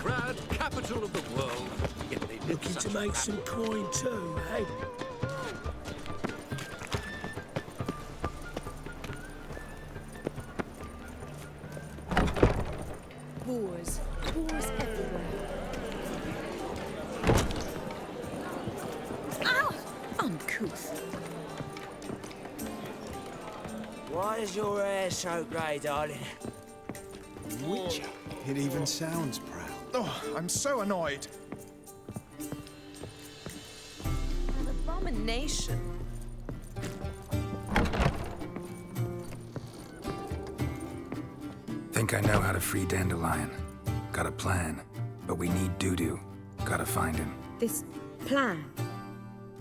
proud capital of the world. Yet they live Looking such to make some coin too, eh? Wars. Wars everywhere. Ow! Uncouth. Why is your hair so grey, darling? Witcher. It even sounds proud. Oh, I'm so annoyed. An abomination. Think I know how to free Dandelion. Got a plan. But we need Dudu. Gotta find him. This plan.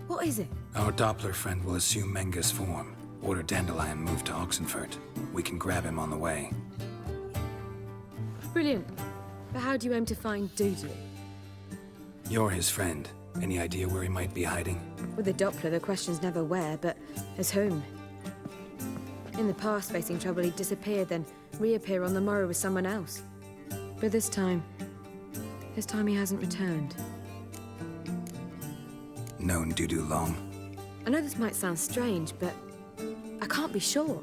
What is it? Our Doppler friend will assume Menga's form. Order Dandelion moved to Oxenfurt. We can grab him on the way. Brilliant. But how do you aim to find Dudu? You're his friend. Any idea where he might be hiding? With the Doppler, the question's never where, but as whom. In the past, facing trouble, he'd disappear, then reappear on the morrow with someone else. But this time he hasn't returned. Known Dudu long? I know this might sound strange, but I can't be sure.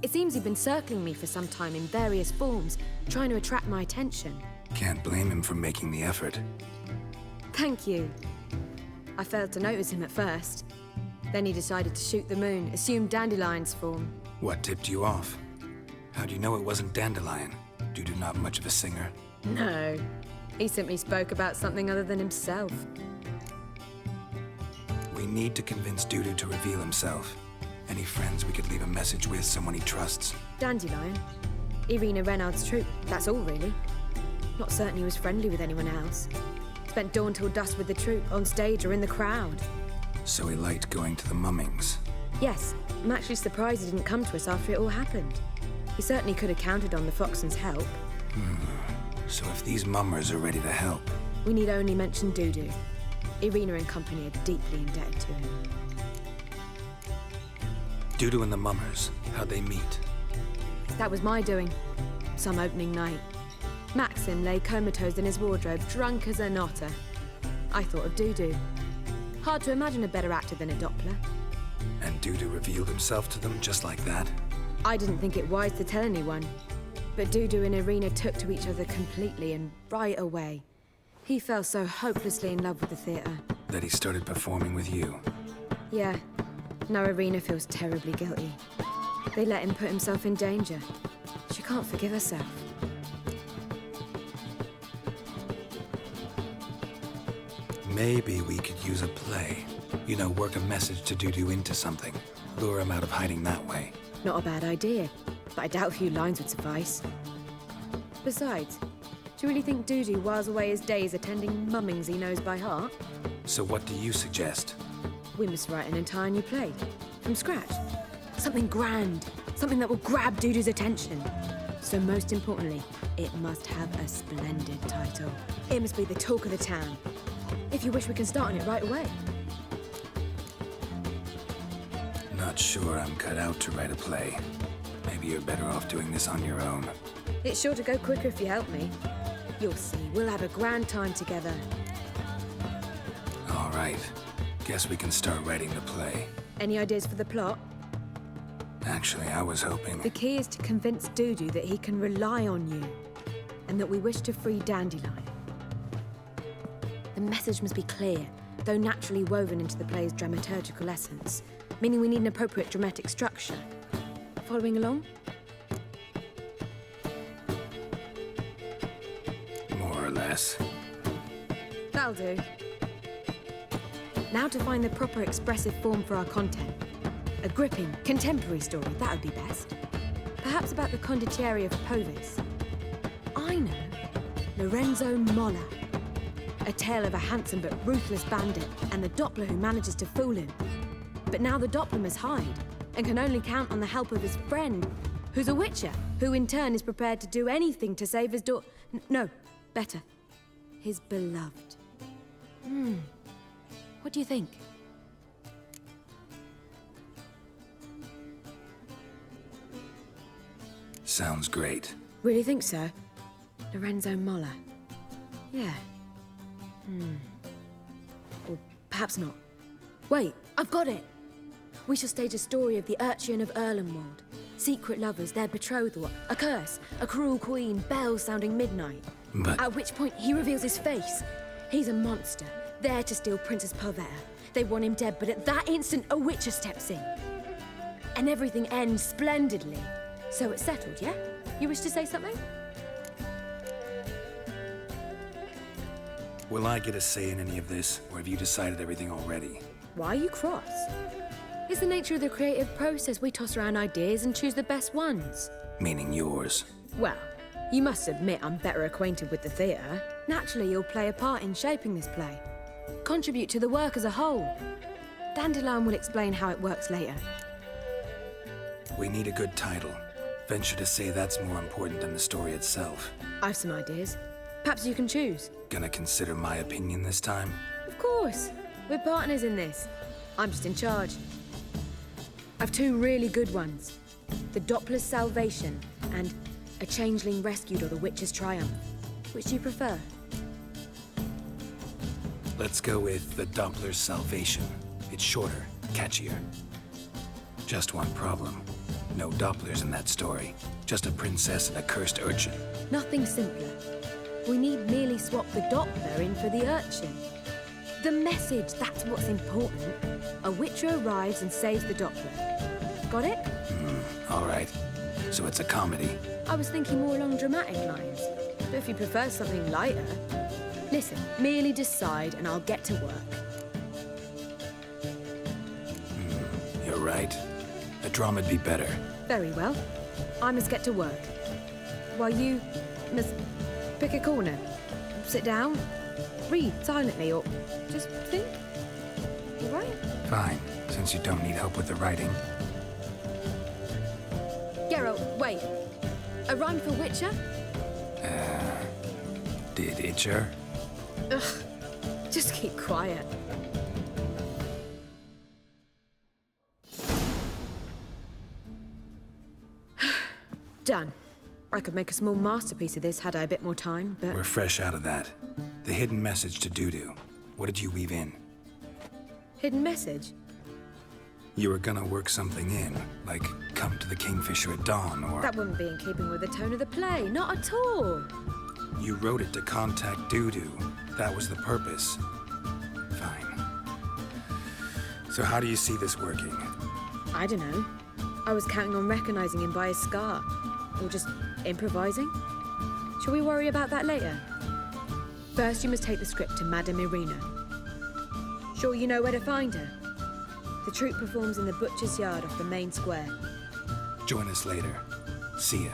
It seems he'd been circling me for some time in various forms, trying to attract my attention. Can't blame him for making the effort. Thank you. I failed to notice him at first. Then he decided to shoot the moon, assume Dandelion's form. What tipped you off? How do you know it wasn't Dandelion? Dudu not much of a singer. No. He simply spoke about something other than himself. We need to convince Dudu to reveal himself. Any friends we could leave a message with, someone he trusts? Dandelion. Irina Renard's troupe, that's all really. Not certain he was friendly with anyone else. Spent dawn till dusk with the troupe, on stage or in the crowd. So he liked going to the mummings. Yes, I'm actually surprised he didn't come to us after it all happened. He certainly could have counted on the Foxen's help. So if these mummers are ready to help... We need only mention Dudu. Irina and company are deeply indebted to him. Dudu and the mummers, how'd they meet? That was my doing. Some opening night. Maxim lay comatose in his wardrobe, drunk as an otter. I thought of Dudu. Hard to imagine a better actor than a Doppler. And Dudu revealed himself to them just like that? I didn't think it wise to tell anyone. But Dudu and Irina took to each other completely and right away. He fell so hopelessly in love with the theatre. That he started performing with you? Yeah. Now Irina feels terribly guilty. They let him put himself in danger. She can't forgive herself. Maybe we could use a play. You know, work a message to Dudu into something. Lure him out of hiding that way. Not a bad idea, but I doubt a few lines would suffice. Besides, do you really think Dudu whiles away his days attending mummings he knows by heart? So what do you suggest? We must write an entire new play. From scratch. Something grand. Something that will grab Dudu's attention. So most importantly, it must have a splendid title. It must be the talk of the town. If you wish, we can start on it right away. Not sure I'm cut out to write a play. Maybe you're better off doing this on your own. It's sure to go quicker if you help me. You'll see, we'll have a grand time together. All right. Guess we can start writing the play. Any ideas for the plot? Actually, I was hoping... The key is to convince Dudu that he can rely on you, and that we wish to free Dandelion. The message must be clear, though naturally woven into the play's dramaturgical essence, meaning we need an appropriate dramatic structure. Following along? More or less. That'll do. Now to find the proper expressive form for our content. A gripping, contemporary story, that would be best. Perhaps about the condottieri of Povis. I know. Lorenzo Molla. A tale of a handsome but ruthless bandit and the Doppler who manages to fool him. But now the Doppler must hide and can only count on the help of his friend, who's a witcher, who in turn is prepared to do anything to save his no, better, his beloved. What do you think? Sounds great. Really think so? Lorenzo Molla. Yeah. Or perhaps not. Wait, I've got it! We shall stage a story of the Urchin of Erlenwald. Secret lovers, their betrothal, a curse, a cruel queen, bells sounding midnight. But At which point he reveals his face. He's a monster, there to steal Princess Parvetta. They want him dead, but at that instant a Witcher steps in. And everything ends splendidly. So it's settled, yeah? You wish to say something? will I get a say in any of this, or have you decided everything already? Why are you cross? It's the nature of the creative process. We toss around ideas and choose the best ones. Meaning yours. Well, you must admit I'm better acquainted with the theatre. Naturally, you'll play a part in shaping this play. Contribute to the work as a whole. Dandelion will explain how it works later. We need a good title. Venture to say that's more important than the story itself. I've some ideas. Perhaps you can choose. Gonna consider my opinion this time? Of course. We're partners in this. I'm just in charge. I've two really good ones. The Doppler's Salvation and A Changeling Rescued or The Witcher's Triumph. Which do you prefer? Let's go with the Doppler's Salvation. It's shorter, catchier. Just one problem. No Dopplers in that story. Just a princess and a cursed urchin. Nothing simpler. We need merely swap the Doppler in for the urchin. The message, that's what's important. A Witcher arrives and saves the Doppler. Got it? All right. So it's a comedy. I was thinking more along dramatic lines. But if you prefer something lighter... Listen, merely decide and I'll get to work. You're right. A drama'd be better. Very well. I must get to work. While you must pick a corner. Sit down, read silently, or just think. All right? Fine, since you don't need help with the writing. Geralt, wait. A rhyme for Witcher? Did Itcher? Ugh. Just keep quiet. Done. I could make a small masterpiece of this had I a bit more time, but... We're fresh out of that. The hidden message to Dudu. What did you weave in? Hidden message? You were gonna work something in, like come to the Kingfisher at dawn, or... That wouldn't be in keeping with the tone of the play, not at all. You wrote it to contact Dudu. That was the purpose. Fine. So how do you see this working? I don't know. I was counting on recognizing him by his scar. Or just improvising. Shall we worry about that later? First, you must take the script to Madame Irina. Sure you know where to find her? The troupe performs in the Butcher's Yard off the main square. Join us later. See ya.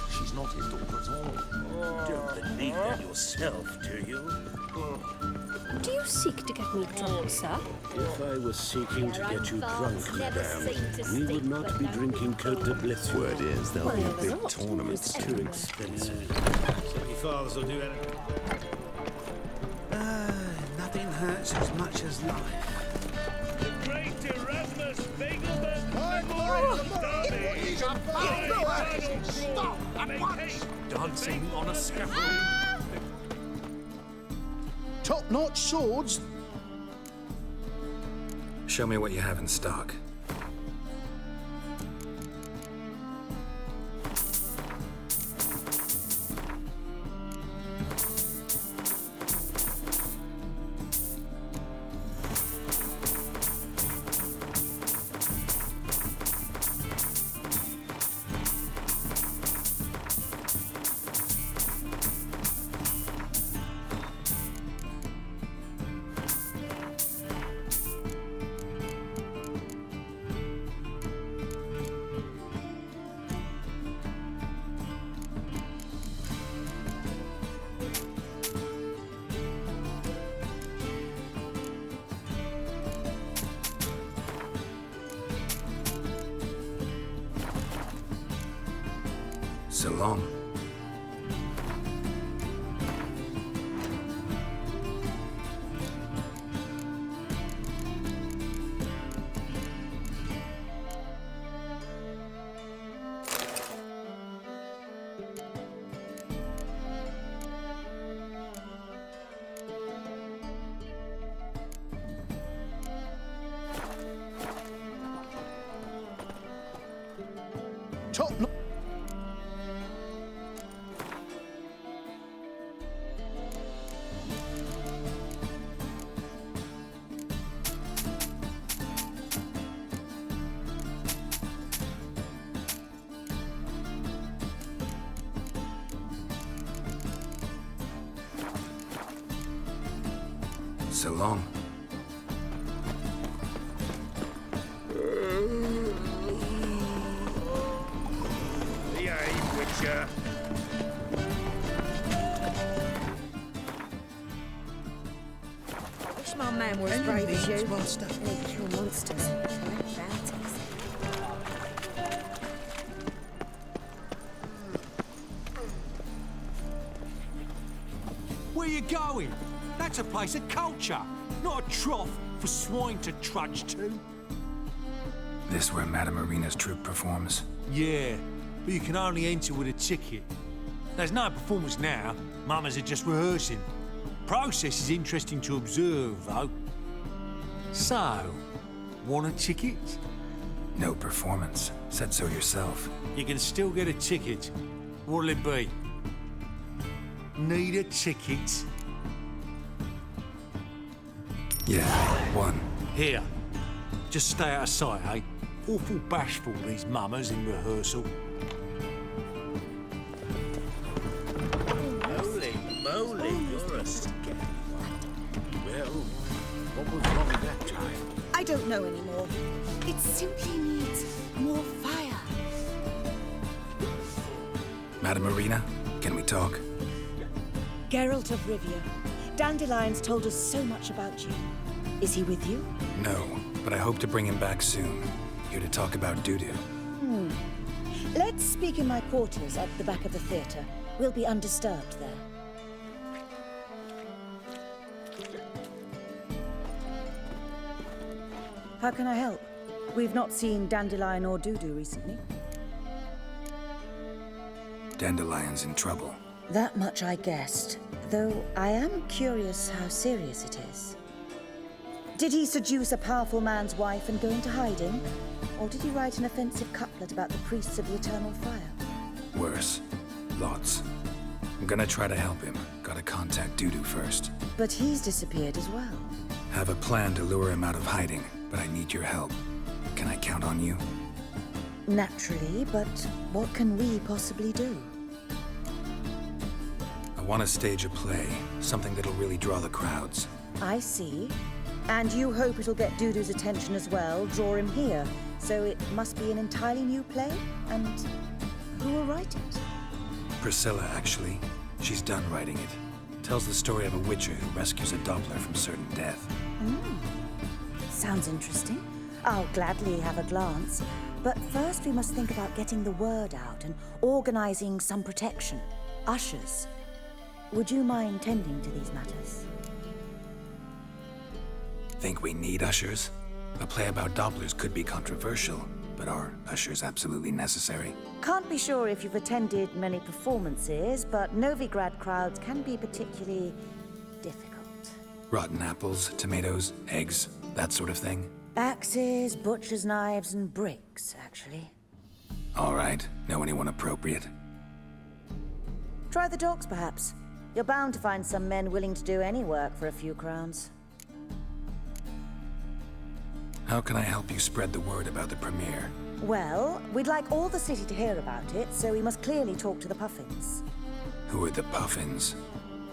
She's not his daughter at all. Don't believe that yourself, do you? Do you seek to get me drunk, sir? If I was seeking to get you drunk, madame, we would not be drinking Cote de Blitz. Word is there'll be a big tournament It's too soon. expensive. Your fathers will do anything. Nothing hurts as much as life. Great Erasmus Begelman Memorial Derby. Stop at once! Dancing on a scaffold. Top-notch swords. Show me what you have in stock. So long. Top. So long. Behave, Witcher. I wish my man were as brave as you. They kill monsters. Bounties. Where you going? That's a place of culture, not a trough for swine to trudge to. This where Madame Marina's troupe performs? Yeah, but you can only enter with a ticket. There's no performance now. Mamas are just rehearsing. Process is interesting to observe, though. So, want a ticket? No performance. Said so yourself. You can still get a ticket. What'll it be? Need a ticket? Yeah, one. Here. Just stay out of sight, eh? Awful bashful, these mamas in rehearsal. Holy moly, you're a scary one. Well, what was wrong that time? I don't know anymore. It simply needs more fire. Madame Marina, can we talk? Geralt of Rivia. Dandelion's told us so much about you. Is he with you? No, but I hope to bring him back soon. Here to talk about Dudu. Let's speak in my quarters at the back of the theatre. We'll be undisturbed there. How can I help? We've not seen Dandelion or Dudu recently. Dandelion's in trouble. That much I guessed, though I am curious how serious it is. Did he seduce a powerful man's wife and go into hiding? Or did he write an offensive couplet about the priests of the eternal fire? Worse. Lots. I'm gonna try to help him. Gotta contact Dudu first. But he's disappeared as well. Have a plan to lure him out of hiding, but I need your help. Can I count on you? Naturally, but what can we possibly do? I want to stage a play, something that'll really draw the crowds. I see. And you hope it'll get Dudu's attention as well, draw him here. So it must be an entirely new play? And who will write it? Priscilla, actually. She's done writing it. Tells the story of a witcher who rescues a Doppler from certain death. Sounds interesting. I'll gladly have a glance. But first we must think about getting the word out and organizing some protection. Ushers. Would you mind tending to these matters? Think we need ushers? A play about Dopplers could be controversial, but are ushers absolutely necessary? Can't be sure if you've attended many performances, but Novigrad crowds can be particularly difficult. Rotten apples, tomatoes, eggs, that sort of thing? Axes, butcher's knives, and bricks, actually. All right. Know anyone appropriate? Try the docks, perhaps. You're bound to find some men willing to do any work for a few crowns. How can I help you spread the word about the premiere? Well, we'd like all the city to hear about it, so we must clearly talk to the Puffins. Who are the Puffins?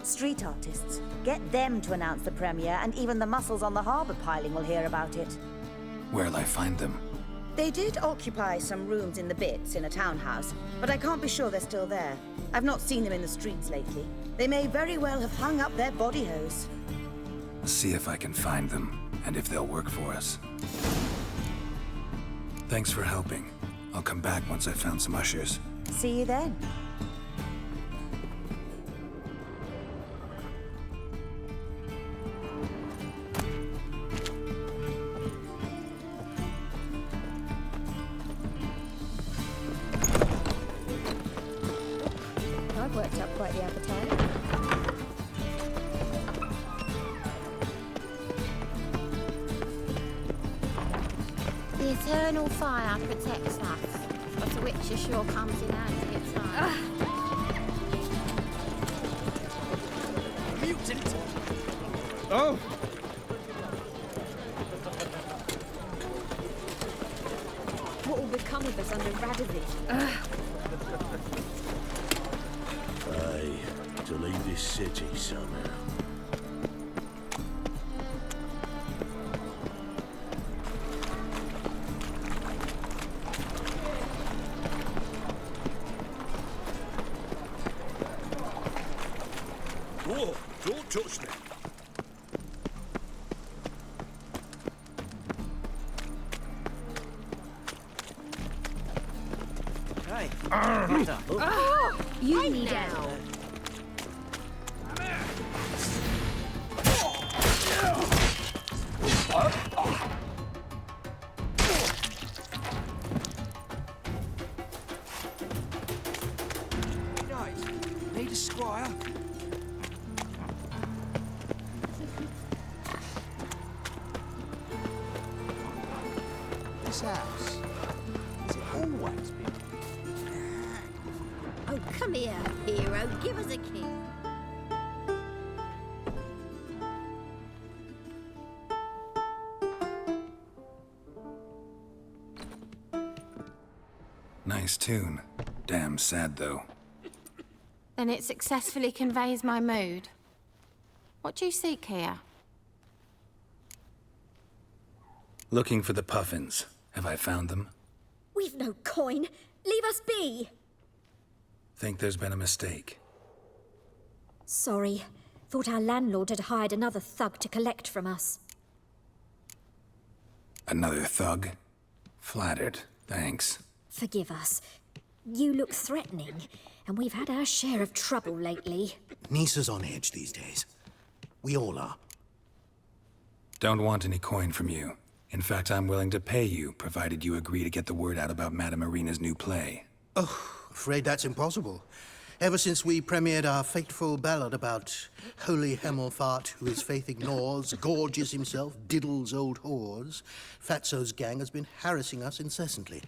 Street artists. Get them to announce the premiere, and even the muscles on the harbour piling will hear about it. Where'll I find them? They did occupy some rooms in the Bits in a townhouse, but I can't be sure they're still there. I've not seen them in the streets lately. They may very well have hung up their body hose. See if I can find them, and if they'll work for us. Thanks for helping. I'll come back once I've found some ushers. See you then. I've worked up quite the appetite. The eternal fire protects us, but the Witcher sure comes in handy at times. Mutant! Oh! What will become of us under Radovid? To leave this city somehow. Whoa, don't touch me. Hey, You need out. need a squire? This house, has it always been? Oh, come here, hero. Give us a kiss. Nice tune. Damn sad, though. Then it successfully conveys my mood. What do you seek here? Looking for the Puffins. Have I found them? We've no coin. Leave us be. Think there's been a mistake. Sorry. Thought our landlord had hired another thug to collect from us. Another thug? Flattered. Thanks. Forgive us. You look threatening, and we've had our share of trouble lately. Nisa's on edge these days. We all are. Don't want any coin from you. In fact, I'm willing to pay you, provided you agree to get the word out about Madame Irina's new play. Oh, afraid that's impossible. Ever since we premiered our fateful ballad about holy Hemelfart, who his faith ignores, gorges himself, diddles old whores, Fatso's gang has been harassing us incessantly.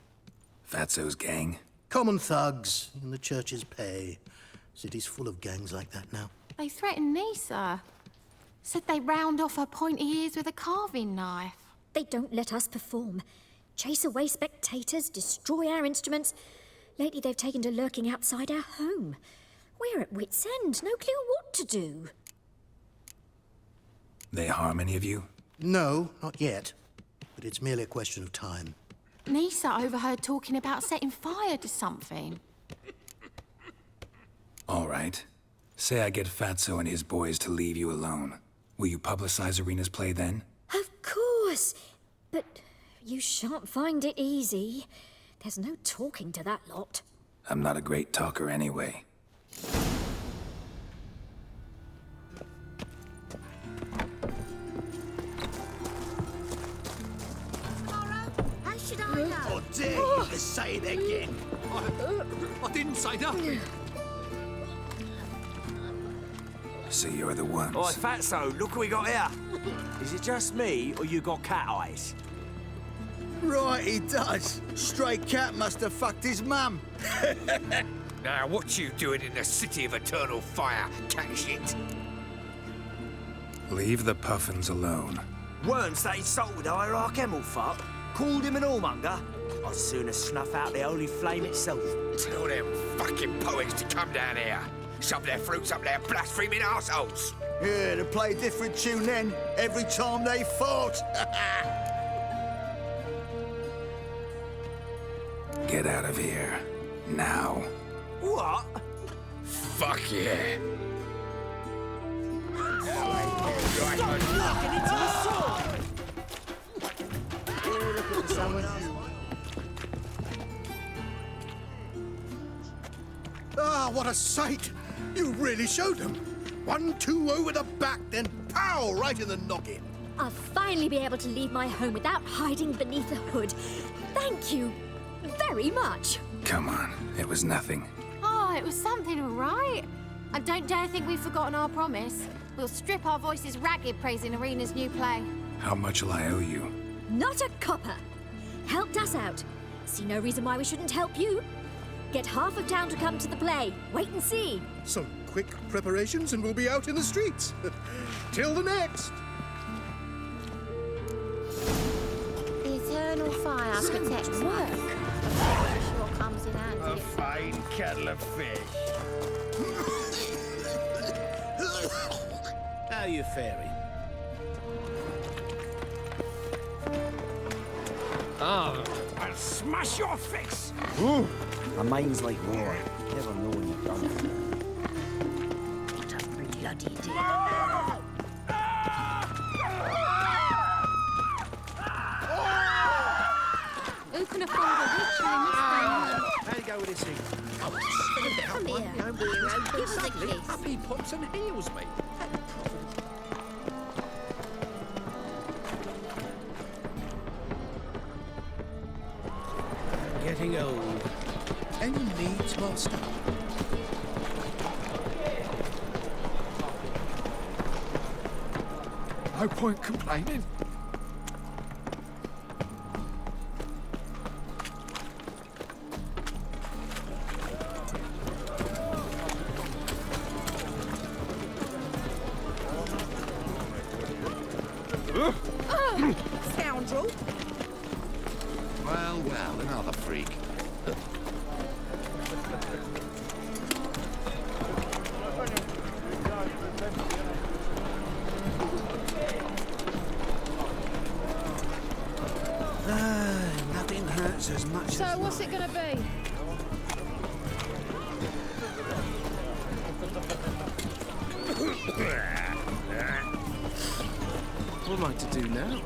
Fatso's gang? Common thugs in the church's pay. City's full of gangs like that now. They threatened Nisa. Said they round off her pointy ears with a carving knife. They don't let us perform. Chase away spectators, destroy our instruments. Lately they've taken to lurking outside our home. We're at wit's end, no clue what to do. They harm any of you? No, not yet. But it's merely a question of time. Nisa overheard talking about setting fire to something. All right. Say I get Fatso and his boys to leave you alone. Will you publicize Irina's play then? Of course. But you shan't find it easy. There's no talking to that lot. I'm not a great talker anyway. How should I know? Oh, dare you to say it again? I didn't say that. So you're the ones. Oi, Fatso, look what we got here. Is it just me, or you got cat eyes? Right, he does. Stray cat must have fucked his mum. Now, what you doing in the city of eternal fire, cat shit? Leave the Puffins alone. Weren't that insulted Hierarch Hemelfart? Called him an whoremonger? I'd sooner snuff out the holy flame itself. Tell them fucking poets to come down here. Shove their fruits up their blaspheming arseholes. Yeah, to play a different tune then, every time they fought. Get out of here. Now. What? Fuck yeah. Stop knocking into the sword! Here, look at the someone. Ah, what a sight! You really showed them. 1-2 over the back, then pow, right in the noggin. I'll finally be able to leave my home without hiding beneath a hood. Thank you very much. Come on, it was nothing. Oh, it was something, all right. I don't dare think we've forgotten our promise. We'll strip our voices ragged praising Arena's new play. How much will I owe you? Not a copper. Helped us out. See no reason why we shouldn't help you. Get half of town to come to the play. Wait and see. Some quick preparations and we'll be out in the streets. Till the next. The eternal fire protects us. It sure comes in handy. A fine kettle of fish. How you faring? Oh, I'll smash your face! My mind's like water. Never know when you've done it. What a bloody deal. Who can afford a witcher in this town? How you go with this thing? Come here. Give us a kiss. Happy pops and heels, mate. Getting old. And needs must. No point complaining. Scoundrel! Well, well, another freak. Nothing hurts as much So, as... what's it gonna be? What am I to do now?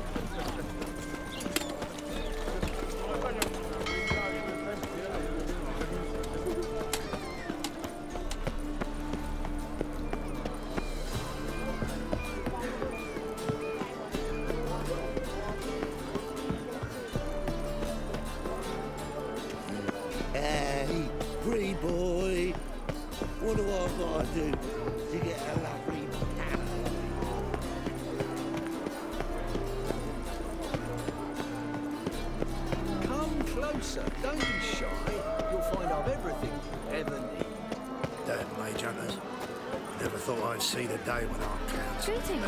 Hey, free boy. What do I gotta do to get a lovely panel? Come closer. Don't be shy. You'll find I've everything you ever need. Damn mage hunters. Never thought I'd see the day when our counts. Greetings.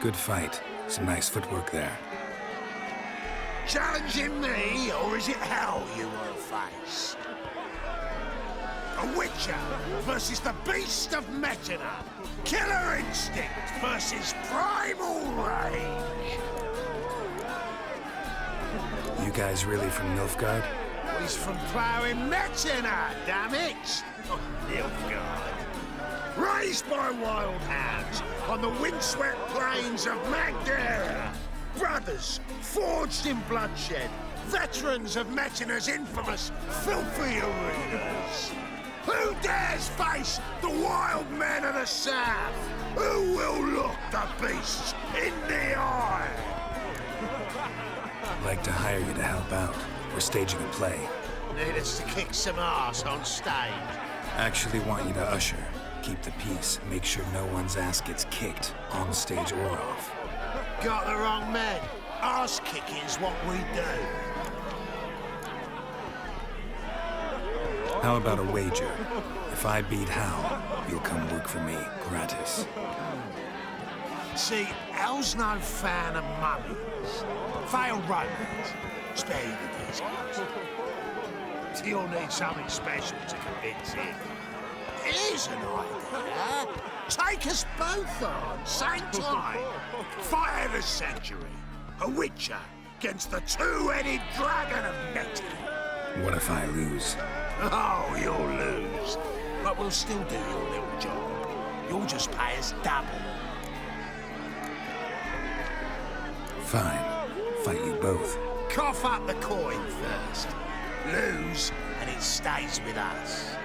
Good fight. Some nice footwork there. Challenging me, or is it hell you want to face? A Witcher versus the Beast of Metina. Killer instinct versus primal rage. You guys really from Nilfgaard? He's from ploughing Metina, damn it! Oh, Nilfgaard. Raised by wild hounds on the windswept plains of Magdera. Brothers forged in bloodshed. Veterans of Metina's infamous filthy arenas. Who dares face the wild men of the south? Who will look the beasts in the eye? I'd like to hire you to help out. We're staging a play. Need us to kick some ass on stage. Actually want you to usher. Keep the peace. Make sure no one's ass gets kicked, on stage or off. Got the wrong men. Ass kicking's what we do. How about a wager? If I beat Hal, you'll come work for me, gratis. See, Hal's no fan of mummies. Failed romance. Spare you the details. You'll need something special to convince him. Here's an idea. Take us both on, same time. Fight of the century. A Witcher against the two-headed dragon of Metina. What if I lose? Oh, you'll lose. But we'll still do your little job. You'll just pay us double. Fine. fight you both. Cough up the coin first. Lose, and it stays with us.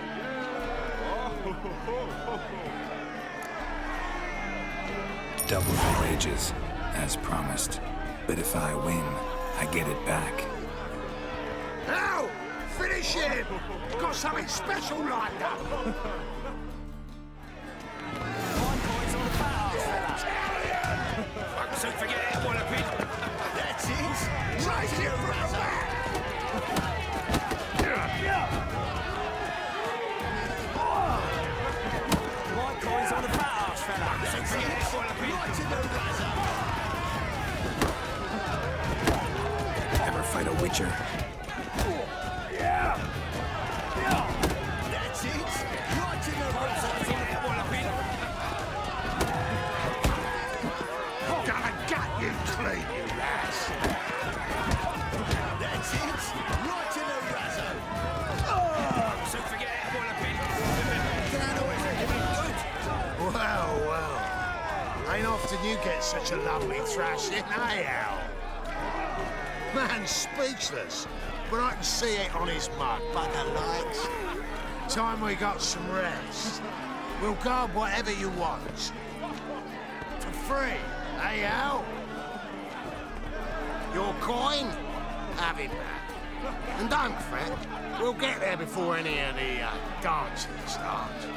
Double the wages, as promised. But if I win, I get it back. Now, finish him! Got something special lined up. So forget it, what a bit. That's it. Right here from the back. My coin's on the fat arse, fella. So forget it, what a bit. Right to the razor. Ever fight a Witcher? That's it. Right to the razor. So forget it, what a bit. Gonna gut you clean, you lass. That's it. Right to the razor. So forget it, what a bit. Well, well. Ain't often you get such a lovely thrashing, eh, Al? Man's speechless, but I can see it on his mug. Bugger likes. Time we got some rest. We'll guard whatever you want. For free, eh, Al? Your coin? Have it back. And don't fret, we'll get there before any of the dancing starts.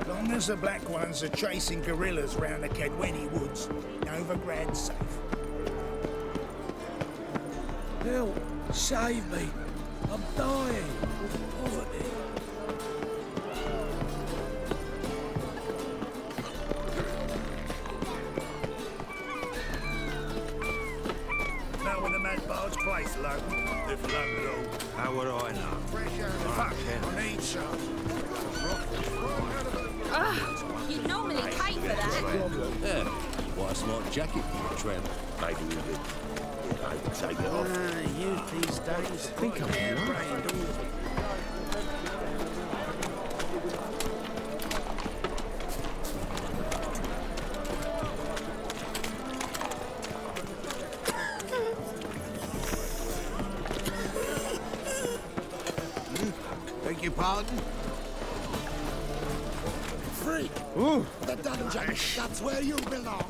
Long as the Black Ones are chasing guerrillas round the Kedweni woods, Novigrad's safe. Help! Save me! I'm dying of poverty. Know where the Mad Bard's place, Logan? If Logan at all. How would I know? Fuck, I need some. You normally pay for that. Yeah. Why, it's like jacket for a tramp. Maybe we could take it off. Youth these days. I think I'm blind. Beg your pardon? Free! Ooh. The dungeon, that's where you belong.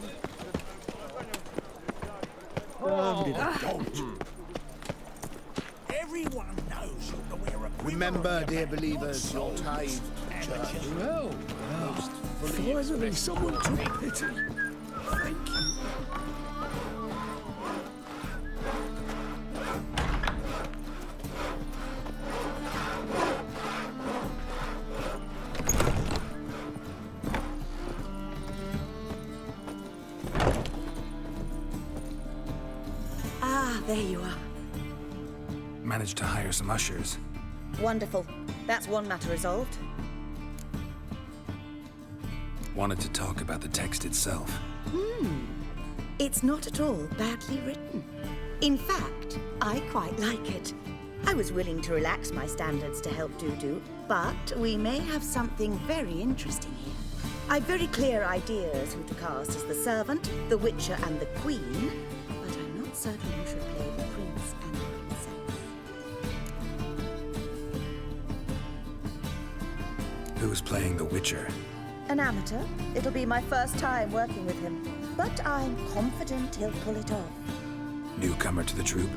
Everyone knows you're wearing a Remember, dear believers, your tithe church. Well, finally someone took pity. Thank you. Ah, there you are. Managed to hire some ushers. Wonderful. That's one matter resolved. Wanted to talk about the text itself. It's not at all badly written. In fact, I quite like it. I was willing to relax my standards to help Dudu, but we may have something very interesting here. I've very clear ideas who to cast as the servant, the Witcher, and the Queen, but I'm not certain who should play the Prince and the Princess. Who's playing the Witcher? An amateur. It'll be my first time working with him, but I'm confident he'll pull it off. Newcomer to the troupe?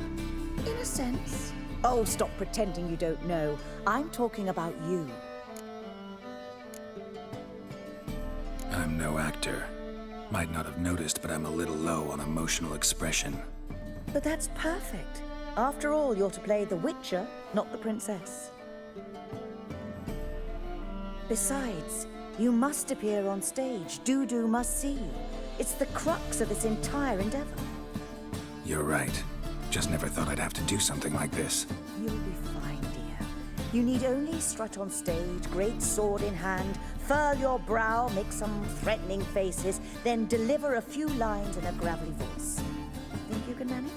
In a sense. Oh, stop pretending you don't know. I'm talking about you. I'm no actor. Might not have noticed, but I'm a little low on emotional expression. But that's perfect. After all, you're to play the Witcher, not the Princess. Besides, you must appear on stage. Dudu must see you. It's the crux of this entire endeavor. You're right. Just never thought I'd have to do something like this. You'll be fine, dear. You need only strut on stage, great sword in hand, furl your brow, make some threatening faces, then deliver a few lines in a gravelly voice. Think you can manage?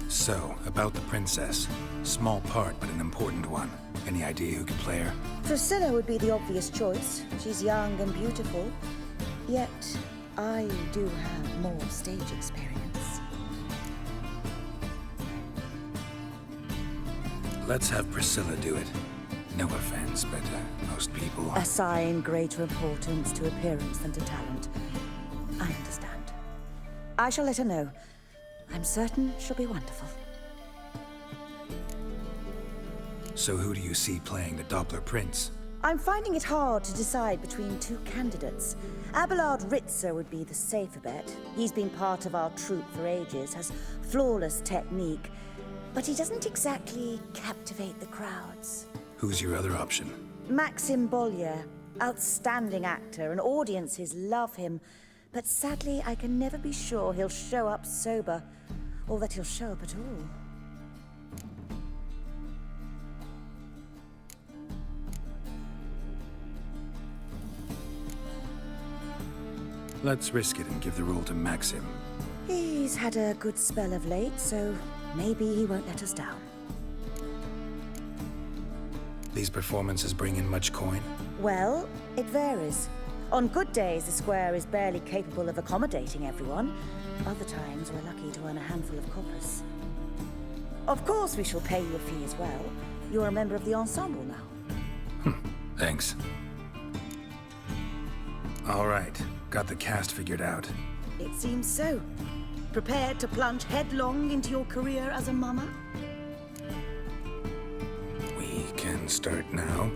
So, about the princess. Small part, but an important one. Any idea who could play her? Priscilla would be the obvious choice. She's young and beautiful. Yet, I do have more stage experience. Let's have Priscilla do it. No offense, but most people... Assign greater importance to appearance than to talent. I understand. I shall let her know. I'm certain she'll be wonderful. So who do you see playing the Doppler Prince? I'm finding it hard to decide between two candidates. Abelard Ritzer would be the safer bet. He's been part of our troupe for ages, has flawless technique, but he doesn't exactly captivate the crowds. Who's your other option? Maxim Bollier, outstanding actor, and audiences love him. But sadly, I can never be sure he'll show up sober, or that he'll show up at all. Let's risk it and give the role to Maxim. He's had a good spell of late, so maybe he won't let us down. These performances bring in much coin? Well, it varies. On good days, the square is barely capable of accommodating everyone. Other times, we're lucky to earn a handful of coppers. Of course, we shall pay you a fee as well. You're a member of the ensemble now. Thanks. All right, got the cast figured out. It seems so. Prepared to plunge headlong into your career as a mama? We can start now.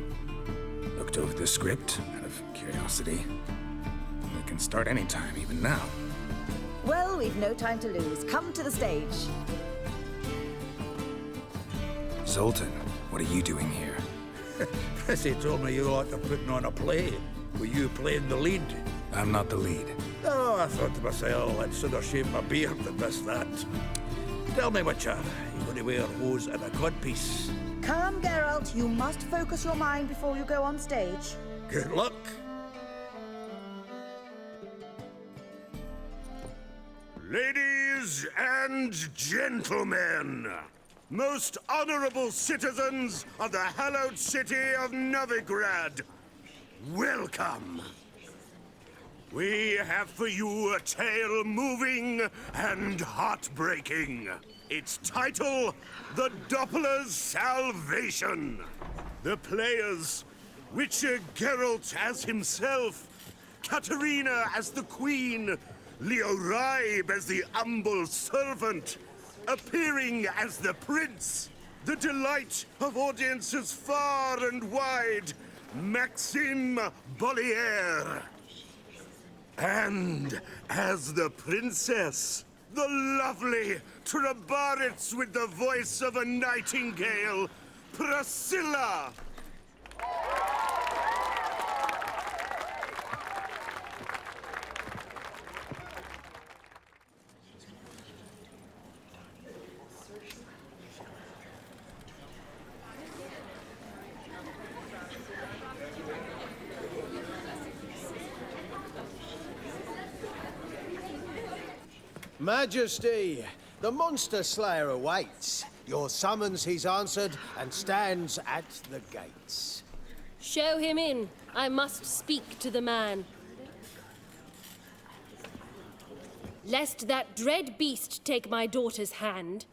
Looked over the script, out of curiosity. We can start anytime, even now. Well, we've no time to lose. Come to the stage. Zoltan, what are you doing here? Prissy told me you ought to putting on a play. Were you playing the lead? I'm not the lead. Oh, I thought to myself, I'd sooner shave my beard than miss that. Tell me, Witcher, you going to wear hose and a codpiece? Come, Geralt. You must focus your mind before you go on stage. Good luck. Ladies and gentlemen, most honorable citizens of the hallowed city of Novigrad, welcome. We have for you a tale moving and heartbreaking. Its title, The Doppler's Salvation. The players, Witcher Geralt as himself, Katarina as the Queen, Leo Raib as the humble servant, appearing as the Prince, the delight of audiences far and wide, Maxim Bollier. And as the Princess, the lovely Trabaritz with the voice of a nightingale, Priscilla. Majesty, the monster slayer awaits. Your summons he's answered and stands at the gates. Show him in. I must speak to the man. Lest that dread beast take my daughter's hand.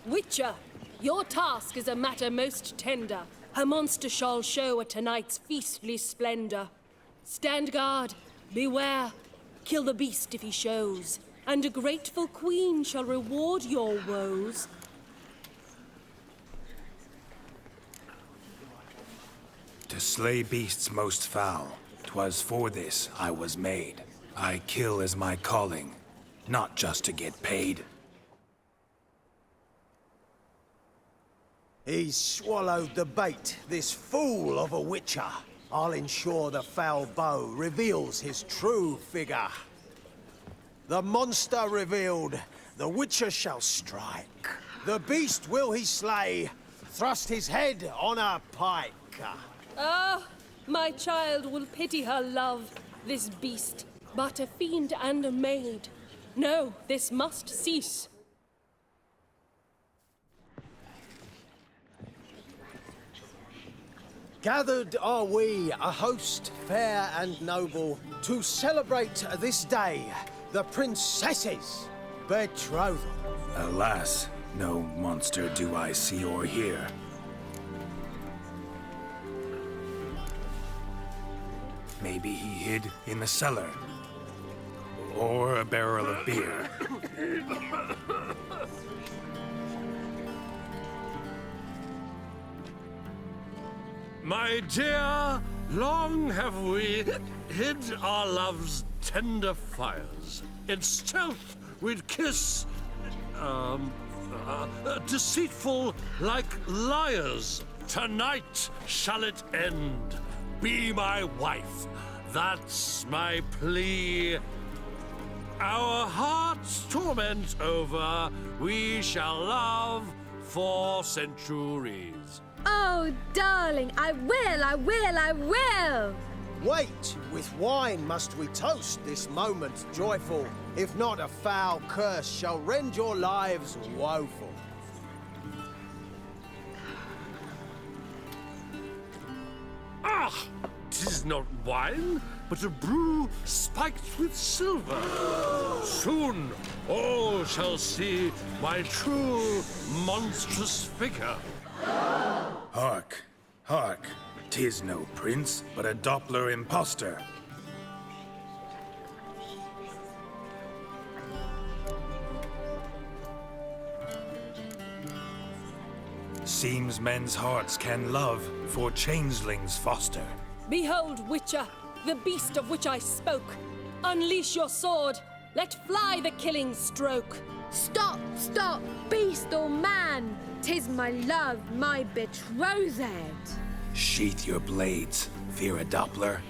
Witcher, your task is a matter most tender. Her monster shall show at tonight's feastly splendor. Stand guard, beware, kill the beast if he shows, and a grateful queen shall reward your woes. To slay beasts most foul, 'twas for this I was made. I kill as my calling, not just to get paid. He's swallowed the bait, this fool of a witcher. I'll ensure the foul bow reveals his true figure. The monster revealed, the Witcher shall strike. The beast will he slay, thrust his head on a pike. Ah, my child will pity her love, this beast, but a fiend and a maid. No, this must cease. Gathered are we, a host fair and noble, to celebrate this day, the princess's betrothal. Alas, no monster do I see or hear. Maybe he hid in the cellar. Or a barrel of beer. My dear, long have we hid our love's tender fires. In stealth we'd kiss, deceitful like liars. Tonight shall it end. Be my wife, that's my plea. Our hearts' torment over, we shall love for centuries. Oh, darling, I will! Wait, with wine must we toast this moment joyful. If not, a foul curse shall rend your lives woeful. Ah! 'Tis not wine, but a brew spiked with silver. Soon all shall see my true monstrous figure. Hark, hark. 'Tis no prince, but a Doppler impostor. Seems men's hearts can love, for changelings foster. Behold, Witcher, the beast of which I spoke. Unleash your sword. Let fly the killing stroke. Stop, stop, beast or man! 'Tis my love, my betrothed. Sheath your blades, fear a Doppler.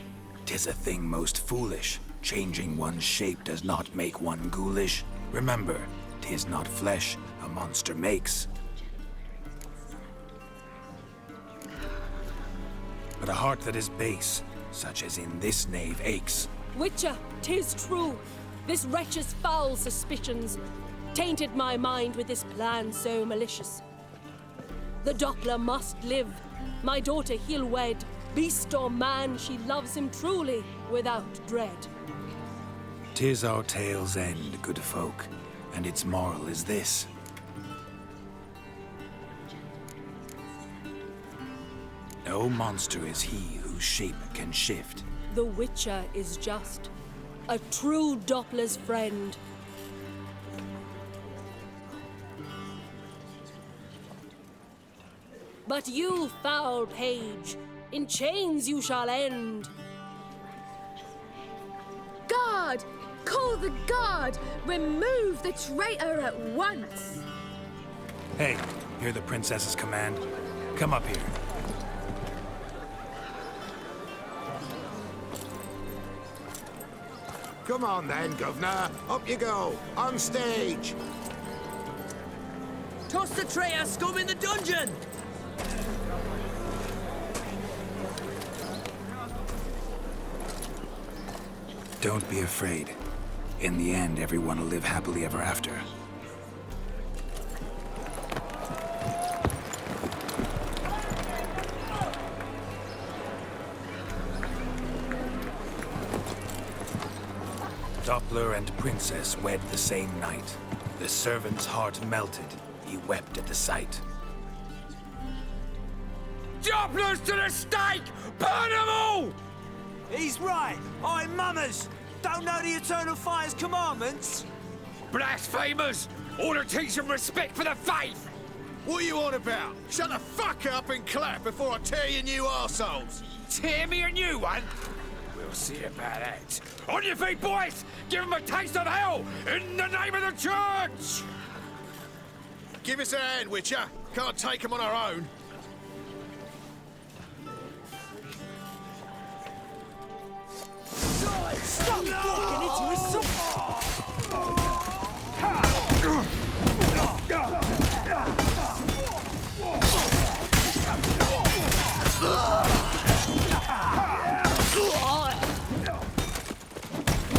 'Tis a thing most foolish. Changing one's shape does not make one ghoulish. Remember, 'tis not flesh a monster makes, but a heart that is base, such as in this knave aches. Witcher, 'tis true. This wretch's foul suspicions tainted my mind with this plan so malicious. The Doppler must live. My daughter he'll wed. Beast or man, she loves him truly, without dread. 'Tis our tale's end, good folk, and its moral is this. No monster is he whose shape can shift. The Witcher is just a true Doppler's friend. But you, foul page, in chains you shall end. Guard! Call the guard! Remove the traitor at once! Hey, hear the princess's command? Come up here. Come on then, Governor. Up you go. On stage. Toss the traitor scum in the dungeon! Don't be afraid. In the end, everyone will live happily ever after. Doppler and princess wed the same night. The servant's heart melted. He wept at the sight. Dopplers to the stake! Burn them all! He's right. I'm mummers. Don't know the Eternal Fire's commandments? Blasphemers! Order teach them respect for the faith! What are you on about? Shut the fuck up and clap before I tear you new arseholes! Tear me a new one? We'll see about that. On your feet, boys! Give them a taste of hell in the name of the church! Give us a hand, Witcher. Can't take them on our own. Stop walking into his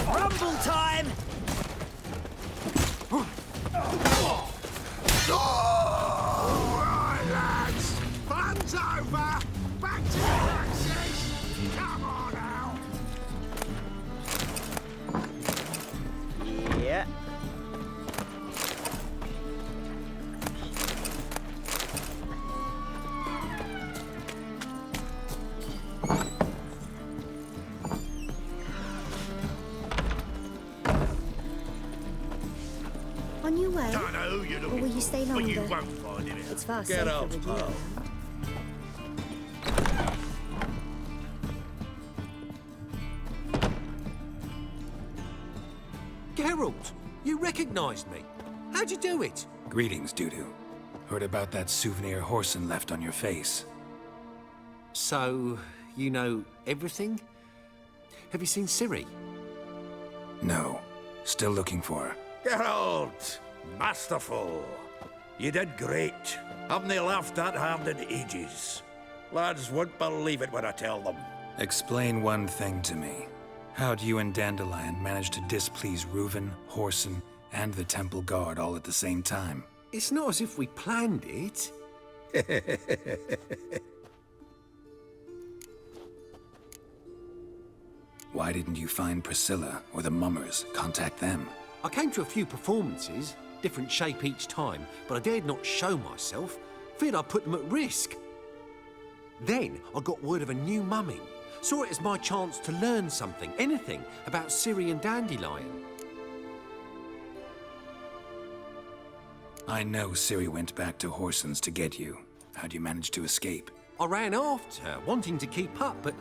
Rumble time! Alright, lads! Fun's over! Back to the axis! Come on now! Yeah. On your way? Don't know who you're Or looking will you for, stay but you longer? won't find him. It's far Get safer off, with you. pal. Geralt, you recognised me. How'd you do it? Greetings, Dudu. Heard about that souvenir Horson left on your face. So, you know everything? Have you seen Ciri? No. Still looking for her. Geralt! Masterful! You did great. Haven't they laughed that hard in ages? Lads won't believe it when I tell them. Explain one thing to me. How'd you and Dandelion manage to displease Reuven, Horson, and the Temple Guard all at the same time? It's not as if we planned it. Why didn't you find Priscilla or the Mummers? Contact them. I came to a few performances, different shape each time, but I dared not show myself. Feared I'd put them at risk. Then I got word of a new mumming. Saw it as my chance to learn something, anything, about Ciri and Dandelion. I know Ciri went back to Horson's to get you. How'd you manage to escape? I ran after her, wanting to keep up, but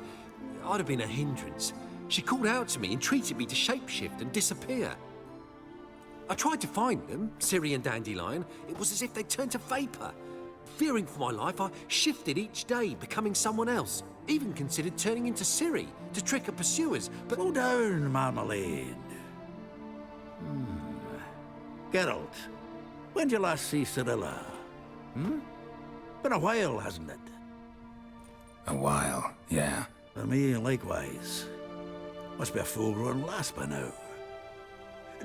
I'd have been a hindrance. She called out to me, entreated me to shapeshift and disappear. I tried to find them, Ciri and Dandelion. It was as if they'd turned to vapour. Fearing for my life, I shifted each day, becoming someone else. Even considered turning into Ciri to trick her pursuers, but... Slow down, Marmalade. Geralt, when did you last see Cirilla? Been a while, hasn't it? A while, yeah. For me, likewise. Must be a full-grown lass by now.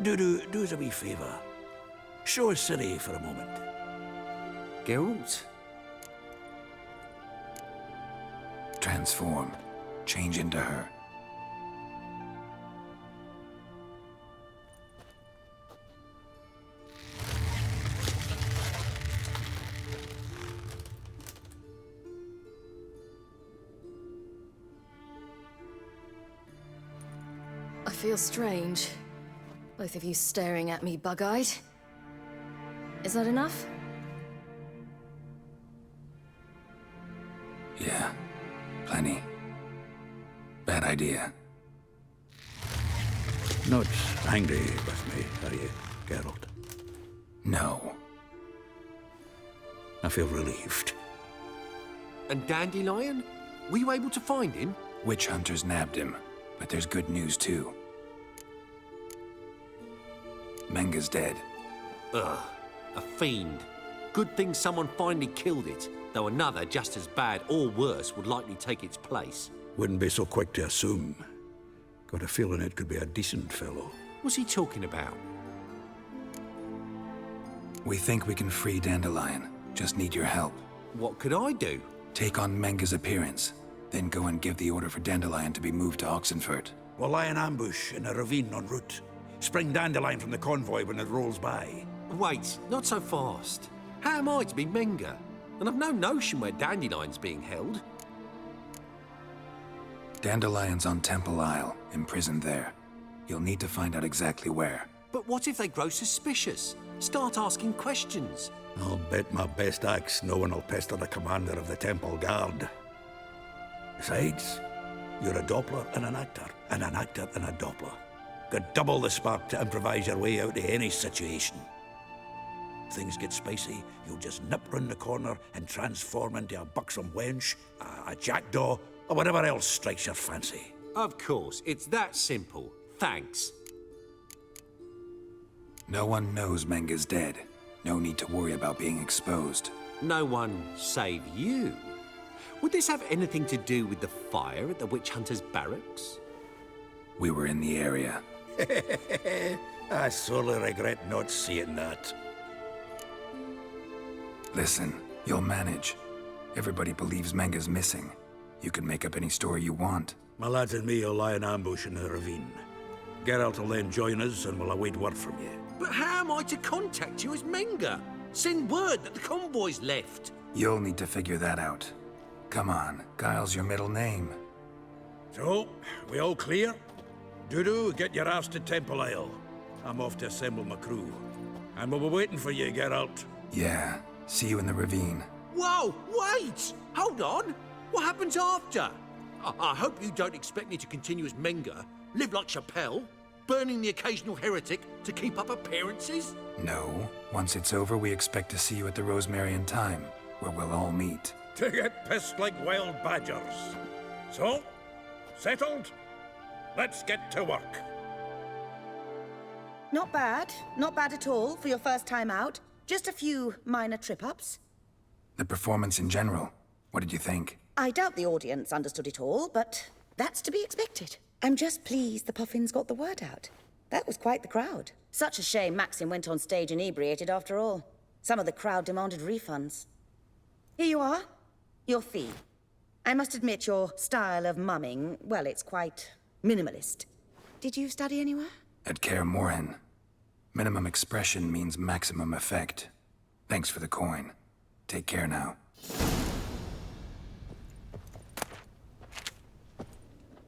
Do us a wee favour. Show us Ciri for a moment. Geralt? Transform. Change into her. I feel strange. Both of you staring at me bug-eyed. Is that enough? Yeah. Plenty. Bad idea. Not angry with me, are you, Geralt? No. I feel relieved. And Dandelion? Were you able to find him? Witch hunters nabbed him, but there's good news too. Menga's dead. Ugh, a fiend. Good thing someone finally killed it, though another just as bad or worse would likely take its place. Wouldn't be so quick to assume. Got a feeling it could be a decent fellow. What's he talking about? We think we can free Dandelion. Just need your help. What could I do? Take on Menga's appearance, then go and give the order for Dandelion to be moved to Oxenfurt. We'll lie in ambush in a ravine en route. Spring Dandelion from the convoy when it rolls by. Wait, not so fast. How am I to be Menga? And I've no notion where Dandelion's being held. Dandelion's on Temple Isle, imprisoned there. You'll need to find out exactly where. But what if they grow suspicious? Start asking questions? I'll bet my best axe no one will pester the commander of the Temple Guard. Besides, you're a Doppler and an actor and a Doppler. Got double the spark to improvise your way out of any situation. If things get spicy, you'll just nip round the corner and transform into a buxom wench, a jackdaw, or whatever else strikes your fancy. Of course, it's that simple. Thanks. No one knows Menga's dead. No need to worry about being exposed. No one save you? Would this have anything to do with the fire at the Witch Hunters' barracks? We were in the area. I sorely regret not seeing that. Listen, you'll manage. Everybody believes Menga's missing. You can make up any story you want. My lads and me will lie in ambush in the ravine. Geralt will then join us and we'll await word from you. But how am I to contact you as Menga? Send word that the convoy's left. You'll need to figure that out. Come on, Guile's your middle name. So, we all clear? Dudu, get your ass to Temple Isle. I'm off to assemble my crew. And we'll be waiting for you, Geralt. Yeah, see you in the ravine. Whoa, wait! Hold on! What happens after? I hope you don't expect me to continue as Menga, live like Chappelle, burning the occasional heretic to keep up appearances? No. Once it's over, we expect to see you at the Rosemary in Time, where we'll all meet. To get pissed like wild badgers. So, settled? Let's get to work. Not bad. Not bad at all for your first time out. Just a few minor trip-ups. The performance in general, what did you think? I doubt the audience understood it all, but that's to be expected. I'm just pleased the Puffins got the word out. That was quite the crowd. Such a shame Maxim went on stage inebriated after all. Some of the crowd demanded refunds. Here you are. Your fee. I must admit your style of mumming, well, it's quite minimalist. Did you study anywhere? At Kaer Morhen. Minimum expression means maximum effect. Thanks for the coin. Take care now.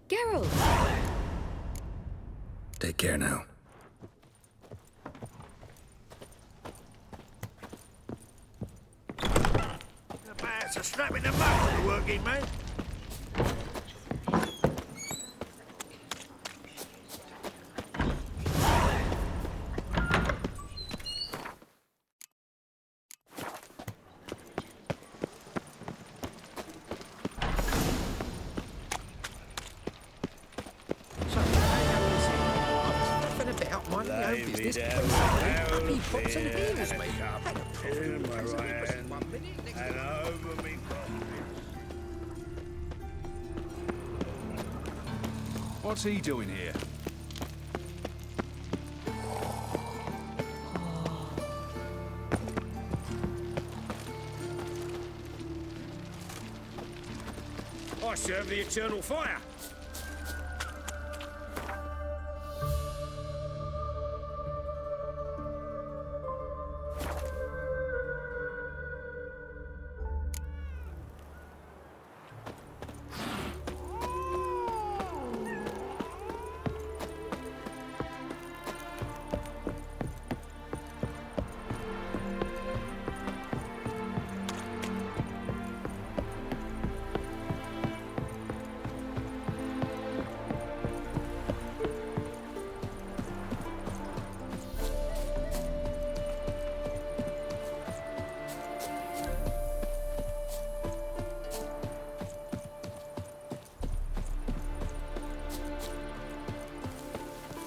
Geralt! Take care now. It's a strap in the back, working man. What's he doing here? I serve the eternal fire.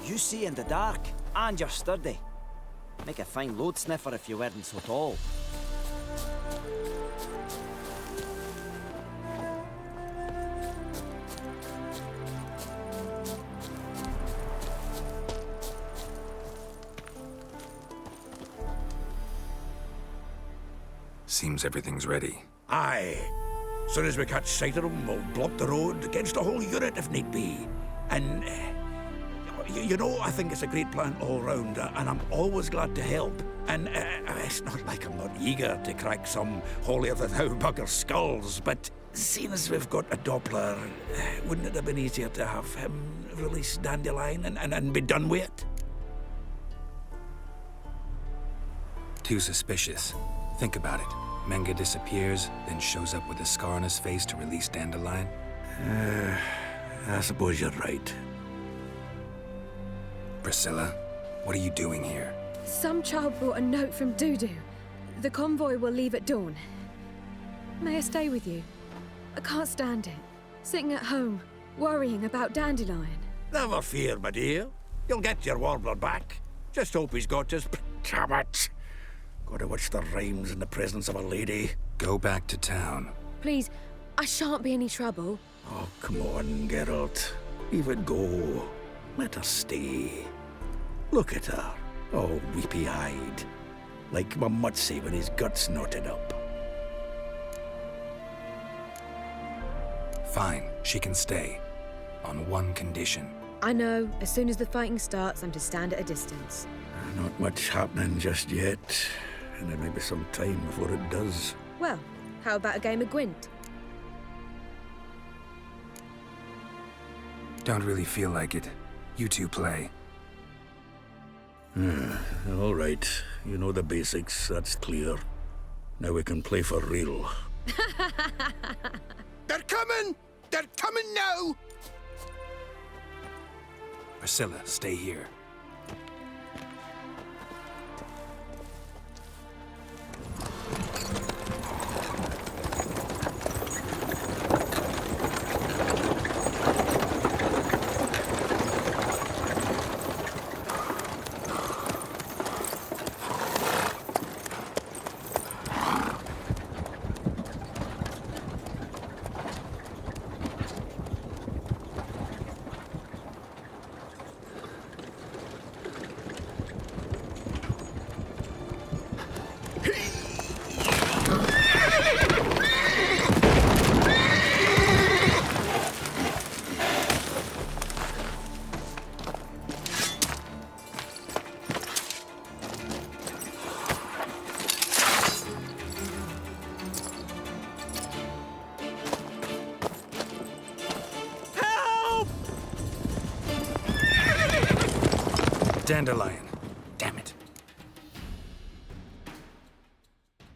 You see in the dark, and you're sturdy. Make a fine load sniffer if you weren't so tall. Seems everything's ready. Aye. Soon as we catch sight of them, we'll block the road against the whole unit if need be. And, you know, I think it's a great plan all round, and I'm always glad to help. And it's not like I'm not eager to crack some holier-than-thou bugger skulls, but seeing as we've got a Doppler, wouldn't it have been easier to have him release Dandelion and be done with it? Too suspicious. Think about it. Menga disappears, then shows up with a scar on his face to release Dandelion. I suppose you're right. Priscilla, what are you doing here? Some child brought a note from Dudu. The convoy will leave at dawn. May I stay with you? I can't stand it. Sitting at home, worrying about Dandelion. Never fear, my dear. You'll get your warbler back. Just hope he's got his... Damn it! Gotta watch the rhymes in the presence of a lady. Go back to town. Please, I shan't be any trouble. Oh, come on, Geralt. Leave it go. Let her stay. Look at her, all weepy-eyed. Like my Mutsy with his guts knotted up. Fine, she can stay. On one condition. I know, as soon as the fighting starts, I'm to stand at a distance. Not much happening just yet. And there may be some time before it does. Well, how about a game of Gwent? Don't really feel like it. You two play. All right. You know the basics, that's clear. Now we can play for real. They're coming! They're coming now! Priscilla, stay here. Dandelion. Damn it.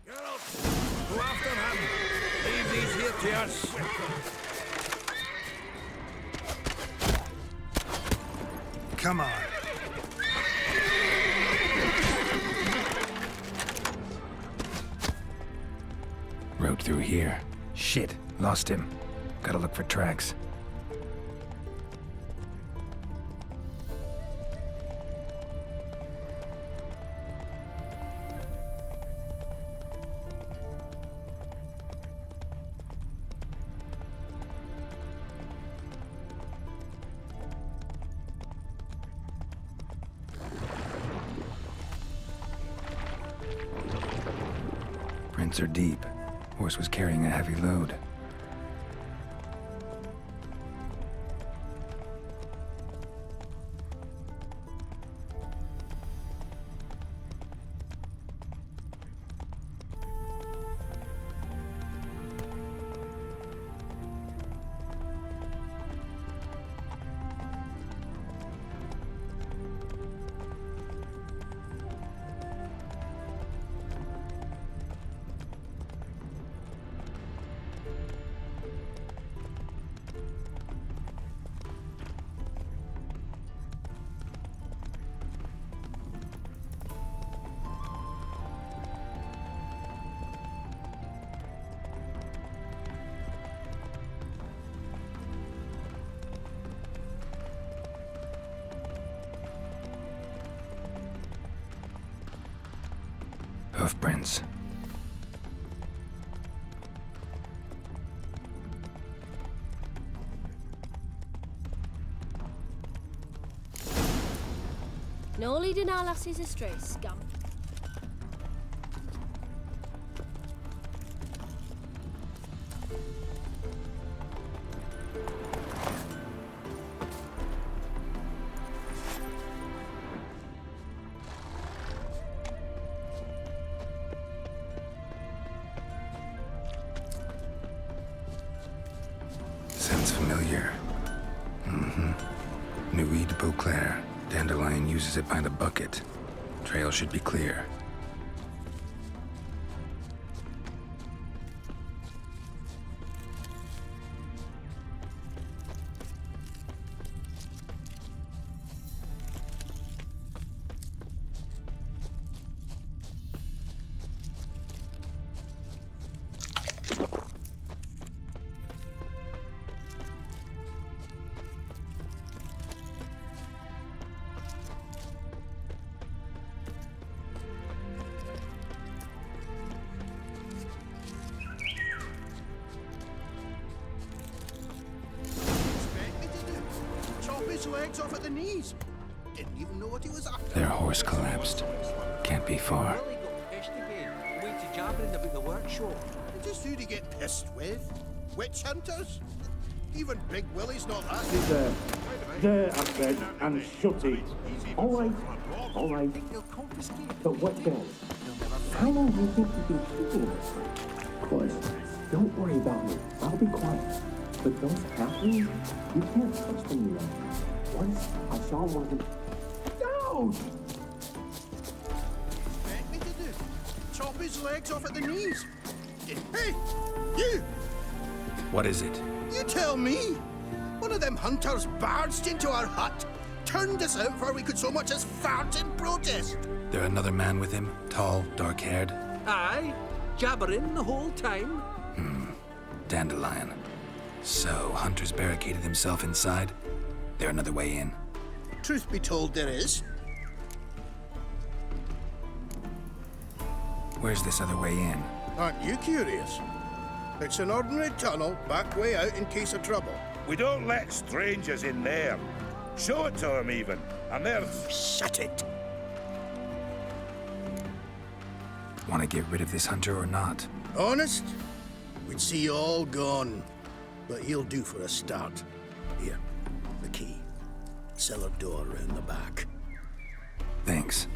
Geralt, go after him. Leave these here to us. Come on. Road through here. Shit, lost him. Gotta look for tracks. Prints are deep. Horse was carrying a heavy load. Hoofprints. No leading our lassies astray, scum. Sounds familiar. Nuit de Beauclair. Dandelion uses it by the bucket. Trail should be clear. legs off at the knees. Didn't even know what he was after. Their horse collapsed. Can't be far. Willie got pissed again. Went to jabbering about the workshop. Just who to get pissed with? Witch hunters? Even Big Willie's not that. There, I said, and shut it. All right, all right. But what then? How long do you think you've been keeping this? Boys, don't worry about me. I'll be quiet. But those halflings, you can't touch them, you know. Once I saw one of them. Down! Expect me to do? Chop his legs off at the knees. Hey, you! What is it? You tell me! One of them hunters barged into our hut, turned us out before we could so much as fart in protest. There another man with him? Tall, dark-haired? Aye, jabbering the whole time. Dandelion. So, Hunter's barricaded himself inside? There another way in? Truth be told, there is. Where's this other way in? Aren't you curious? It's an ordinary tunnel, back way out in case of trouble. We don't let strangers in there. Show it to them, even. And they're... Shut it! Want to get rid of this hunter or not? Honest? We'd see you all gone. But he'll do for a start. Here, the key. Cellar door round the back. Thanks.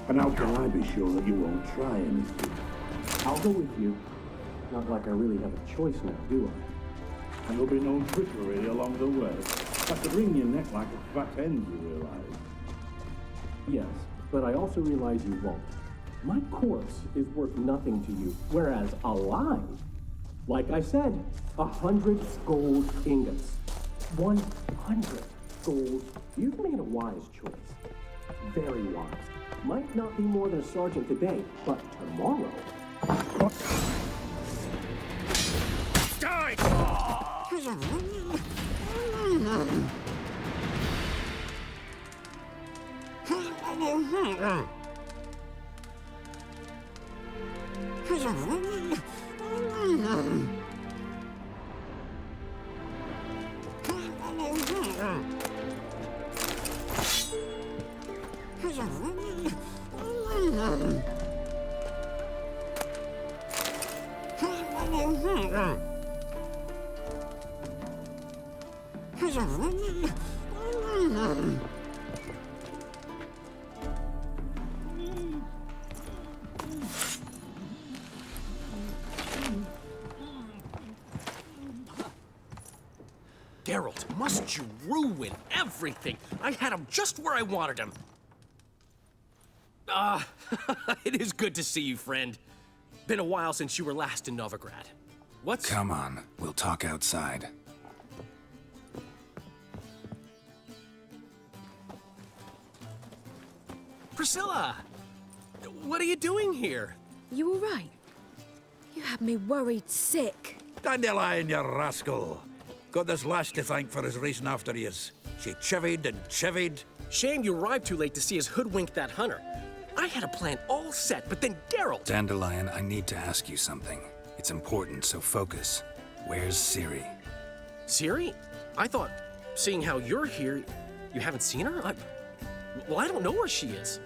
And how can I be sure that you won't try anything? I'll go with you. Not like I really have a choice now, do I? And there'll be no trickery along the way. I could wring your neck like a fat hen, you realize? Yes, but I also realize you won't. My corpse is worth nothing to you, whereas alive, like I said, 100 gold ingots. 100 gold. You've made a wise choice. Very wise. Might not be more than a sergeant today, but tomorrow... Die! Geralt, must you ruin everything? I had him just where I wanted him. It is good to see you, friend. Been a while since you were last in Novigrad. What's... Come on, we'll talk outside. Priscilla! What are you doing here? You all right? You had me worried sick. Dandelion, you rascal. Got this lass to thank for his racing after yous. She chivied and chivied. Shame you arrived too late to see us hoodwink that hunter. I had a plan all set, but then Geralt... Dandelion, I need to ask you something. It's important, so focus. Where's Ciri? Ciri? I thought, seeing how you're here, you haven't seen her? Well, I don't know where she is.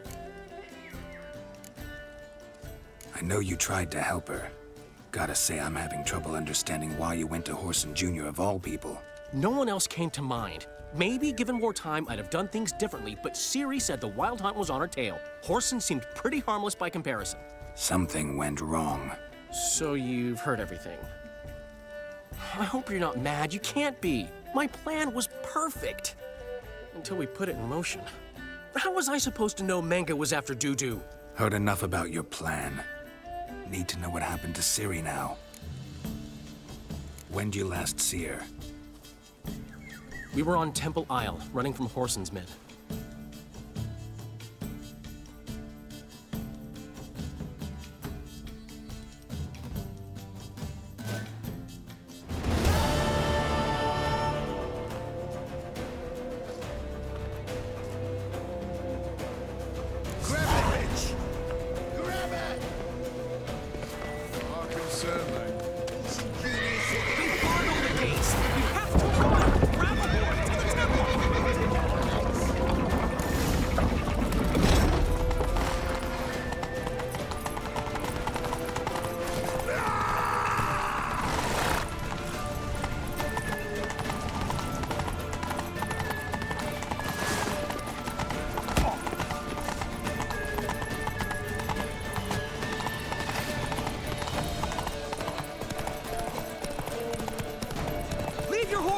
I know you tried to help her. Gotta say, I'm having trouble understanding why you went to Whoreson Jr. of all people. No one else came to mind. Maybe, given more time, I'd have done things differently, but Ciri said the Wild Hunt was on her tail. Whoreson seemed pretty harmless by comparison. Something went wrong. So you've heard everything. I hope you're not mad. You can't be. My plan was perfect. Until we put it in motion. How was I supposed to know Menga was after Dudu? Heard enough about your plan. Need to know what happened to Ciri now. When did you last see her? We were on Temple Isle, running from Whoreson's men.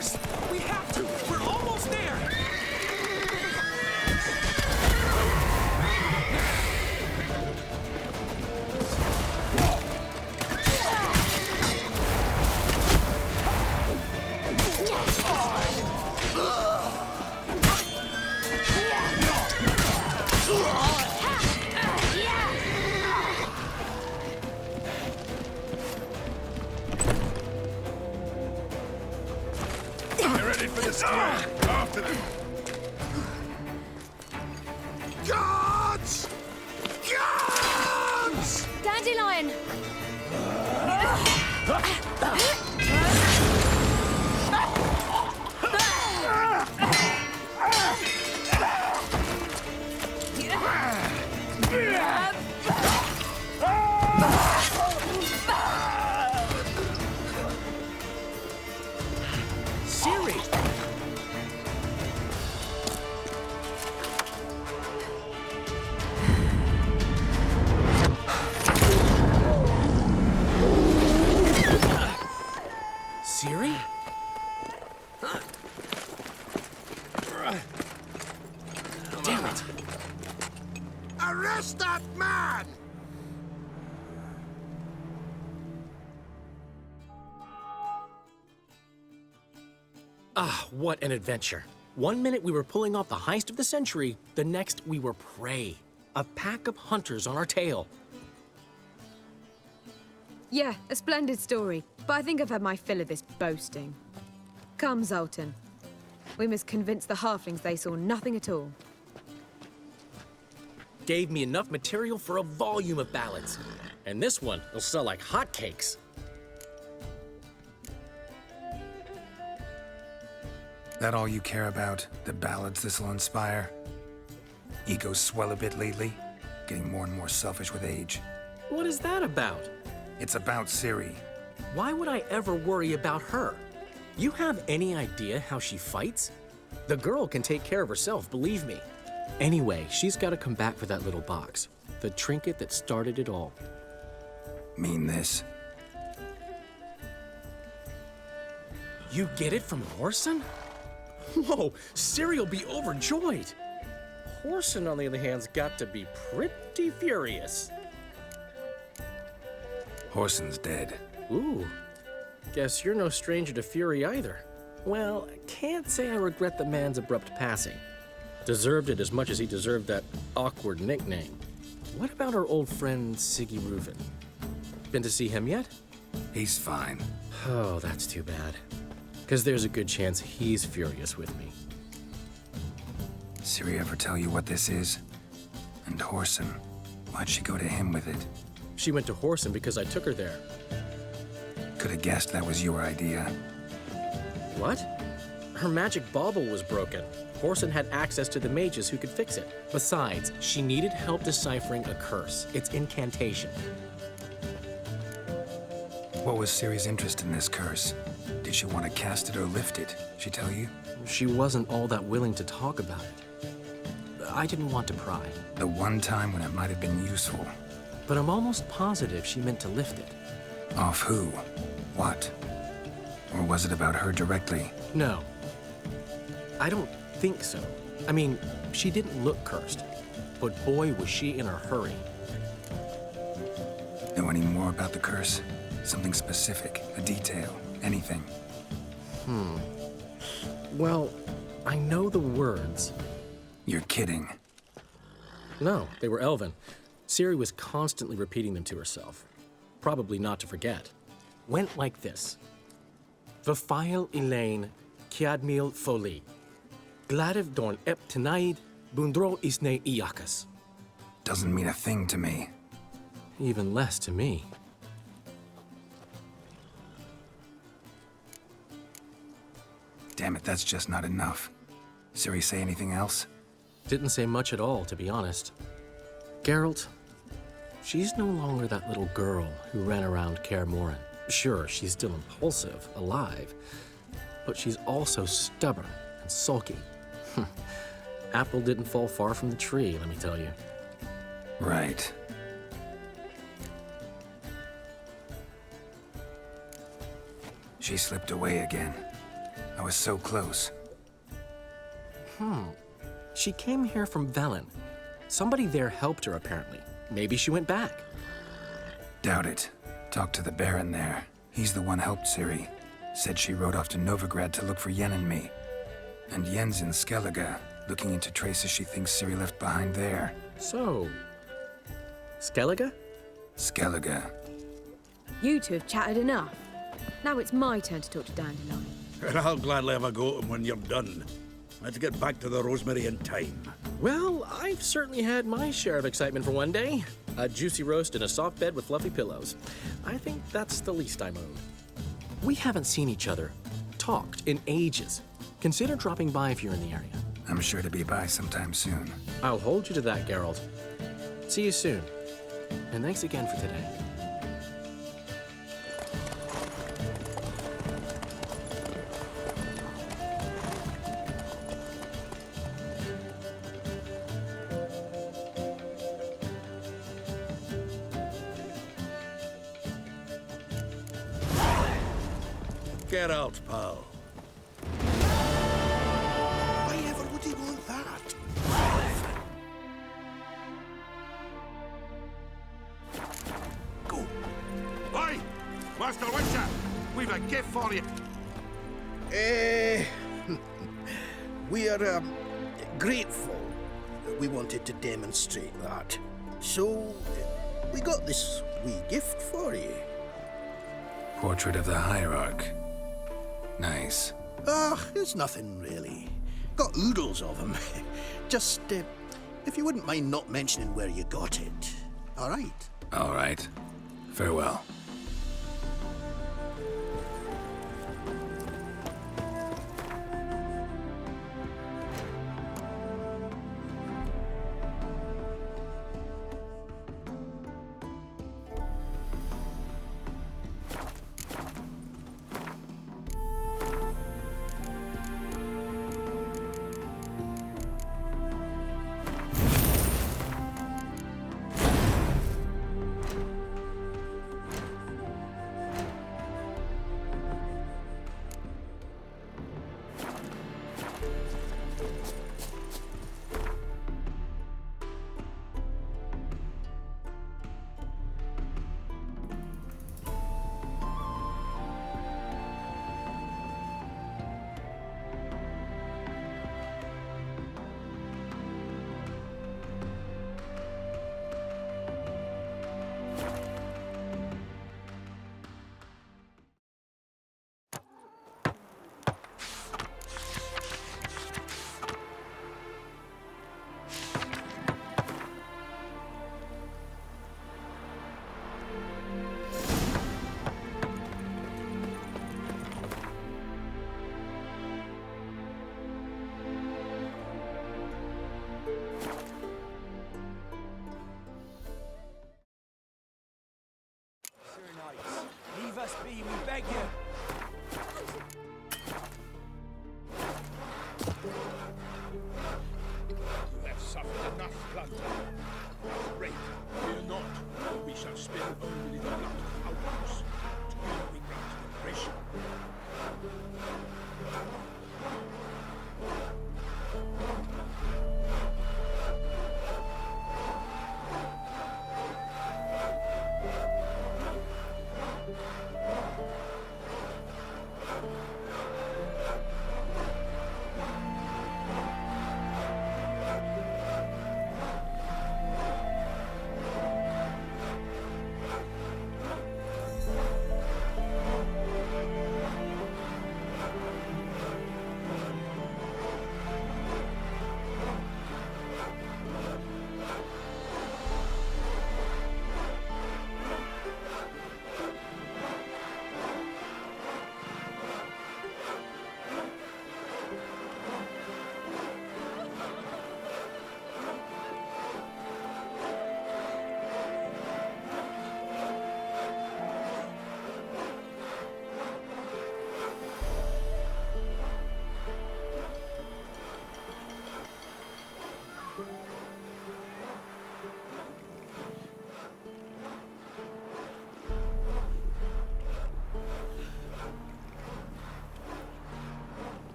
course! We have to! We're almost there! You ready for this? After them. Guards! Guards! Dandelion! Ciri! Ciri? Damn it! Arrest that man! Ah, what an adventure. One minute we were pulling off the heist of the century, the next we were prey. A pack of hunters on our tail. Yeah, a splendid story, but I think I've had my fill of this boasting. Come, Zoltan. We must convince the halflings they saw nothing at all. Gave me enough material for a volume of ballads. And this one will sell like hotcakes. That all you care about? The ballads this'll inspire? Egos swell a bit lately? Getting more and more selfish with age. What is that about? It's about Ciri. Why would I ever worry about her? You have any idea how she fights? The girl can take care of herself, believe me. Anyway, she's got to come back for that little box. The trinket that started it all. Mean this? You get it from Whoreson? Whoa, Ciri'll be overjoyed. Whoreson, on the other hand's got to be pretty furious. Whoreson's dead. Ooh, guess you're no stranger to fury either. Well, can't say I regret the man's abrupt passing. Deserved it as much as he deserved that awkward nickname. What about our old friend Siggy Reuven? Been to see him yet? He's fine. Oh, that's too bad. Because there's a good chance he's furious with me. Ciri ever tell you what this is? And Whoreson, why'd she go to him with it? She went to Whoreson because I took her there. Could have guessed that was your idea. What? Her magic bauble was broken. Whoreson had access to the mages who could fix it. Besides, she needed help deciphering a curse. It's incantation. What was Ciri's interest in this curse? Did she want to cast it or lift it? She tell you? She wasn't all that willing to talk about it. I didn't want to pry. The one time when it might have been useful. But I'm almost positive she meant to lift it. Off who? What? Or was it about her directly? No. I don't think so. I mean, she didn't look cursed. But boy, was she in a hurry. Know any more about the curse? Something specific, a detail, anything? Well, I know the words. You're kidding. No, they were Elven. Ciri was constantly repeating them to herself. Probably not to forget. Went like this. Vafile Elaine, Kiadmil Foli. Gladiv Dorn Ep Tenaid, Bundro Isne Iakas. Doesn't mean a thing to me. Even less to me. Damn it, that's just not enough. Ciri say anything else? Didn't say much at all, to be honest. Geralt, she's no longer that little girl who ran around Kaer Morhen. Sure, she's still impulsive, alive, but she's also stubborn and sulky. Apple didn't fall far from the tree, let me tell you. Right. She slipped away again. I was so close. She came here from Velen. Somebody there helped her, apparently. Maybe she went back. Doubt it. Talked to the Baron there. He's the one helped Ciri. Said she rode off to Novigrad to look for Yen and me. And Yen's in Skellige, looking into traces she thinks Ciri left behind there. So, Skellige? Skellige. You two have chatted enough. Now it's my turn to talk to Dandelion. And I'll gladly have a go at him when you're done. Let's get back to the Rosemary in time. Well, I've certainly had my share of excitement for one day. A juicy roast in a soft bed with fluffy pillows. I think that's the least I'm owed. We haven't seen each other, talked in ages. Consider dropping by if you're in the area. I'm sure to be by sometime soon. I'll hold you to that, Geralt. See you soon. And thanks again for today. Get out, pal. Why ever would he want that? Go. Oi! Master Witcher! We've a gift for you. We are grateful. We wanted to demonstrate that. So, we got this wee gift for you. Portrait of the Hierarch. Nice. It's nothing really. Got oodles of them. Just, if you wouldn't mind not mentioning where you got it. All right? All right. Farewell. Leave us be, we beg you. You have suffered enough, Plunter. Great, fear not. We shall spill only the blood of outlaws. Together we grant liberation.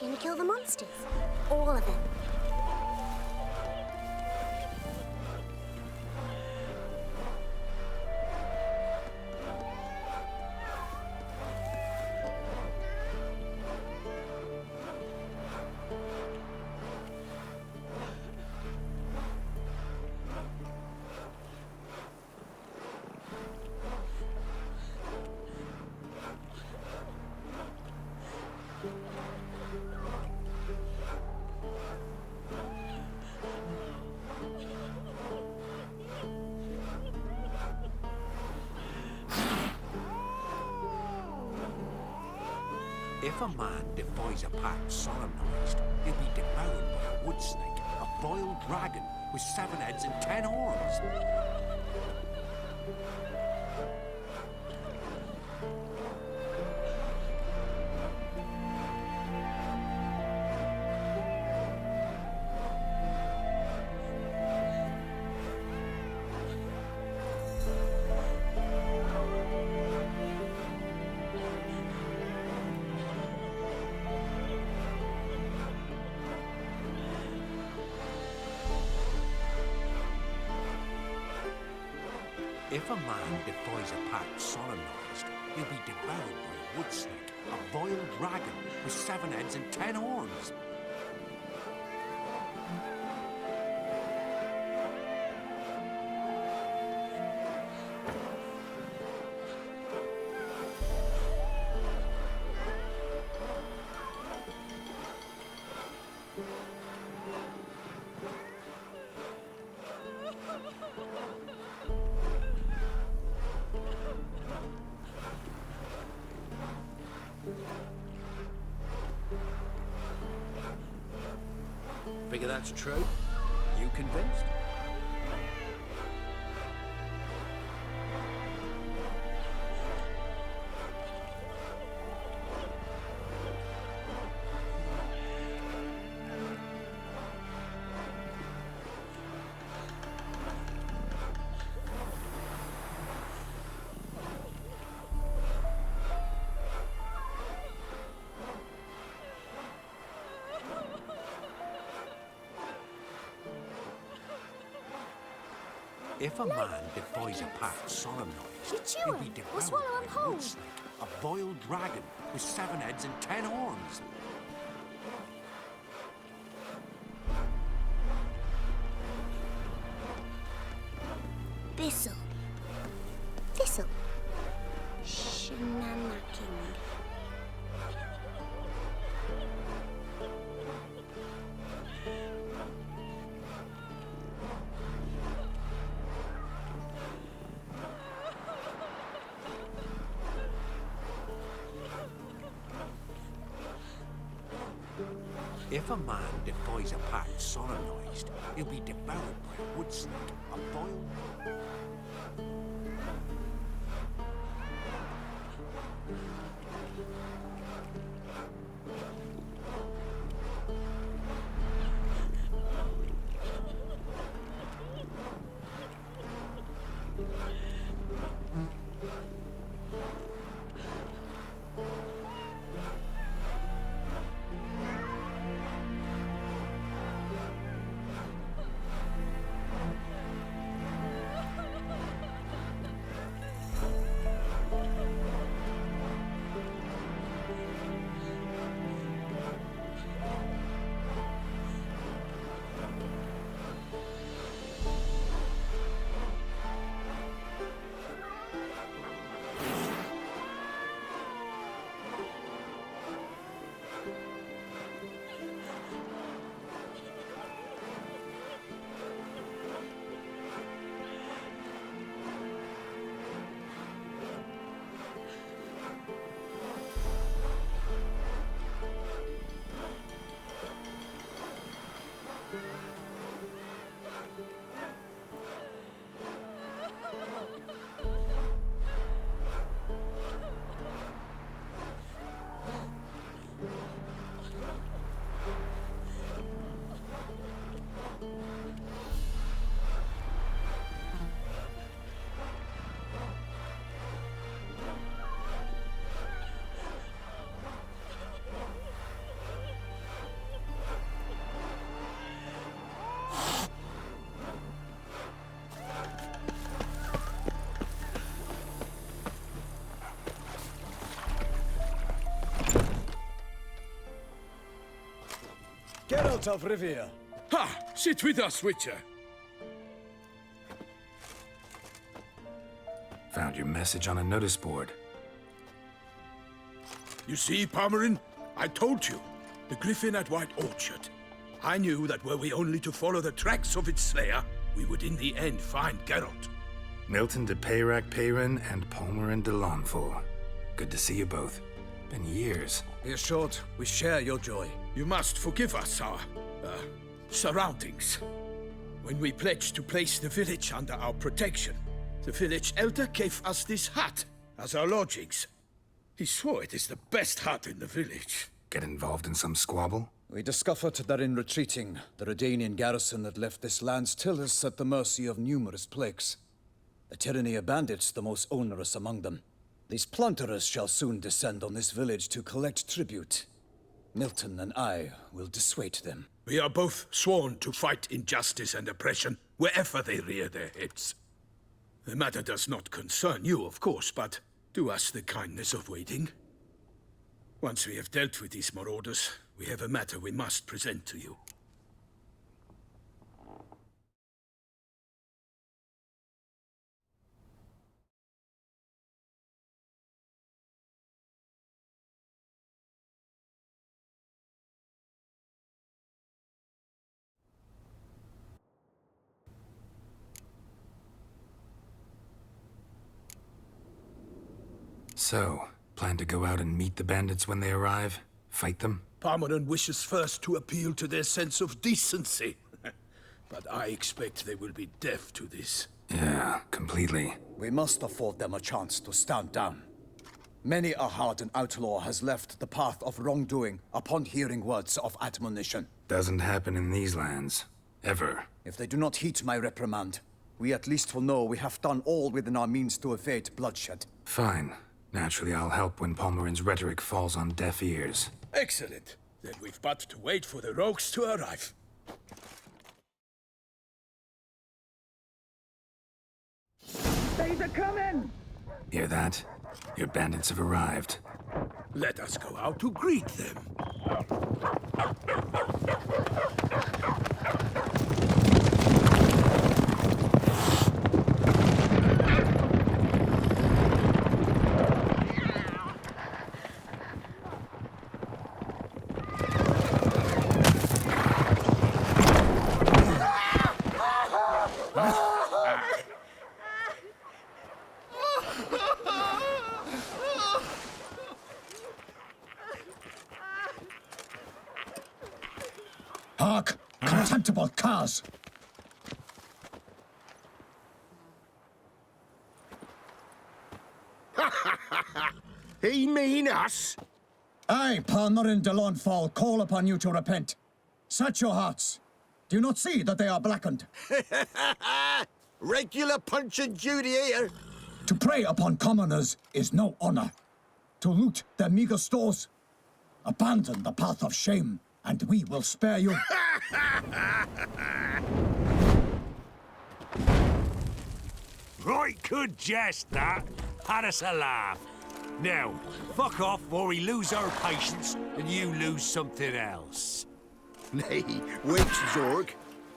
Gonna kill the monsters. All of them. If a man defies a pact solemnized, he'll be devoured by a wood snake, a boiled dragon with 7 heads and 10 horns. If a man defies a pact solemnized, he'll be devoured by a wood snake, a boiled dragon with 7 heads and 10 horns. Figure that's true? You convinced? If a man defies a pact solemnized, he'll be devoured by a wood snake, a boiled dragon with 7 heads and 10 horns. Thistle. Thistle. Shenanacking. If a man defies a pact solemnized, he'll be devoured by a wood snake, a boiled... Geralt of Rivia. Ha! Sit with us, Witcher. Found your message on a notice board. You see, Palmerin, I told you. The griffin at White Orchard. I knew that were we only to follow the tracks of its slayer, we would in the end find Geralt. Milton de Peyrac Peyrin and Palmerin de Launfal. Good to see you both. Been years. Be assured, we share your joy. You must forgive us our, surroundings. When we pledged to place the village under our protection, the village elder gave us this hut as our lodgings. He swore it is the best hut in the village. Get involved in some squabble? We discovered that in retreating, the Redanian garrison that left this land still is at the mercy of numerous plagues. The tyranny of bandits the most onerous among them. These plunderers shall soon descend on this village to collect tribute. Milton and I will dissuade them. We are both sworn to fight injustice and oppression wherever they rear their heads. The matter does not concern you, of course, but do us the kindness of waiting. Once we have dealt with these marauders, we have a matter we must present to you. So, plan to go out and meet the bandits when they arrive? Fight them? Palmerin wishes first to appeal to their sense of decency. But I expect they will be deaf to this. Yeah, completely. We must afford them a chance to stand down. Many a hardened outlaw has left the path of wrongdoing upon hearing words of admonition. Doesn't happen in these lands. Ever. If they do not heed my reprimand, we at least will know we have done all within our means to evade bloodshed. Fine. Naturally, I'll help when Palmerin's rhetoric falls on deaf ears. Excellent. Then we've but to wait for the rogues to arrive. They's a coming! Hear that? Your bandits have arrived. Let us go out to greet them. Hark! Contemptible curs! He mean us? I, Palmerin de Launfal, call upon you to repent. Set your hearts. Do you not see that they are blackened? Regular Punch and Judy here. To prey upon commoners is no honor. To loot their meager stores, abandon the path of shame, and we will spare you. Right good jest, that. Had us a laugh. Now, fuck off or we lose our patience and you lose something else. Nay, wait, Zorg.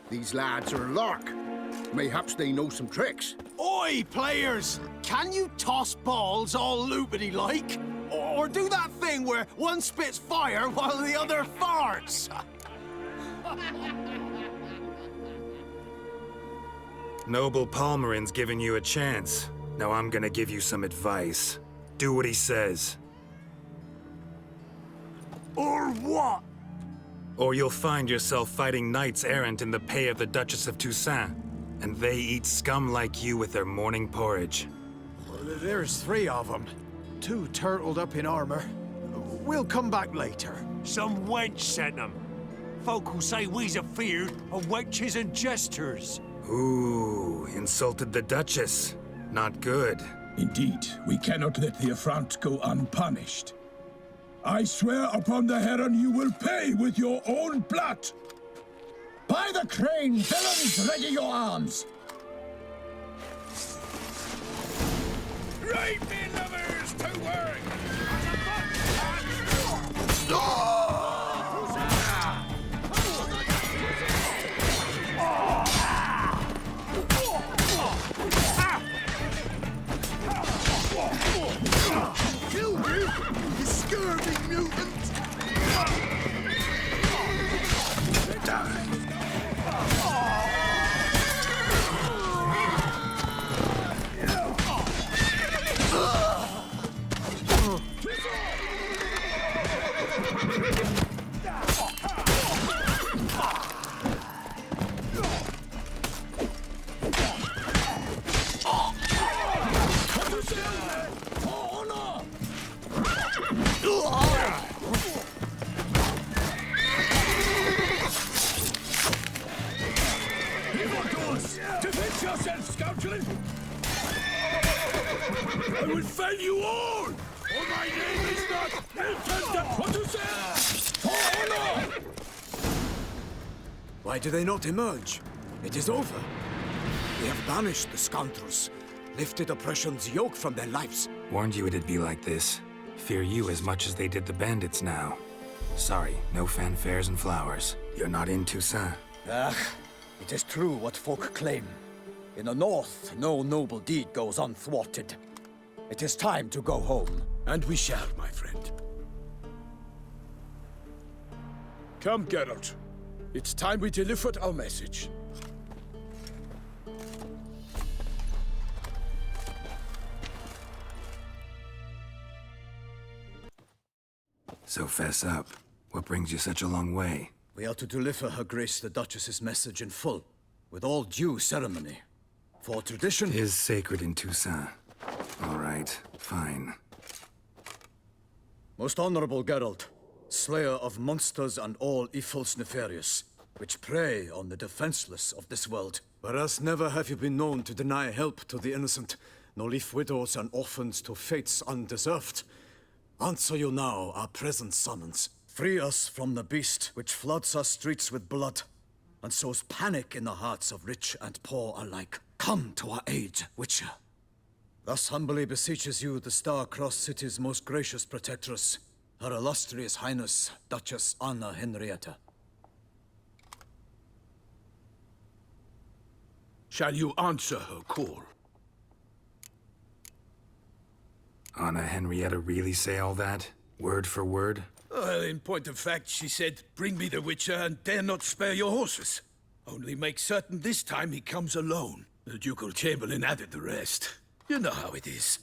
These lads are lark. Mayhaps they know some tricks. Oi, players! Can you toss balls all loopity-like? Or do that thing where one spits fire while the other farts? Noble Palmerin's giving you a chance. Now I'm gonna give you some advice. Do what he says. Or what? Or you'll find yourself fighting knights errant in the pay of the Duchess of Toussaint. And they eat scum like you with their morning porridge. There's 3 of them. 2 turtled up in armor. We'll come back later. Some wench sent them. Folk will say we's afeard of wenches and jesters. Ooh, insulted the Duchess. Not good. Indeed, we cannot let the affront go unpunished. I swear upon the Heron you will pay with your own blood! By the crane, villains, ready your arms! Right, me lovers, to work! scurvy mutant! Defend yourself, scoundrel! I will fell you all! For my name is not Milton de Potusel! For honor! Why do they not emerge? It is over. We have banished the scoundrels, lifted oppression's yoke from their lives. Warned you it'd be like this. Fear you as much as they did the bandits now. Sorry, no fanfares and flowers. You're not in Toussaint. Ah, it is true what folk claim. In the north, no noble deed goes unthwarted. It is time to go home. And we shall, my friend. Come, Geralt. It's time we delivered our message. So fess up. What brings you such a long way? We are to deliver Her Grace the Duchess's message in full, with all due ceremony. For tradition is sacred in Toussaint. All right, fine. Most honorable Geralt, slayer of monsters and all evils nefarious, which prey on the defenseless of this world. Whereas never have you been known to deny help to the innocent, nor leave widows and orphans to fates undeserved. Answer you now our present summons. Free us from the beast which floods our streets with blood, and sows panic in the hearts of rich and poor alike. Come to our aid, Witcher. Thus humbly beseeches you the Star-Crossed City's most gracious protectress, Her Illustrious Highness, Duchess Anna Henrietta. Shall you answer her call? Anna Henrietta really say all that? Word for word? Well, in point of fact, she said, bring me the Witcher and dare not spare your horses. Only make certain this time he comes alone. The Ducal Chamberlain added the rest. You know how it is.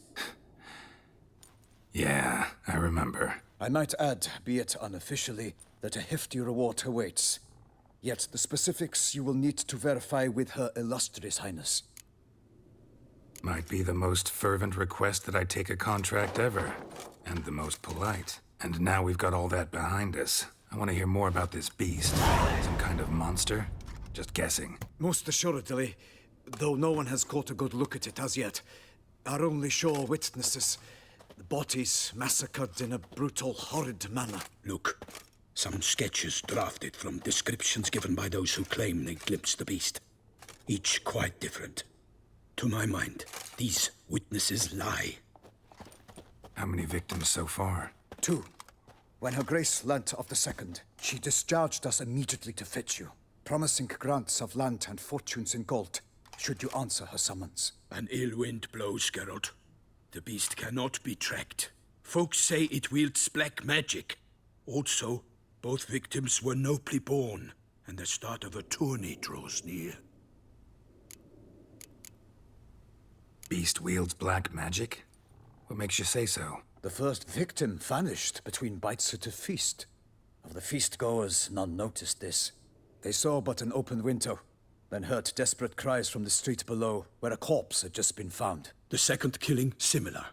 Yeah, I remember. I might add, be it unofficially, that a hefty reward awaits. Yet the specifics you will need to verify with Her Illustrious Highness. Might be the most fervent request that I take a contract ever. And the most polite. And now we've got all that behind us. I want to hear more about this beast. Some kind of monster? Just guessing. Most assuredly, though no one has caught a good look at it as yet. Our only sure witnesses. The bodies massacred in a brutal, horrid manner. Look, some sketches drafted from descriptions given by those who claim they glimpsed the beast. Each quite different. To my mind, these witnesses lie. How many victims so far? 2. When Her Grace learnt of the second, she discharged us immediately to fetch you, promising grants of land and fortunes in gold, should you answer her summons. An ill wind blows, Geralt. The beast cannot be tracked. Folks say it wields black magic. Also, both victims were nobly born, and the start of a tourney draws near. Beast wields black magic? What makes you say so? The first victim vanished between bites at a feast. Of the feast-goers, none noticed this. They saw but an open window, then heard desperate cries from the street below, where a corpse had just been found. The second killing, similar.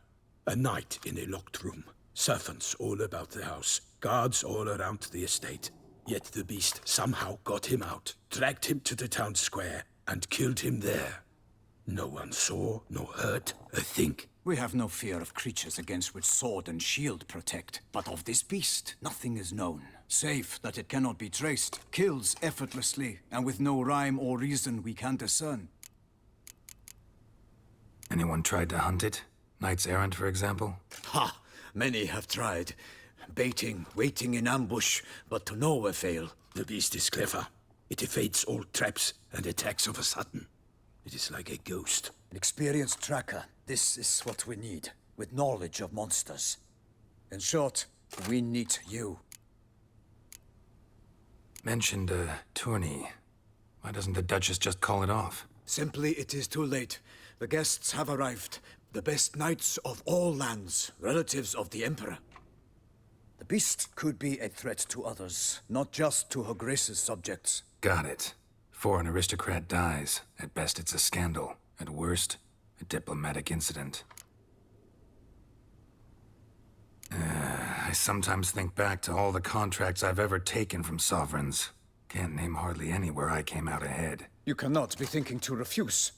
A night in a locked room. Servants all about the house. Guards all around the estate. Yet the beast somehow got him out, dragged him to the town square, and killed him there. No one saw nor heard a thing. We have no fear of creatures against which sword and shield protect. But of this beast, nothing is known. Save that it cannot be traced, kills effortlessly, and with no rhyme or reason we can discern. Anyone tried to hunt it? Knights errant, for example? Ha! Many have tried. Baiting, waiting in ambush, but to no avail. The beast is clever. It evades all traps and attacks of a sudden. It is like a ghost. An experienced tracker. This is what we need, with knowledge of monsters. In short, We need you. Mentioned a tourney. Why doesn't the Duchess just call it off? Simply, it is too late. The guests have arrived. The best knights of all lands, relatives of the Emperor. The beast could be a threat to others, not just to Her Grace's subjects. Got it. Before an aristocrat dies, at best it's a scandal. At worst, a diplomatic incident. I sometimes think back to all the contracts I've ever taken from sovereigns. Can't name hardly any where I came out ahead. You cannot be thinking to refuse.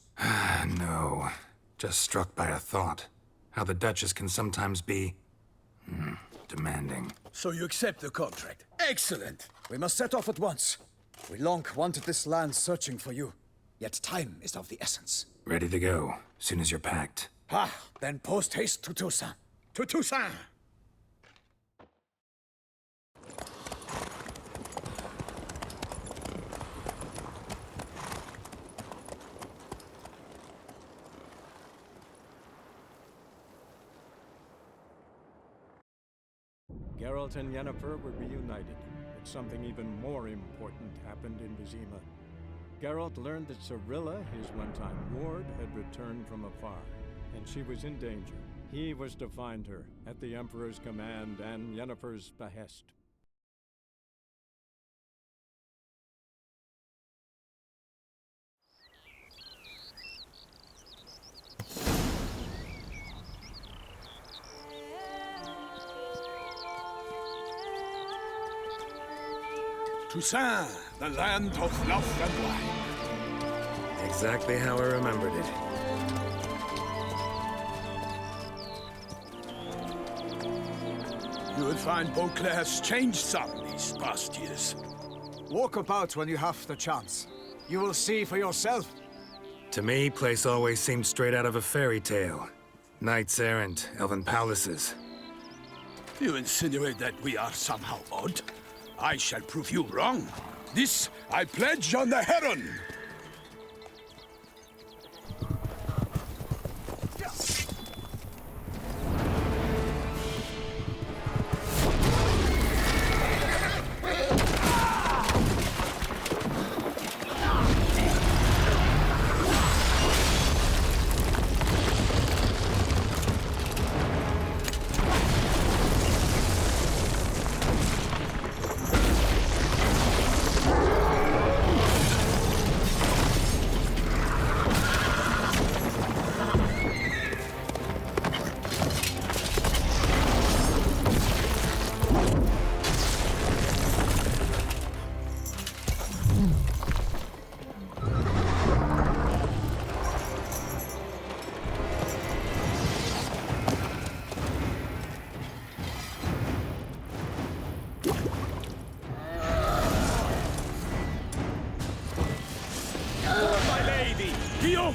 No. Just struck by a thought. How the Duchess can sometimes be... demanding. So you accept the contract. Excellent! We must set off at once. We long wanted this land searching for you. Yet time is of the essence. Ready to go, soon as you're packed. Then post haste to Toussaint. To Toussaint! Geralt and Yennefer were reunited, but something even more important happened in Vizima. Geralt learned that Cirilla, his one-time ward, had returned from afar, and she was in danger. He was to find her, at the Emperor's command and Yennefer's behest. Toussaint, the land of love and wine. Exactly how I remembered it. You will find Beauclair's changed some these past years. Walk about when you have the chance. You will see for yourself. To me, place always seemed straight out of a fairy tale. Knights errant, elven palaces. You insinuate that we are somehow odd? I shall prove you wrong. This I pledge on the Heron.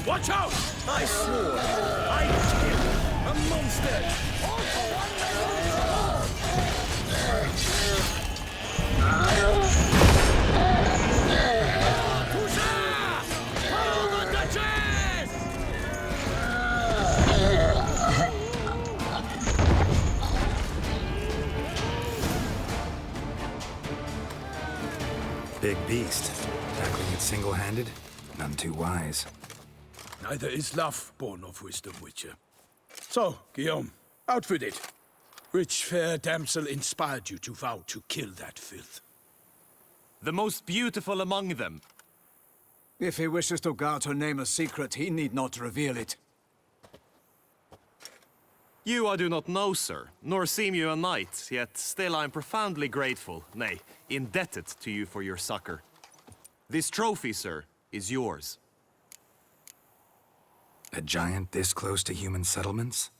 Watch out! I swore I'd kill a monster! All for one Toussaint! Follow the Duchess! Big beast. Tackling it single-handed? None too wise. Neither is love born of wisdom, Witcher. So, Guillaume, outfit it. Which fair damsel inspired you to vow to kill that filth? The most beautiful among them. If he wishes to guard her name a secret, he need not reveal it. You I do not know, sir, nor seem you a knight, yet still I am profoundly grateful, nay, indebted to you for your succor. This trophy, sir, is yours. A giant this close to human settlements?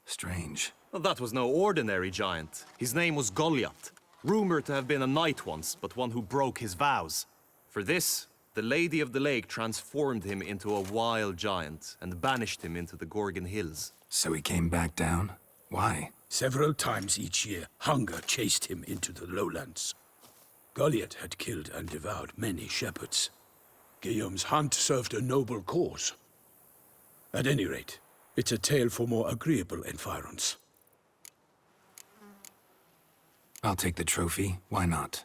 Strange. Well, that was no ordinary giant. His name was Goliath. Rumored to have been a knight once, but one who broke his vows. For this, the Lady of the Lake transformed him into a wild giant and banished him into the Gorgon Hills. So he came back down? Why? Several times each year, hunger chased him into the lowlands. Goliath had killed and devoured many shepherds. Guillaume's hunt served a noble cause. At any rate, it's a tale for more agreeable environs. I'll take the trophy. Why not?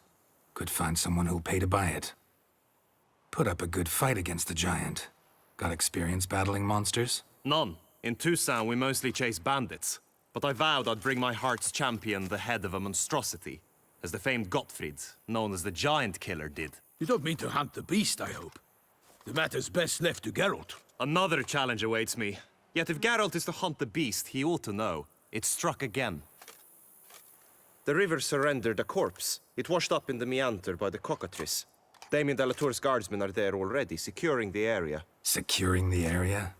Could find someone who'll pay to buy it. Put up a good fight against the giant. Got experience battling monsters? None. In Toussaint, we mostly chase bandits. But I vowed I'd bring my heart's champion the head of a monstrosity, as the famed Gottfried, known as the Giant Killer, did. You don't mean to hunt the beast, I hope. The matter's best left to Geralt. Another challenge awaits me. Yet if Geralt is to hunt the beast, he ought to know. It struck again. The river surrendered a corpse. It washed up in the meander by the cockatrice. Damien de la Tour's guardsmen are there already, securing the area. Securing the area?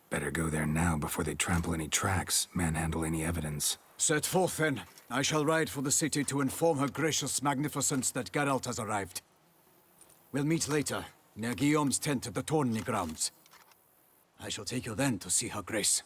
Better go there now before they trample any tracks, manhandle any evidence. Set forth, then. I shall ride for the city to inform her gracious magnificence that Geralt has arrived. We'll meet later, near Guillaume's tent at the Tourney grounds. I shall take you then to see her grace.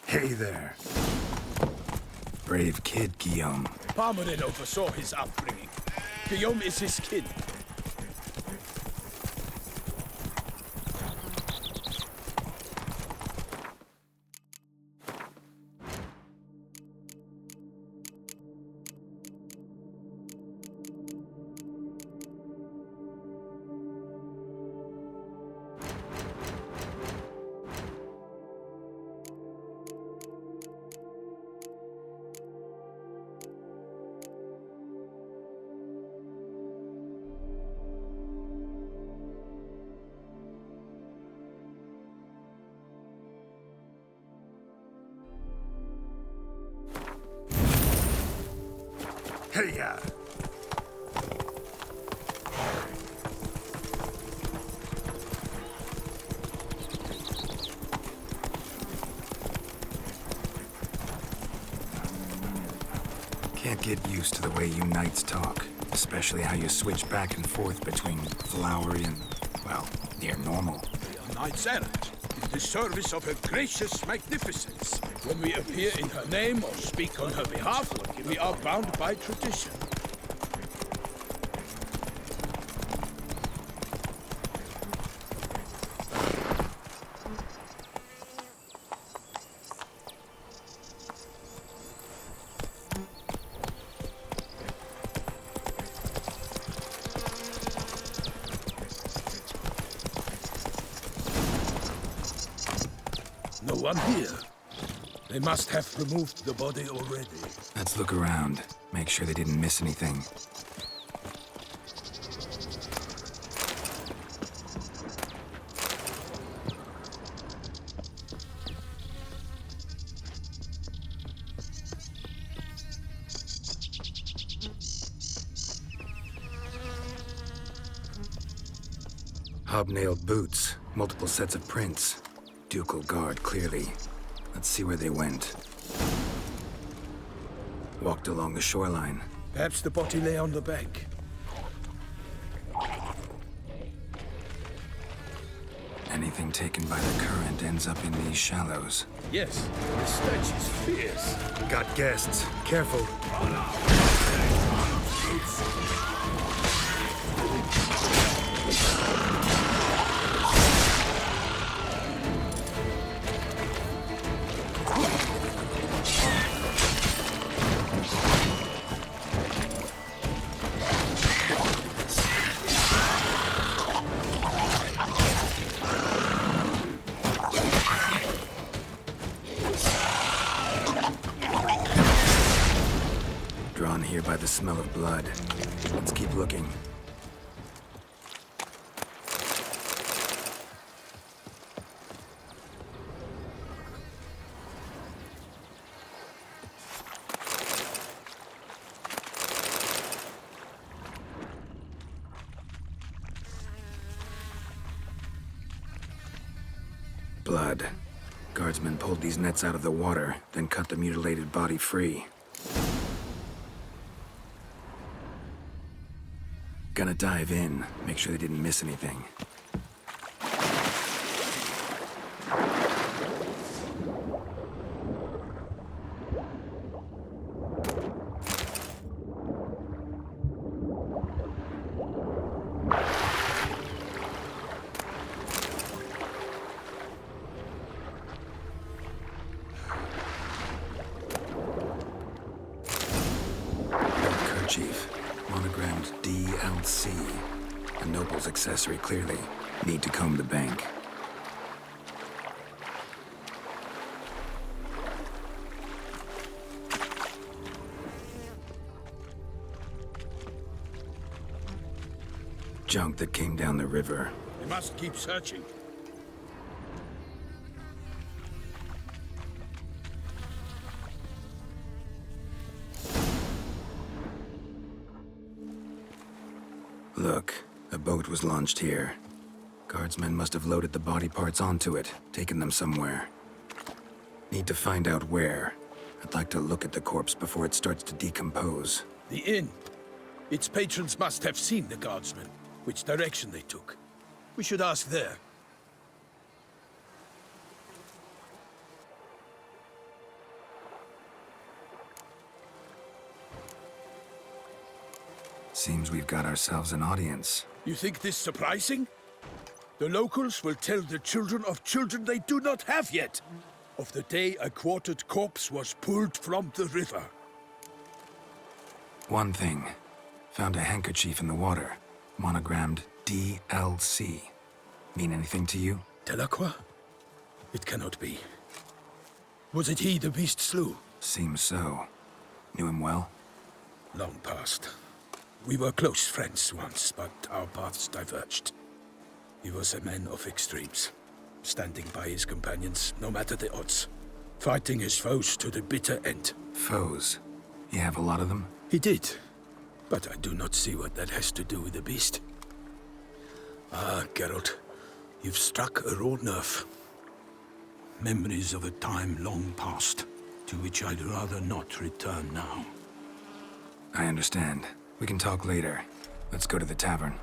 Hey there. Brave kid, Guillaume. Parmarin oversaw his upbringing. Guillaume is his kid. Hey-ya! Can't get used to the way you knights talk, especially how you switch back and forth between flowery and, well, near normal. We are knights errant, in the service of her gracious magnificence. When we appear in her name or speak on her behalf, we are bound by tradition. No one here. They must have removed the body already. Let's look around. Make sure they didn't miss anything. Hobnailed boots, multiple sets of prints. Ducal guard, clearly. Let's see where they went. Walked along the shoreline. Perhaps the body lay on the bank. Anything taken by the current ends up in these shallows. Yes, the stench is fierce. Got guests. Careful. Drawn here by the smell of blood. Let's keep looking. blood. Guardsmen pulled these nets out of the water, then cut the mutilated body free. Gonna dive in, make sure they didn't miss anything. Kerchief, monogrammed DLC. A noble's accessory, clearly. Need to comb the bank. Junk that came down the river. We must keep searching. Look, a boat was launched here. Guardsmen must have loaded the body parts onto it, taken them somewhere. Need to find out where. I'd like to look at the corpse before it starts to decompose. The inn. Its patrons must have seen the guardsmen, which direction they took. We should ask there. Seems we've got ourselves an audience. You think this surprising? The locals will tell the children of children they do not have yet, of the day a quartered corpse was pulled from the river. One thing. Found a handkerchief in the water. Monogrammed DLC. Mean anything to you? Delacroix? It cannot be. Was it he the beast slew? Seems so. Knew him well? Long past. We were close friends once, but our paths diverged. He was a man of extremes, standing by his companions, no matter the odds. Fighting his foes to the bitter end. Foes? You have a lot of them? He did. But I do not see what that has to do with the beast. Ah, Geralt, you've struck a raw nerve. Memories of a time long past, to which I'd rather not return now. I understand. We can talk later. Let's go to the tavern.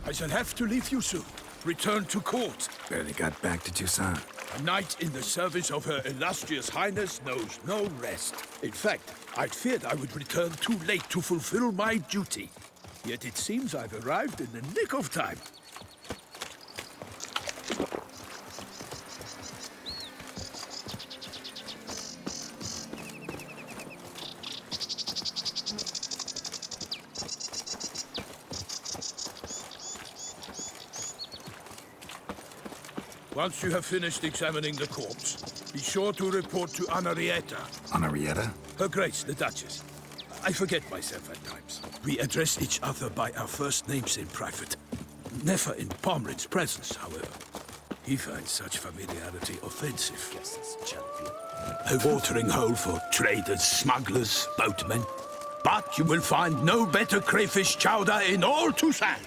I shall have to leave you soon. Return to court. Barely got back to Toussaint. A knight in the service of Her Illustrious Highness knows no rest. In fact, I'd feared I would return too late to fulfill my duty. Yet it seems I've arrived in the nick of time. Once you have finished examining the corpse, be sure to report to Anarietta. Anarietta? Her Grace, the Duchess. I forget myself at times. We address each other by our first names in private. Never in Pomrin's presence, however. He finds such familiarity offensive. A watering hole for traders, smugglers, boatmen. But you will find no better crayfish chowder in all Toussaint.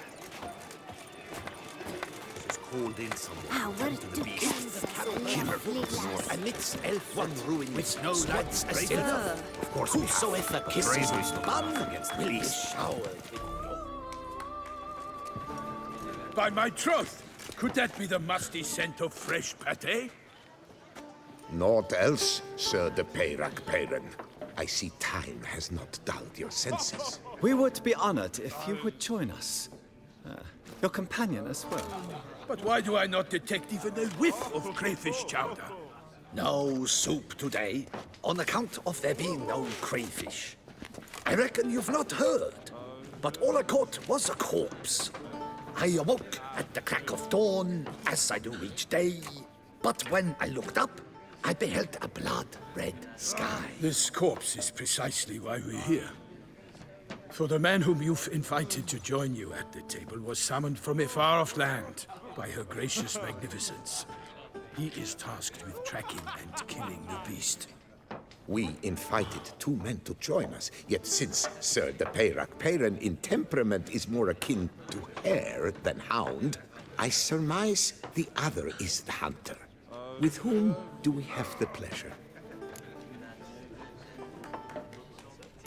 Called in someone. How will do Amidst elf one ruin with no lads as silver. Of course, whosoever kisses his bum will be showered. By my troth, could that be the musty scent of fresh pâté? Naught else, Sir de Peyrac-Peyran. I see time has not dulled your senses. We would be honored if you would join us. Your companion as well. But why do I not detect even a whiff of crayfish chowder? No soup today, on account of there being no crayfish. I reckon you've not heard, but all I caught was a corpse. I awoke at the crack of dawn, as I do each day. But when I looked up, I beheld a blood-red sky. This corpse is precisely why we're here. For the man whom you've invited to join you at the table was summoned from a far-off land by her gracious magnificence. He is tasked with tracking and killing the beast. We invited two men to join us, yet since Sir de Peyrac-Peyran in temperament is more akin to hare than hound, I surmise the other is the hunter. With whom do we have the pleasure?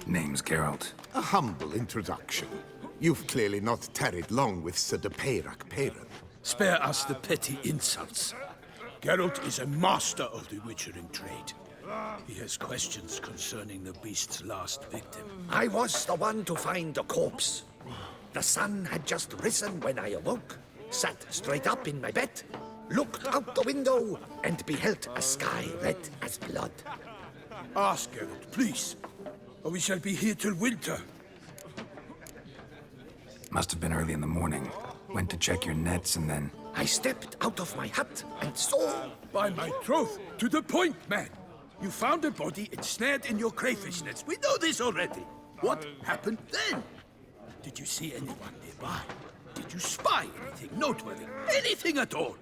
Name's Geralt. A humble introduction. You've clearly not tarried long with Sir de Peyrac Peyran. Spare us the petty insults. Geralt is a master of the witchering trade. He has questions concerning the beast's last victim. I was the one to find the corpse. The sun had just risen when I awoke, sat straight up in my bed, looked out the window, and beheld a sky red as blood. Ask Geralt, please, or we shall be here till winter. Must have been early in the morning. Went to check your nets and then... I stepped out of my hut and saw... By my troth, to the point, man! You found a body ensnared in your crayfish nets. We know this already. What happened then? Did you see anyone nearby? Did you spy anything noteworthy? Anything at all?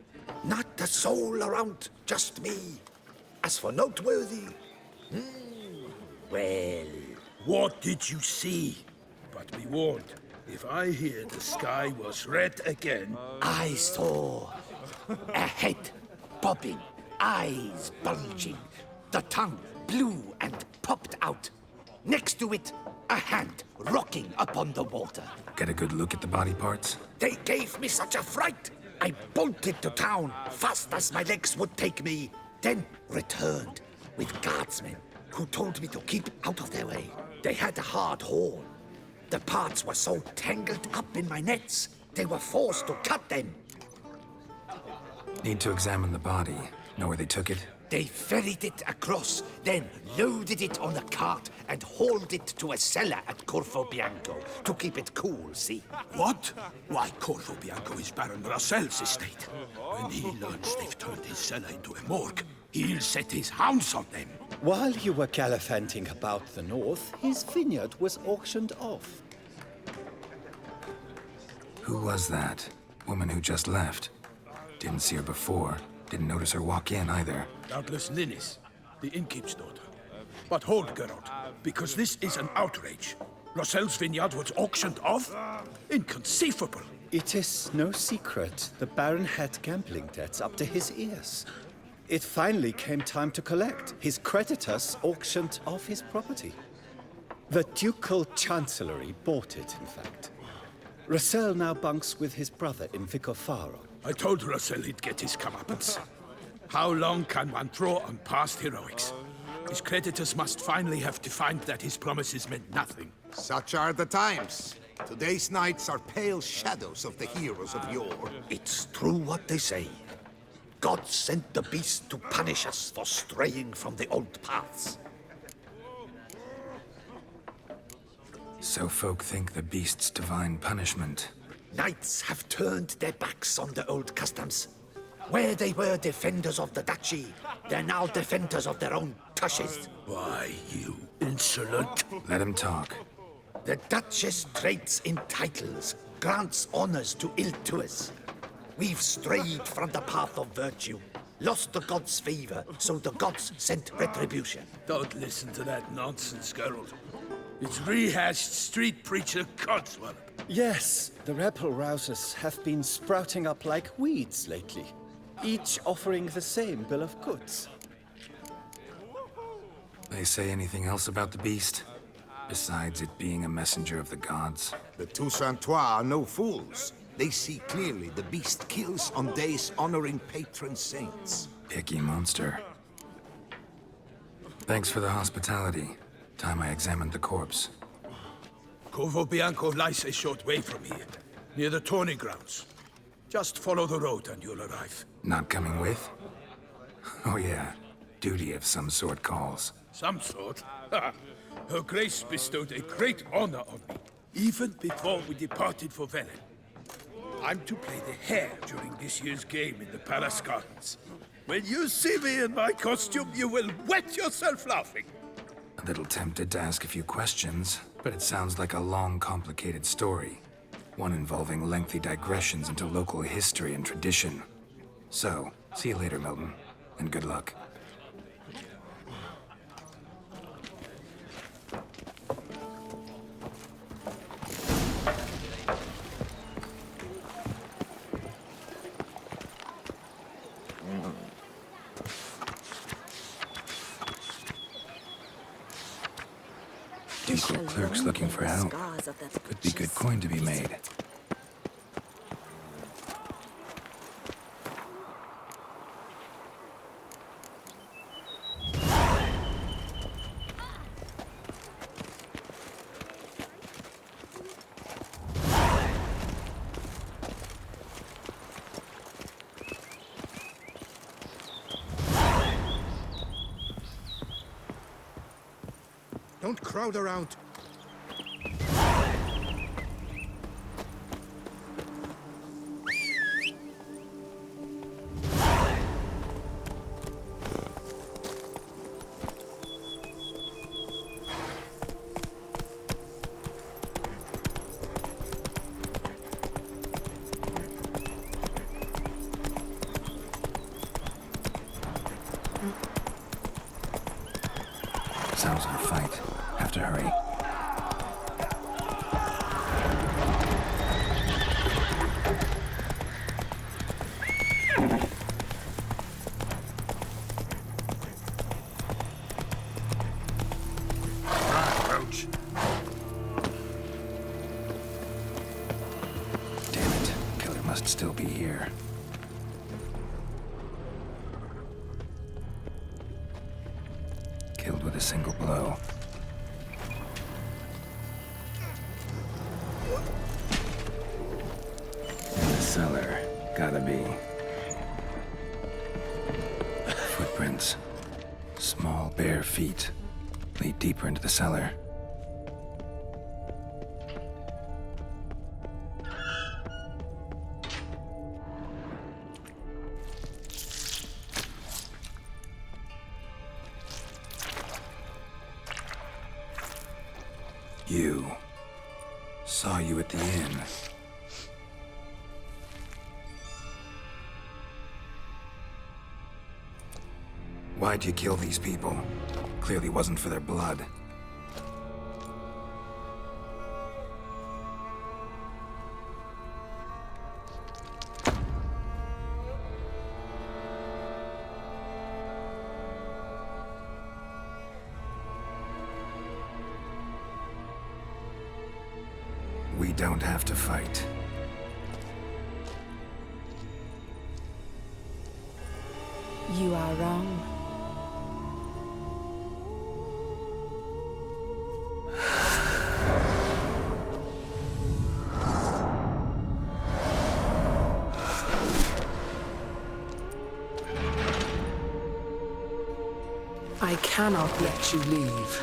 Not a soul around, just me. As for noteworthy... well... What did you see? But be warned, if I hear the sky was red again... I saw a head bobbing, eyes bulging, the tongue blue and popped out. Next to it, a hand rocking upon the water. Get a good look at the body parts? They gave me such a fright. I bolted to town fast as my legs would take me, then returned with guardsmen who told me to keep out of their way. They had a hard haul. The parts were so tangled up in my nets, they were forced to cut them. Need to examine the body. Know where they took it? They ferried it across, then loaded it on a cart and hauled it to a cellar at Corvo Bianco to keep it cool, see? What? Why, Corvo Bianco is Baron Rossel's estate. When he learns they've turned his cellar into a morgue, he'll set his hounds on them. While you were gallivanting about the north, his vineyard was auctioned off. Who was that? Woman who just left. Didn't see her before. Didn't notice her walk in either. Doubtless Linnis, the innkeep's daughter. But hold, Geralt, because this is an outrage. Rossel's vineyard was auctioned off? Inconceivable. It is no secret the Baron had gambling debts up to his ears. It finally came time to collect. His creditors auctioned off his property. The Ducal Chancellery bought it, in fact. Rossel now bunks with his brother in Vicofaro. I told Rossel he'd get his comeuppance. How long can one throw on past heroics? His creditors must finally have defined that his promises meant nothing. Such are the times. Today's knights are pale shadows of the heroes of yore. It's true what they say. God sent the beast to punish us for straying from the old paths. So folk think the beast's divine punishment. Knights have turned their backs on the old customs. Where they were defenders of the duchy, they're now defenders of their own tushes. Why, you insolent... Let him talk. The Duchess trades in titles, grants honors to ill-doers. We've strayed from the path of virtue, lost the gods' favor, so the gods sent retribution. Don't listen to that nonsense, Geralt. It's rehashed street preacher codswallop. Yes, the rebel rousers have been sprouting up like weeds lately, each offering the same bill of goods. They say anything else about the beast? Besides it being a messenger of the gods? The Toussaintois are no fools. They see clearly the beast kills on days honoring patron saints. Picky monster. Thanks for the hospitality. Time I examined the corpse. Corvo Bianco lies a short way from here, near the tourney grounds. Just follow the road and you'll arrive. Not coming with? Oh yeah, duty of some sort calls. Some sort? Her Grace bestowed a great honor on me, even before we departed for Velen. I'm to play the hare during this year's game in the Palace Gardens. When you see me in my costume, you will wet yourself laughing. A little tempted to ask a few questions, but it sounds like a long, complicated story. One involving lengthy digressions into local history and tradition. So, see you later, Milton, and good luck. clerks looking for help. Could be good coin to be made. Don't crowd around. Sounds like a fight. Have to hurry. Roach. Damn it. Killer must still be here. Killed with a single blow. In the cellar. Gotta be. Footprints. Small, bare feet. Lead deeper into the cellar. You. Saw you at the inn. Why'd you kill these people? Clearly wasn't for their blood. We don't have to fight. You are wrong. I cannot let you leave.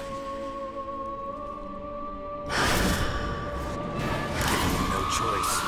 No choice.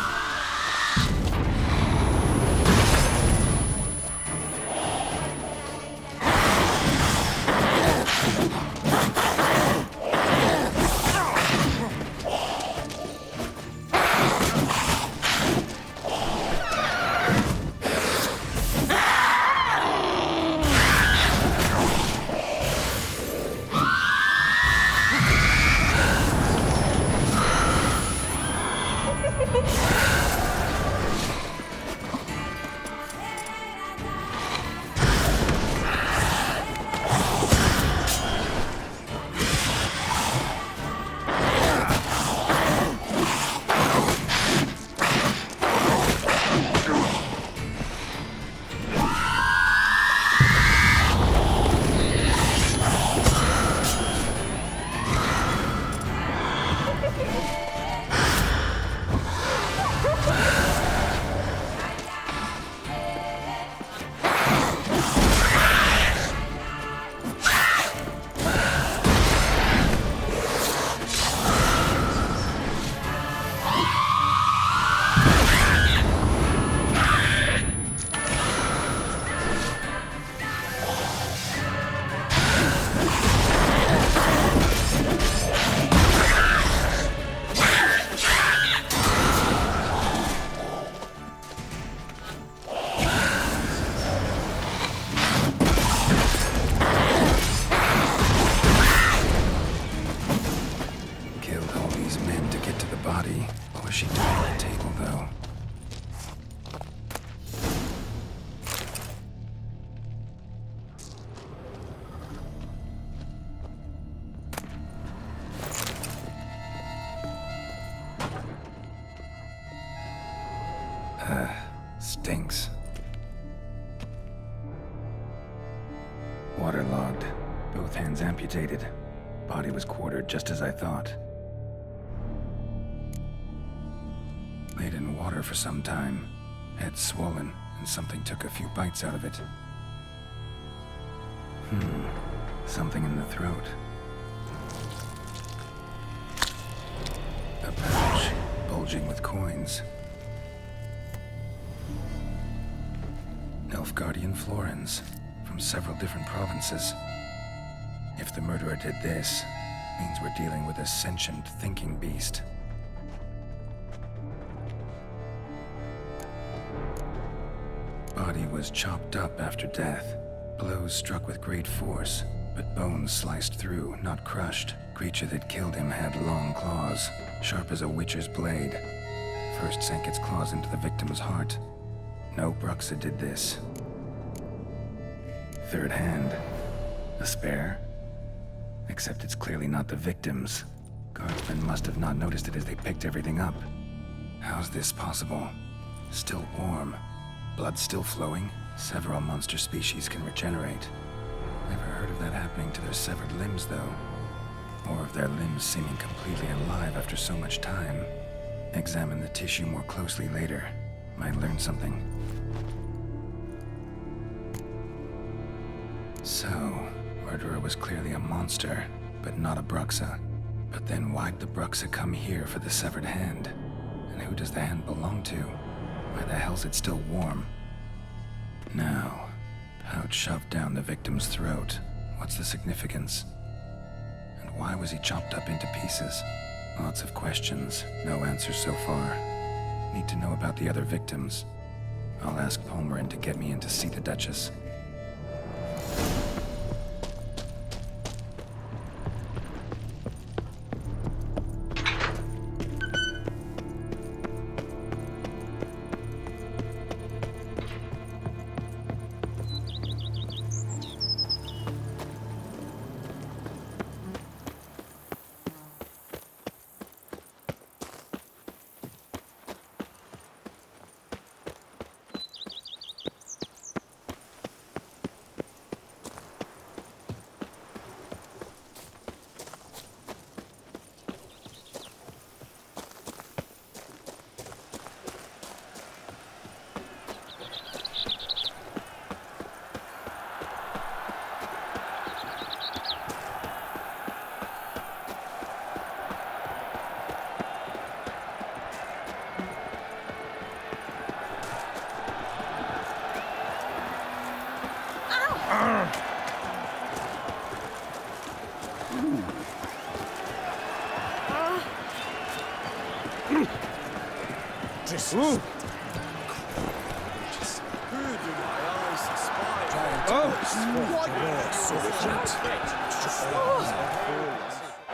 What was she doing at the table, though? Stinks. Waterlogged. Both hands amputated. Body was quartered just as I thought. Laid in water for some time. Head swollen, and something took a few bites out of it. Something in the throat. A pouch, bulging with coins. Nilfgaardian florins, from several different provinces. If the murderer did this, means we're dealing with a sentient, thinking beast. Body was chopped up after death. Blows struck with great force, but bones sliced through, not crushed. Creature that killed him had long claws, sharp as a witcher's blade. First sank its claws into the victim's heart. No Bruxa did this. Third hand. A spare? Except it's clearly not the victim's. Guardsmen must have not noticed it as they picked everything up. How's this possible? Still warm. Blood still flowing? Several monster species can regenerate. Never heard of that happening to their severed limbs, though. Or of their limbs seeming completely alive after so much time. Examine the tissue more closely later. Might learn something. So, murderer was clearly a monster, but not a Bruxa. But then why'd the Bruxa come here for the severed hand? And who does the hand belong to? Why the hell's it still warm? Now, pouch shoved down the victim's throat. What's the significance? And why was he chopped up into pieces? Lots of questions, no answers so far. Need to know about the other victims. I'll ask Palmerin to get me in to see the Duchess.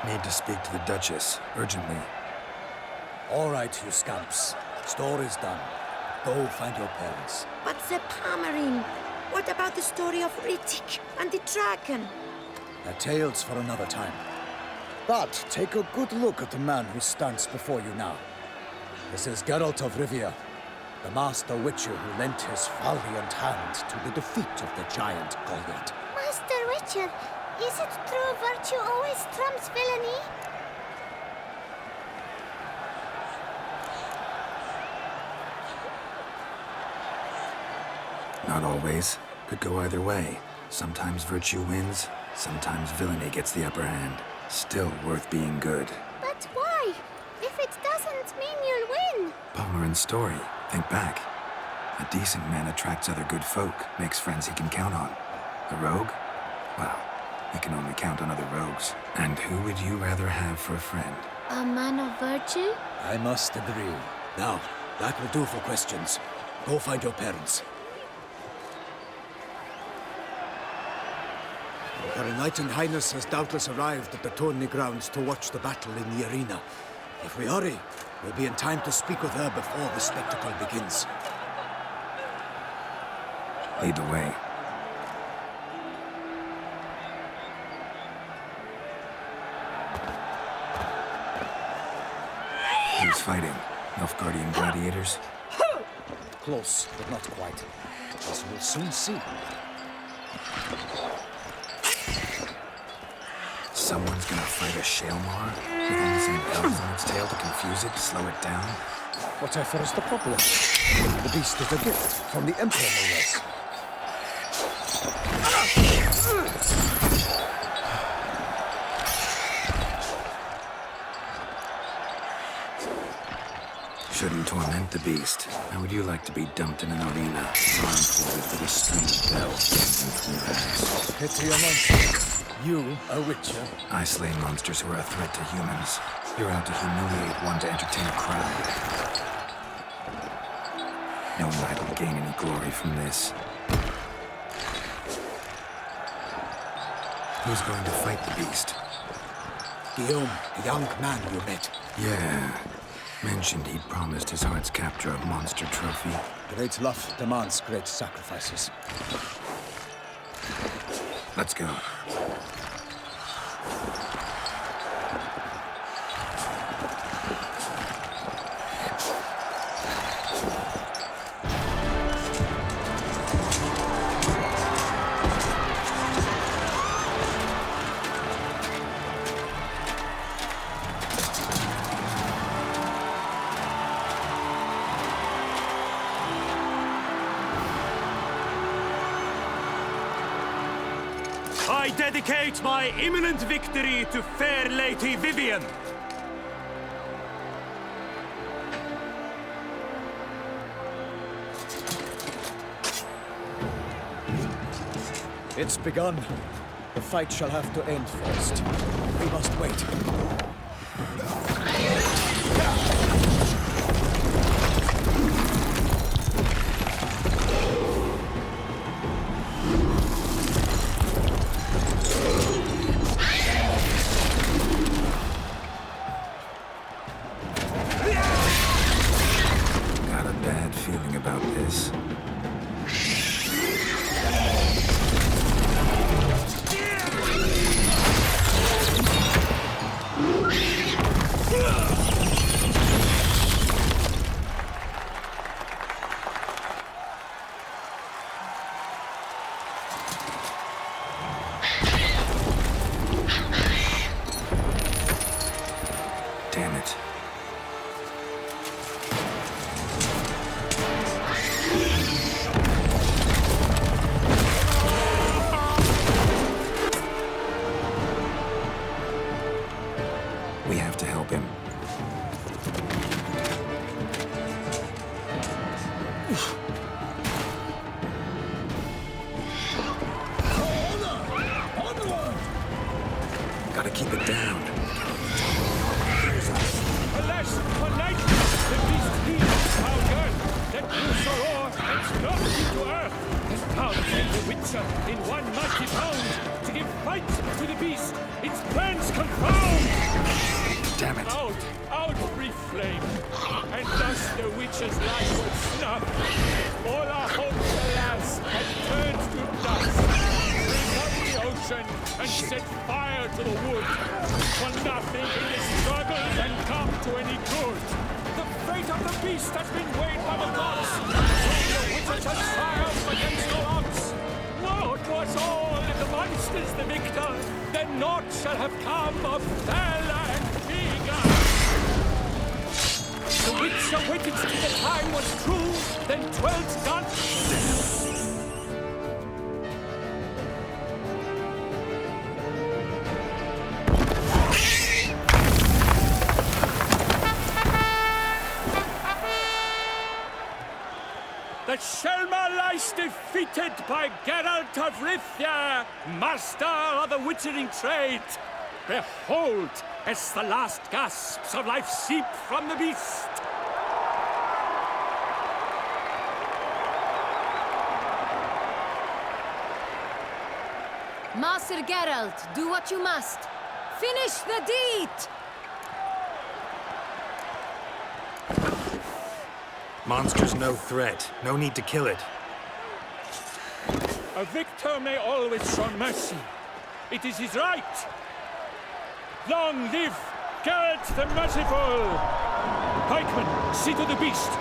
Need to speak to the Duchess, urgently. All right, you scamps. Story's done. Go find your parents. But Sir Palmerin, what about the story of Rittik and the dragon? They're tales for another time. But take a good look at the man who stands before you now. This is Geralt of Rivia, the master witcher who lent his valiant hand to the defeat of the giant Goliath. Master Witcher, is it true virtue always trumps villainy? Not always. Could go either way. Sometimes virtue wins, sometimes villainy gets the upper hand. Still worth being good. But why? If it doesn't mean you'll win. Palmerin's story. Think back. A decent man attracts other good folk, makes friends he can count on. A rogue? Well, he can only count on other rogues. And who would you rather have for a friend? A man of virtue? I must agree. Now, that will do for questions. Go find your parents. Her Enlightened Highness has doubtless arrived at the tourney grounds to watch the battle in the arena. If we hurry, we'll be in time to speak with her before the spectacle begins. Lead the way. Who's fighting? Nilfgaardian gladiators? Close, but not quite. As we'll soon see. Someone's gonna fight a Shaelmar with insane bells on its tail to confuse it, slow it down. Whatever is the problem? The beast is a gift from the Emperor, no less. Shouldn't torment the beast. How would you like to be dumped in an arena, blindfolded with a string of bells dancing through your eyes? Pity a monster. You, a witcher. I slay monsters who are a threat to humans. You're out to humiliate one to entertain a crowd. No knight will gain any glory from this. Who's going to fight the beast? Guillaume, the young man you met. Yeah. Mentioned he'd promised his heart's capture a monster trophy. Great love demands great sacrifices. Let's go. I dedicate my imminent victory to fair Lady Vivienne. It's begun. The fight shall have to end first. We must wait. Got a bad feeling about this. Damn it. We have to help him. Gotta keep it down. Alas, for night, the beast leaves our girl, that loose her oar and drops into earth. And now the Witcher in one mighty bound to give fight to the beast, its plans confound. Damn it. Out, brief flame, and thus the Witcher's life was snuffed. All our hopes, alas, had turned to dust. Bring up the ocean and set fire to the wood. For nothing in this struggle can come to any good. The fate of the beast has been weighed by the gods. So the Witcher shall triumph against the odds. Woe it was all if the monster's the victor, then naught shall have come of valor and vigor. The Witcher waited till the time was true, then dwelt not. The Shaelmar lies defeated by Geralt of Rivia, master of the witchering trade. Behold, as the last gasps of life seep from the beast. Master Geralt, do what you must. Finish the deed! Monster's no threat. No need to kill it. A victor may always show mercy. It is his right. Long live Geralt the Merciful! Pikeman, see to the beast.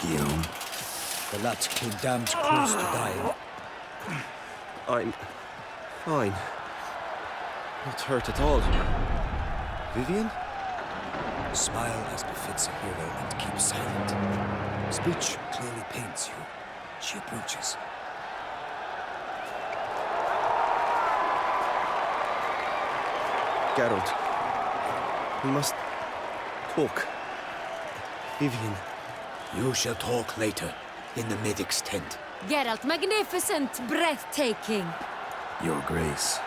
Guillaume? The lad came damned close to dying. I'm fine. Not hurt at all. Vivian? Smile as befits a hero and keep silent. Speech clearly paints you. She approaches. Geralt, we must talk. Vivian. You shall talk later, in the medic's tent. Geralt, magnificent, breathtaking. Your Grace.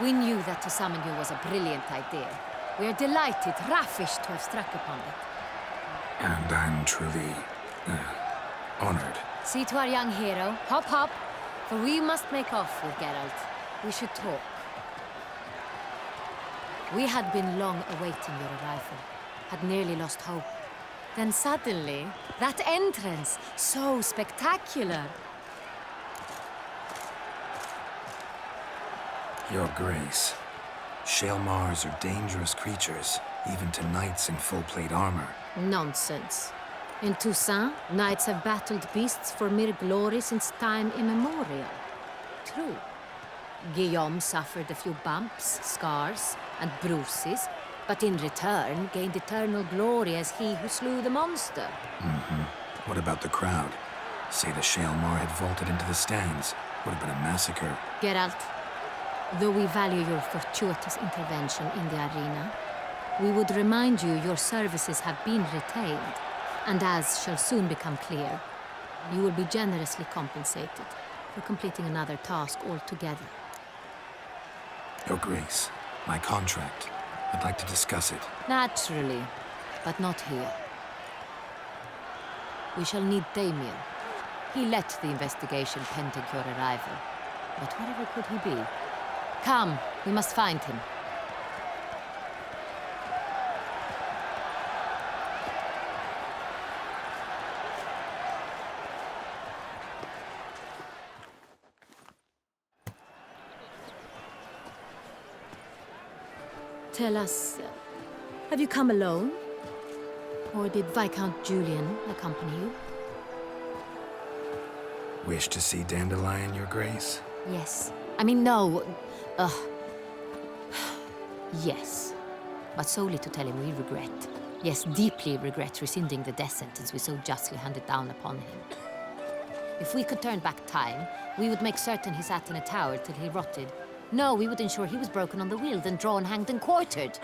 We knew that to summon you was a brilliant idea. We are delighted, ravished to have struck upon it. And I'm truly honored. See to our young hero. Hop, hop. For we must make off with Geralt. We should talk. We had been long awaiting your arrival. Had nearly lost hope. Then suddenly, that entrance, so spectacular. Your Grace. Shaelmars are dangerous creatures, even to knights in full plate armor. Nonsense. In Toussaint, knights have battled beasts for mere glory since time immemorial. True. Guillaume suffered a few bumps, scars, and bruises, but in return gained eternal glory as he who slew the monster. What about the crowd? Say the Shaelmar had vaulted into the stands. Would have been a massacre. Geralt, though we value your fortuitous intervention in the arena, we would remind you your services have been retained, and as shall soon become clear, you will be generously compensated for completing another task altogether. Your Grace, my contract. I'd like to discuss it. Naturally, but not here. We shall need Damien. He let the investigation pending your arrival. But wherever could he be? Come, we must find him. Tell us, have you come alone? Or did Viscount Julian accompany you? Wish to see Dandelion, Your Grace? Yes. I mean, no. Yes. But solely to tell him we regret. Yes, deeply regret rescinding the death sentence we so justly handed down upon him. If we could turn back time, we would make certain he sat in a tower till he rotted. No, we would ensure he was broken on the wheel, then drawn, hanged, and quartered.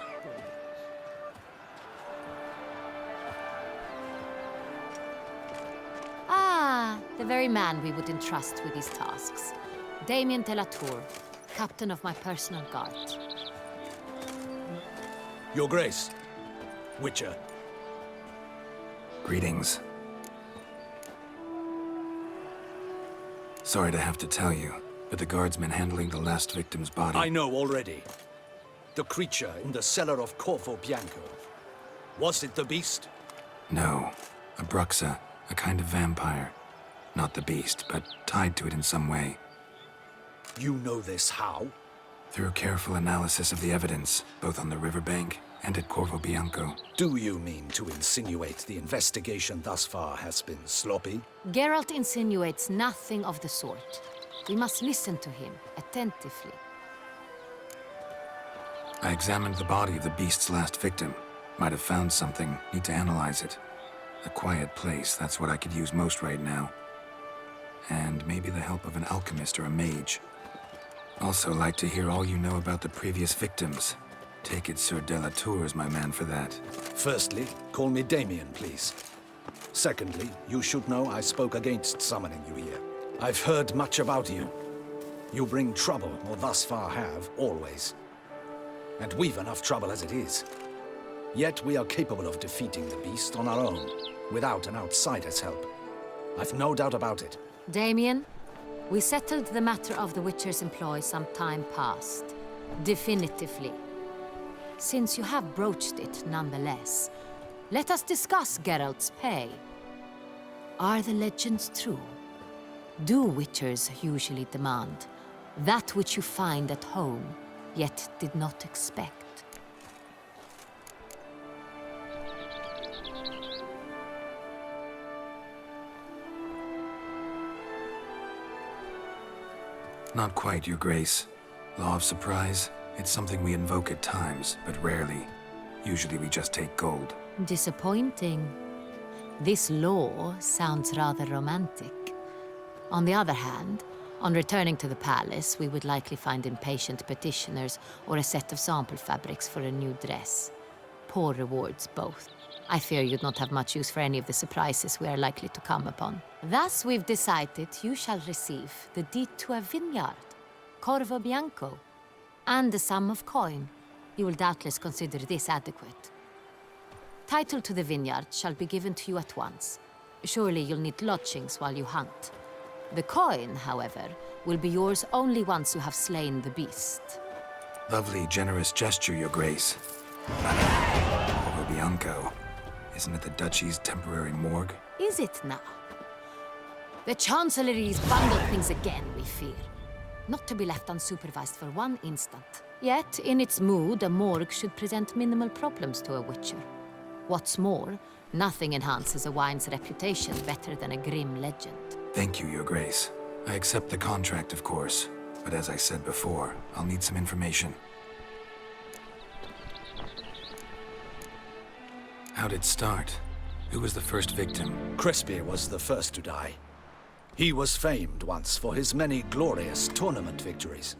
Ah, the very man we would entrust with these tasks. Damien de la Tour, captain of my personal guard. Your Grace, Witcher. Greetings. Sorry to have to tell you, but the guardsmen handling the last victim's body... I know already. The creature in the cellar of Corvo Bianco. Was it the beast? No. A Bruxa, a kind of vampire. Not the beast, but tied to it in some way. You know this how? Through careful analysis of the evidence, both on the riverbank and at Corvo Bianco. Do you mean to insinuate the investigation thus far has been sloppy? Geralt insinuates nothing of the sort. We must listen to him attentively. I examined the body of the beast's last victim. Might have found something. Need to analyze it. A quiet place, that's what I could use most right now. And maybe the help of an alchemist or a mage. Also like to hear all you know about the previous victims. Take it Sir de la Tour is my man for that. Firstly, call me Damien, please. Secondly, you should know I spoke against summoning you here. I've heard much about you. You bring trouble, or thus far have, always. And we've enough trouble as it is. Yet we are capable of defeating the beast on our own, without an outsider's help. I've no doubt about it. Damien, we settled the matter of the Witcher's employ some time past. Definitively. Since you have broached it nonetheless, let us discuss Geralt's pay. Are the legends true? Do Witchers usually demand that which you find at home, yet did not expect? Not quite, Your Grace. Law of surprise, it's something we invoke at times, but rarely. Usually we just take gold. Disappointing. This law sounds rather romantic. On the other hand, on returning to the palace, we would likely find impatient petitioners or a set of sample fabrics for a new dress. Poor rewards, both. I fear you'd not have much use for any of the surprises we are likely to come upon. Thus, we've decided you shall receive the deed to a vineyard, Corvo Bianco, and a sum of coin. You will doubtless consider this adequate. Title to the vineyard shall be given to you at once. Surely you'll need lodgings while you hunt. The coin, however, will be yours only once you have slain the beast. Lovely, generous gesture, Your Grace. Corvo Bianco. Isn't it the Duchy's temporary morgue? Is it now? The Chancellery's bundled things again, we fear. Not to be left unsupervised for one instant. Yet, in its mood, a morgue should present minimal problems to a witcher. What's more, nothing enhances a wine's reputation better than a grim legend. Thank you, Your Grace. I accept the contract, of course. But as I said before, I'll need some information. How'd it start? Who was the first victim? Crespi was the first to die. He was famed once for his many glorious tournament victories.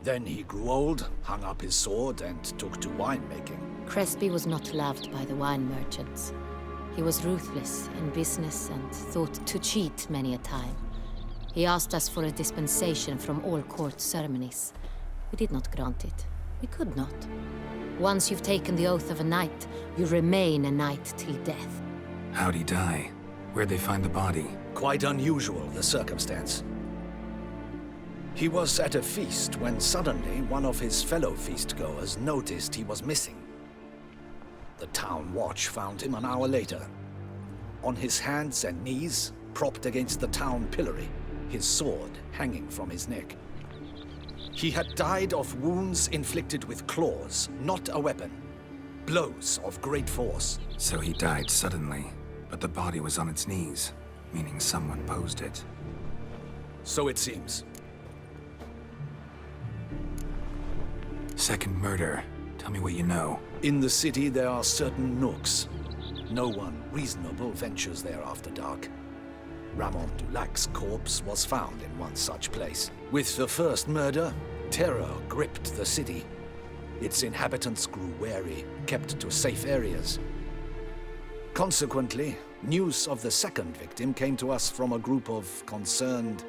Then he grew old, hung up his sword, and took to winemaking. Crespi was not loved by the wine merchants. He was ruthless in business and thought to cheat many a time. He asked us for a dispensation from all court ceremonies. We did not grant it. We could not. Once you've taken the oath of a knight, you remain a knight till death. How'd he die? Where'd they find the body? Quite unusual, the circumstance. He was at a feast when suddenly one of his fellow feastgoers noticed he was missing. The town watch found him an hour later. On his hands and knees, propped against the town pillory, his sword hanging from his neck. He had died of wounds inflicted with claws, not a weapon. Blows of great force. So he died suddenly, but the body was on its knees, meaning someone posed it. So it seems. Second murder. Tell me what you know. In the city, there are certain nooks. No one reasonable ventures there after dark. Ramon Dulac's corpse was found in one such place. With the first murder, terror gripped the city. Its inhabitants grew wary, kept to safe areas. Consequently, news of the second victim came to us from a group of concerned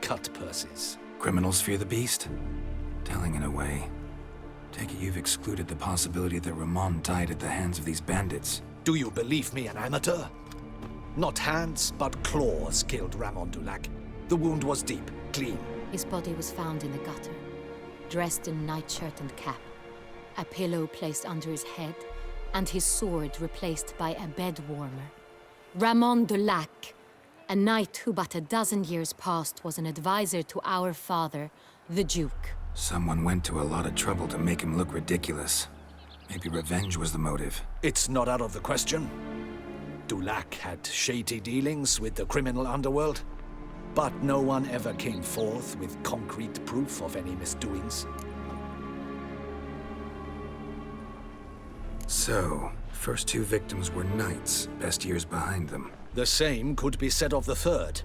cut-purses. Criminals fear the beast? Telling in a way. Take it you've excluded the possibility that Ramon died at the hands of these bandits. Do you believe me, an amateur? Not hands, but claws killed Ramon Dulac. The wound was deep, clean. His body was found in the gutter, dressed in nightshirt and cap, a pillow placed under his head, and his sword replaced by a bed warmer. Ramon Dulac, a knight who but a dozen years past was an advisor to our father, the Duke. Someone went to a lot of trouble to make him look ridiculous. Maybe revenge was the motive. It's not out of the question. Dulac had shady dealings with the criminal underworld, but no one ever came forth with concrete proof of any misdoings. So, first two victims were knights, best years behind them. The same could be said of the third.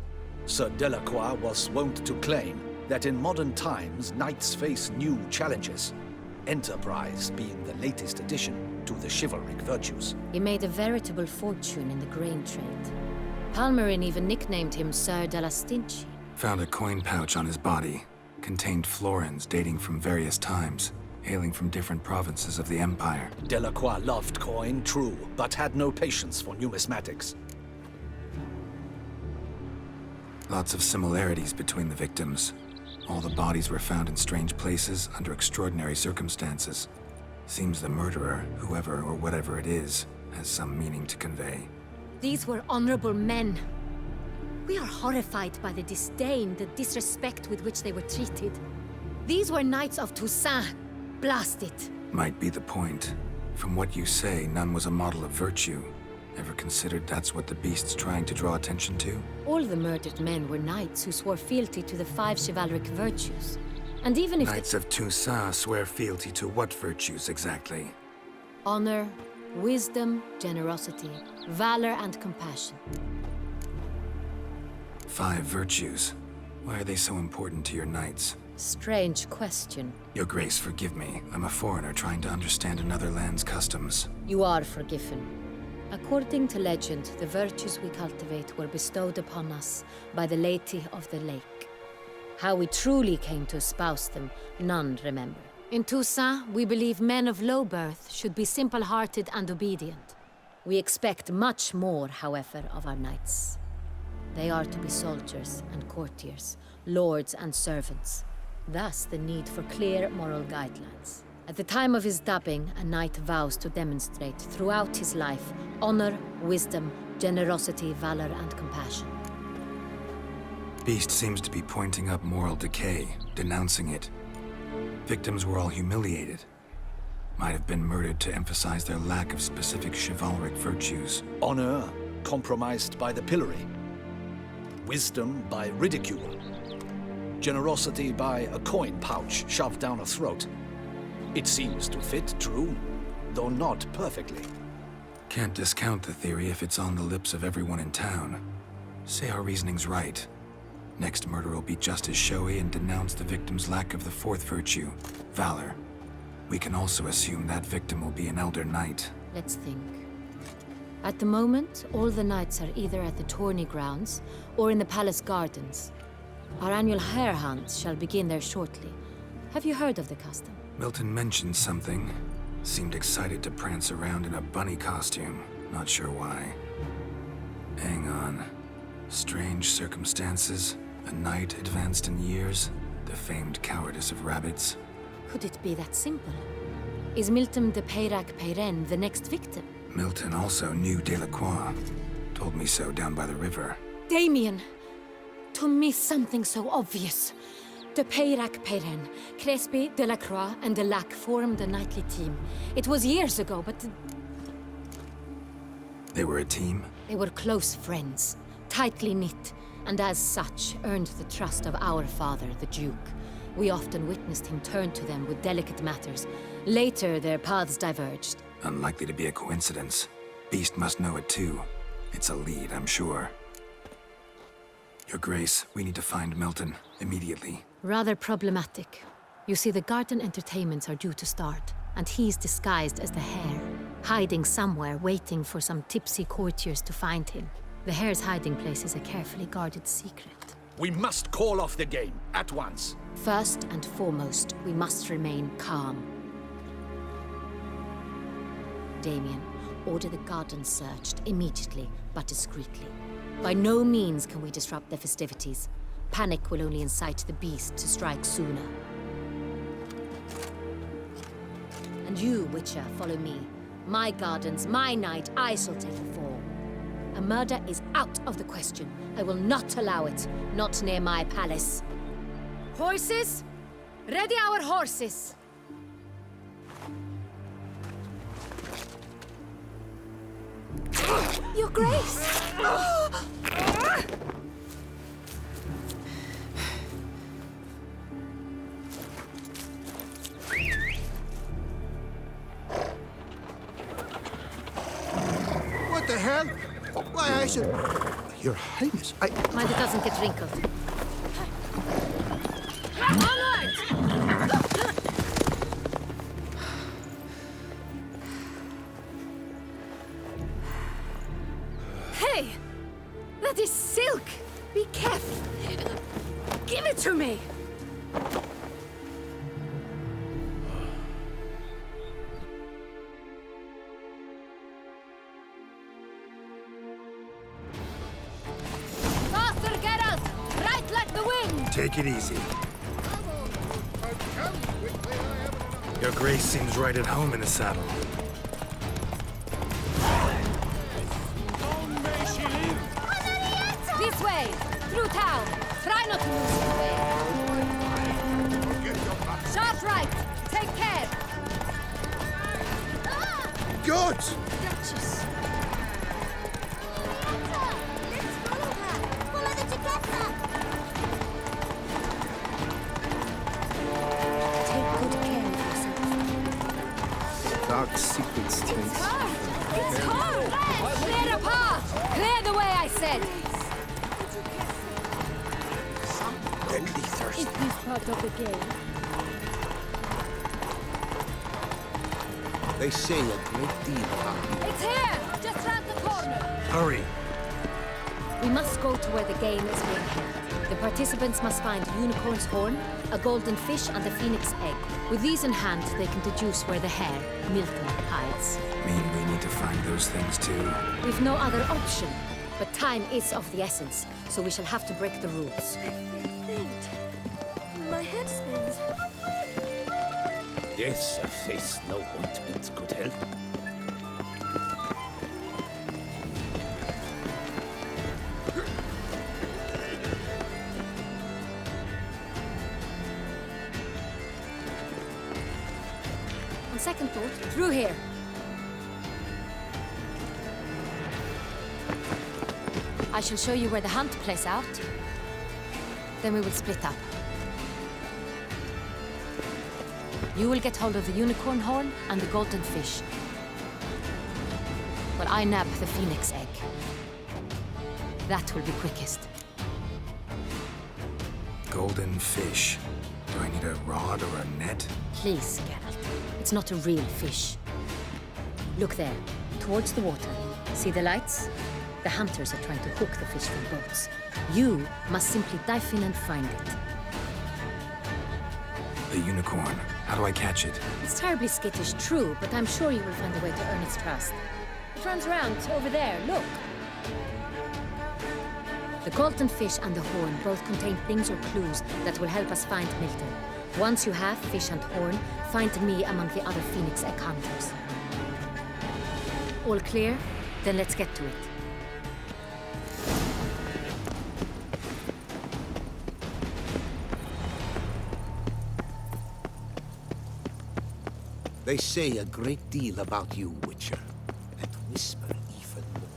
Sir Delacroix was wont to claim that in modern times, knights face new challenges, enterprise being the latest addition to the chivalric virtues. He made a veritable fortune in the grain trade. Palmerin even nicknamed him Sir de la Stinchi. Found a coin pouch on his body. Contained florins dating from various times, hailing from different provinces of the Empire. Delacroix loved coin, true, but had no patience for numismatics. Lots of similarities between the victims. All the bodies were found in strange places under extraordinary circumstances. Seems the murderer, whoever or whatever it is, has some meaning to convey. These were honorable men. We are horrified by the disdain, the disrespect with which they were treated. These were knights of Toussaint. Blast it. Might be the point. From what you say, none was a model of virtue. Ever considered that's what the beast's trying to draw attention to? All the murdered men were knights who swore fealty to the 5 chivalric virtues. And even if Knights of Toussaint swear fealty to what virtues exactly? honor, wisdom, generosity, valor, and compassion. 5 virtues. Why are they so important to your knights? Strange question. Your Grace, forgive me. I'm a foreigner trying to understand another land's customs. You are forgiven. According to legend, the virtues we cultivate were bestowed upon us by the Lady of the Lake. How we truly came to espouse them, none remember. In Toussaint, we believe men of low birth should be simple-hearted and obedient. We expect much more, however, of our knights. They are to be soldiers and courtiers, lords and servants. Thus, the need for clear moral guidelines. At the time of his dubbing, a knight vows to demonstrate throughout his life honor, wisdom, generosity, valor, and compassion. Beast seems to be pointing up moral decay, denouncing it. Victims were all humiliated. Might have been murdered to emphasize their lack of specific chivalric virtues. Honor compromised by the pillory. Wisdom by ridicule. Generosity by a coin pouch shoved down a throat. It seems to fit, true, though not perfectly. Can't discount the theory if it's on the lips of everyone in town. Say our reasoning's right. Next murder will be just as showy and denounce the victim's lack of the 4th virtue, valor. We can also assume that victim will be an elder knight. Let's think. At the moment, all the knights are either at the tourney grounds or in the palace gardens. Our annual hare hunt shall begin there shortly. Have you heard of the custom? Milton mentioned something. Seemed excited to prance around in a bunny costume. Not sure why. Hang on. Strange circumstances. A knight advanced in years. The famed cowardice of rabbits. Could it be that simple? Is Milton de Peyrac-Peyren the next victim? Milton also knew Delacroix. Told me so down by the river. Damien! To miss something so obvious. De Peyrac-Peyren, Crespi, Delacroix, and Delac formed a knightly team. It was years ago, but... They were a team? They were close friends, tightly knit, and as such earned the trust of our father, the Duke. We often witnessed him turn to them with delicate matters. Later, their paths diverged. Unlikely to be a coincidence. Beast must know it too. It's a lead, I'm sure. Your Grace, we need to find Milton, immediately. Rather problematic. You see, the garden entertainments are due to start, and he's disguised as the hare, hiding somewhere, waiting for some tipsy courtiers to find him. The hare's hiding place is a carefully guarded secret. We must call off the game, at once. First and foremost, we must remain calm. Damien, order the garden searched immediately, but discreetly. By no means can we disrupt the festivities. Panic will only incite the beast to strike sooner. And you, Witcher, follow me. My gardens, my night, I shall take the fall. A murder is out of the question. I will not allow it. Not near my palace. Horses? Ready our horses! Your Grace! What the hell? Why, I should... Your Highness, I... Mind it doesn't get wrinkled. Hey! That is silk! Be careful! Give it to me! Faster, Geralt! Right like the wind! Take it easy. Your Grace seems right at home in the saddle. This way! Through town! Try not to lose the way! Sharp right! Take care! Good! Duchess! secrets taste. It's her! Clear a path! Clear the way, I said! Deadly thirst. Is this part of the game? They say a great deal about you. It's here! Just round the corner! Hurry. We must go to where the game is being held. The participants must find a unicorn's horn, a golden fish, and a phoenix egg. With these in hand, they can deduce where the hare, Milton, hides. Mean we need to find those things too. We've no other option. But time is of the essence, so we shall have to break the rules. My head spins. Yes, a face no ointment could help. On second thought, through here. I shall show you where the hunt plays out. Then we will split up. You will get hold of the unicorn horn and the golden fish. While I nab the phoenix egg. That will be quickest. Golden fish. Do I need a rod or a net? Please, Geralt. It's not a real fish. Look there, towards the water. See the lights? The hunters are trying to hook the fish from boats. You must simply dive in and find it. The unicorn. How do I catch it? It's terribly skittish, true, but I'm sure you will find a way to earn its trust. It runs around over there, look. The golden fish and the horn both contain things or clues that will help us find Milton. Once you have fish and horn, find me among the other Phoenix Egg hunters. All clear? Then let's get to it. They say a great deal about you, Witcher, and whisper even more.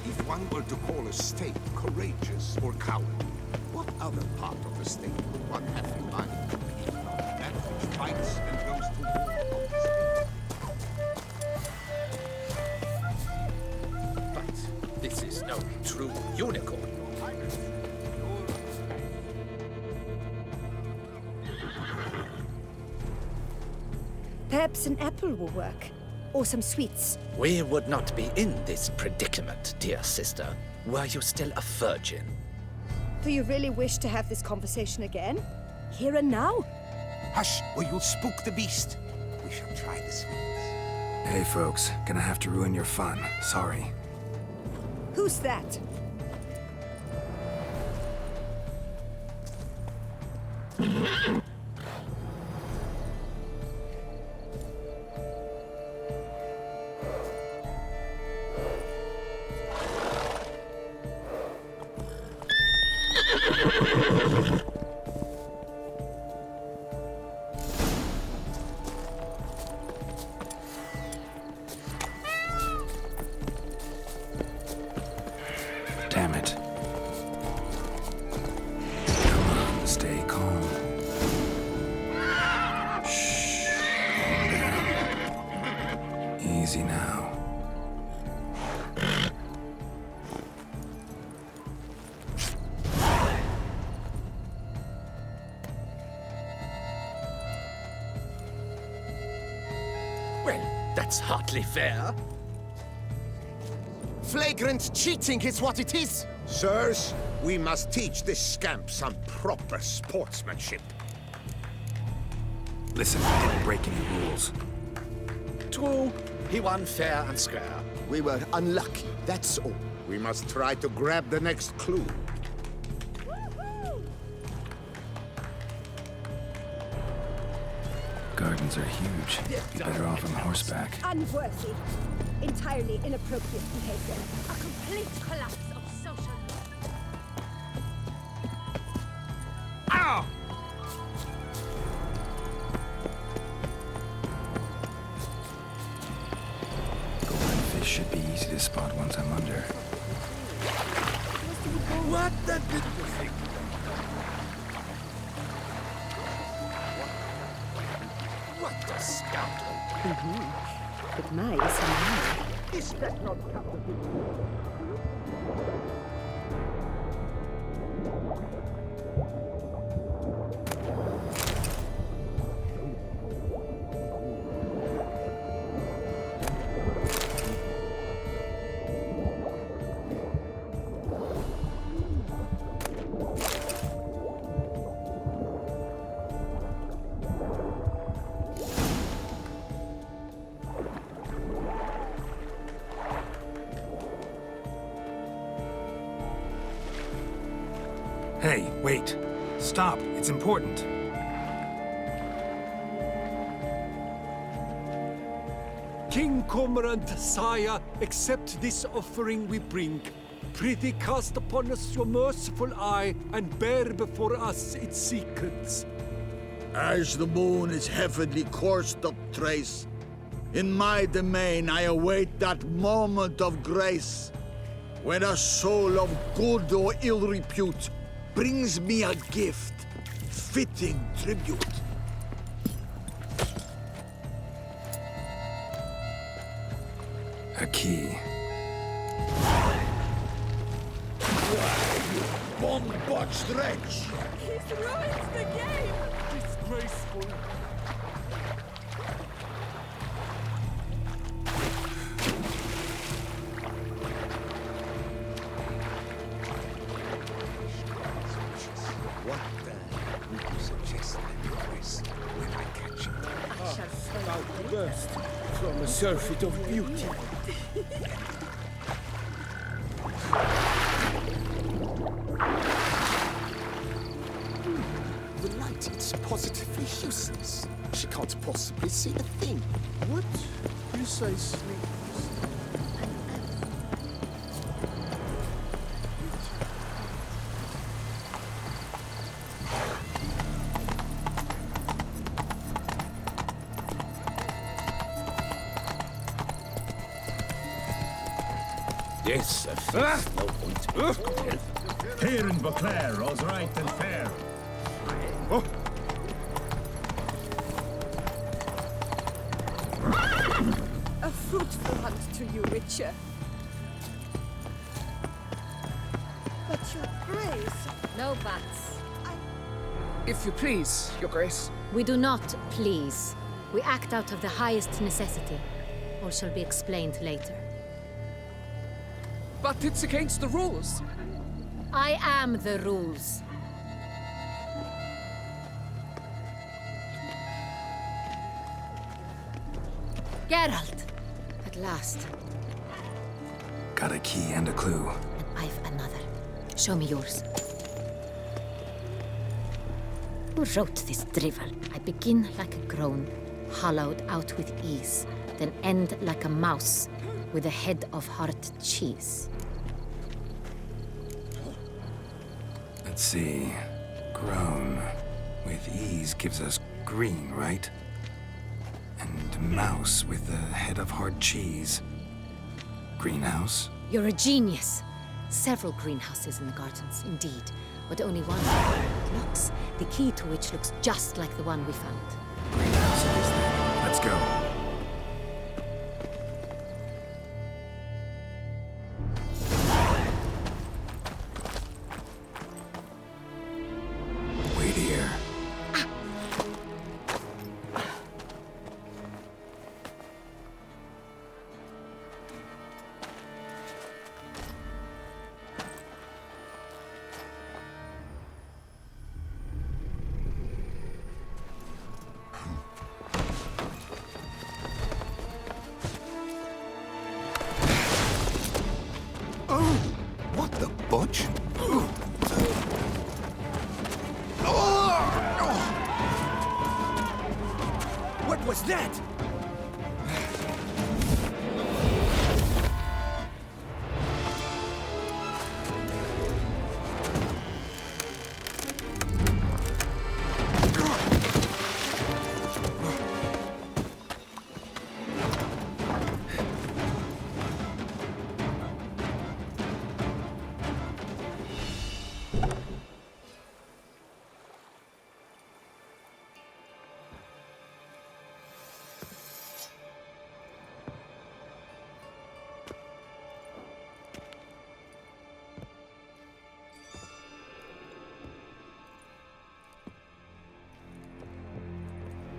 If one were to call a state courageous or cowardly, what other part of the state would one have in mind? That which fights and goes to war on the state. But this is no true unicorn. Perhaps an apple will work. Or some sweets. We would not be in this predicament, dear sister, were you still a virgin. Do you really wish to have this conversation again? Here and now? Hush, or you'll spook the beast. We shall try the sweets. Hey folks, gonna have to ruin your fun. Sorry. Who's that? Damn it. Come on, stay calm. Shh. Calm down. Easy now. Well, that's hardly fair. Flagrant cheating is what it is. Sirs, we must teach this scamp some proper sportsmanship. Listen, I didn't break any rules. True, he won fair and square. We were unlucky, that's all. We must try to grab the next clue. Gardens are huge. Be better off on horseback. Unworthy. Entirely inappropriate behavior. A complete collapse of social... Ow! Golden fish should be easy to spot once I'm under. What the did you think? traitor scoundrel. It may somehow. Is that not Captain? Hey, wait. Stop. It's important. King Cormorant, sire, accept this offering we bring. Prithee cast upon us your merciful eye, and bear before us its secrets. As the moon is heavenly coursed up trace, in my domain I await that moment of grace, when a soul of good or ill repute brings me a gift, fitting tribute. A key. Bomb-botched wretch! He's ruined the game! Disgraceful. What would you suggest I request when I catch him? I shall sprout burst from a surfeit of beauty. The light is positively useless. She can't possibly see a thing. What precisely? This affects no ointment of health. Here in Beauclair, all's right and fair. A fruitful hunt to you, Witcher. But your grace... No buts. If you please, Your Grace. We do not please. We act out of the highest necessity. All shall be explained later. But it's against the rules. I am the rules. Geralt! At last. Got a key and a clue. And I've another. Show me yours. Who wrote this drivel? I begin like a groan, hollowed out with ease, then end like a mouse with a head of hard cheese. Let's see. Grown. With ease gives us green, right? And mouse with the head of hard cheese. Greenhouse? You're a genius. Several greenhouses in the gardens, indeed, but only one locks, the key to which looks just like the one we found. Greenhouse it is then. Let's go. Wait here. What the butch? What was that?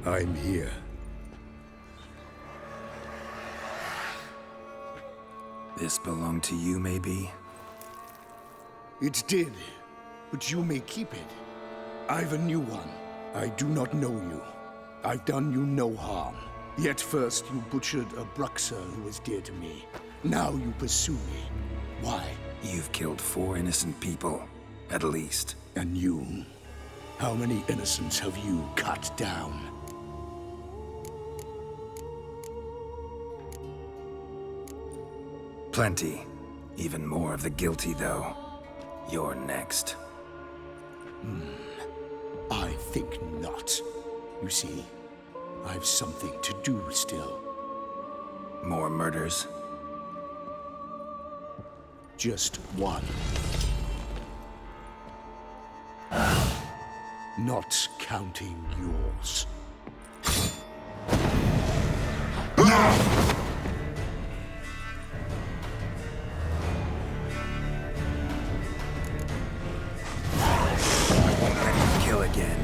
I'm here. This belonged to you, maybe? It did, but you may keep it. I've a new one. I do not know you. I've done you no harm. Yet first you butchered a Bruxa who was dear to me. Now you pursue me. Why? You've killed 4 innocent people, at least. And you? How many innocents have you cut down? Plenty. Even more of the guilty, though. You're next. I think not. You see, I've something to do still. More murders? Just one. Not counting yours. Kill again.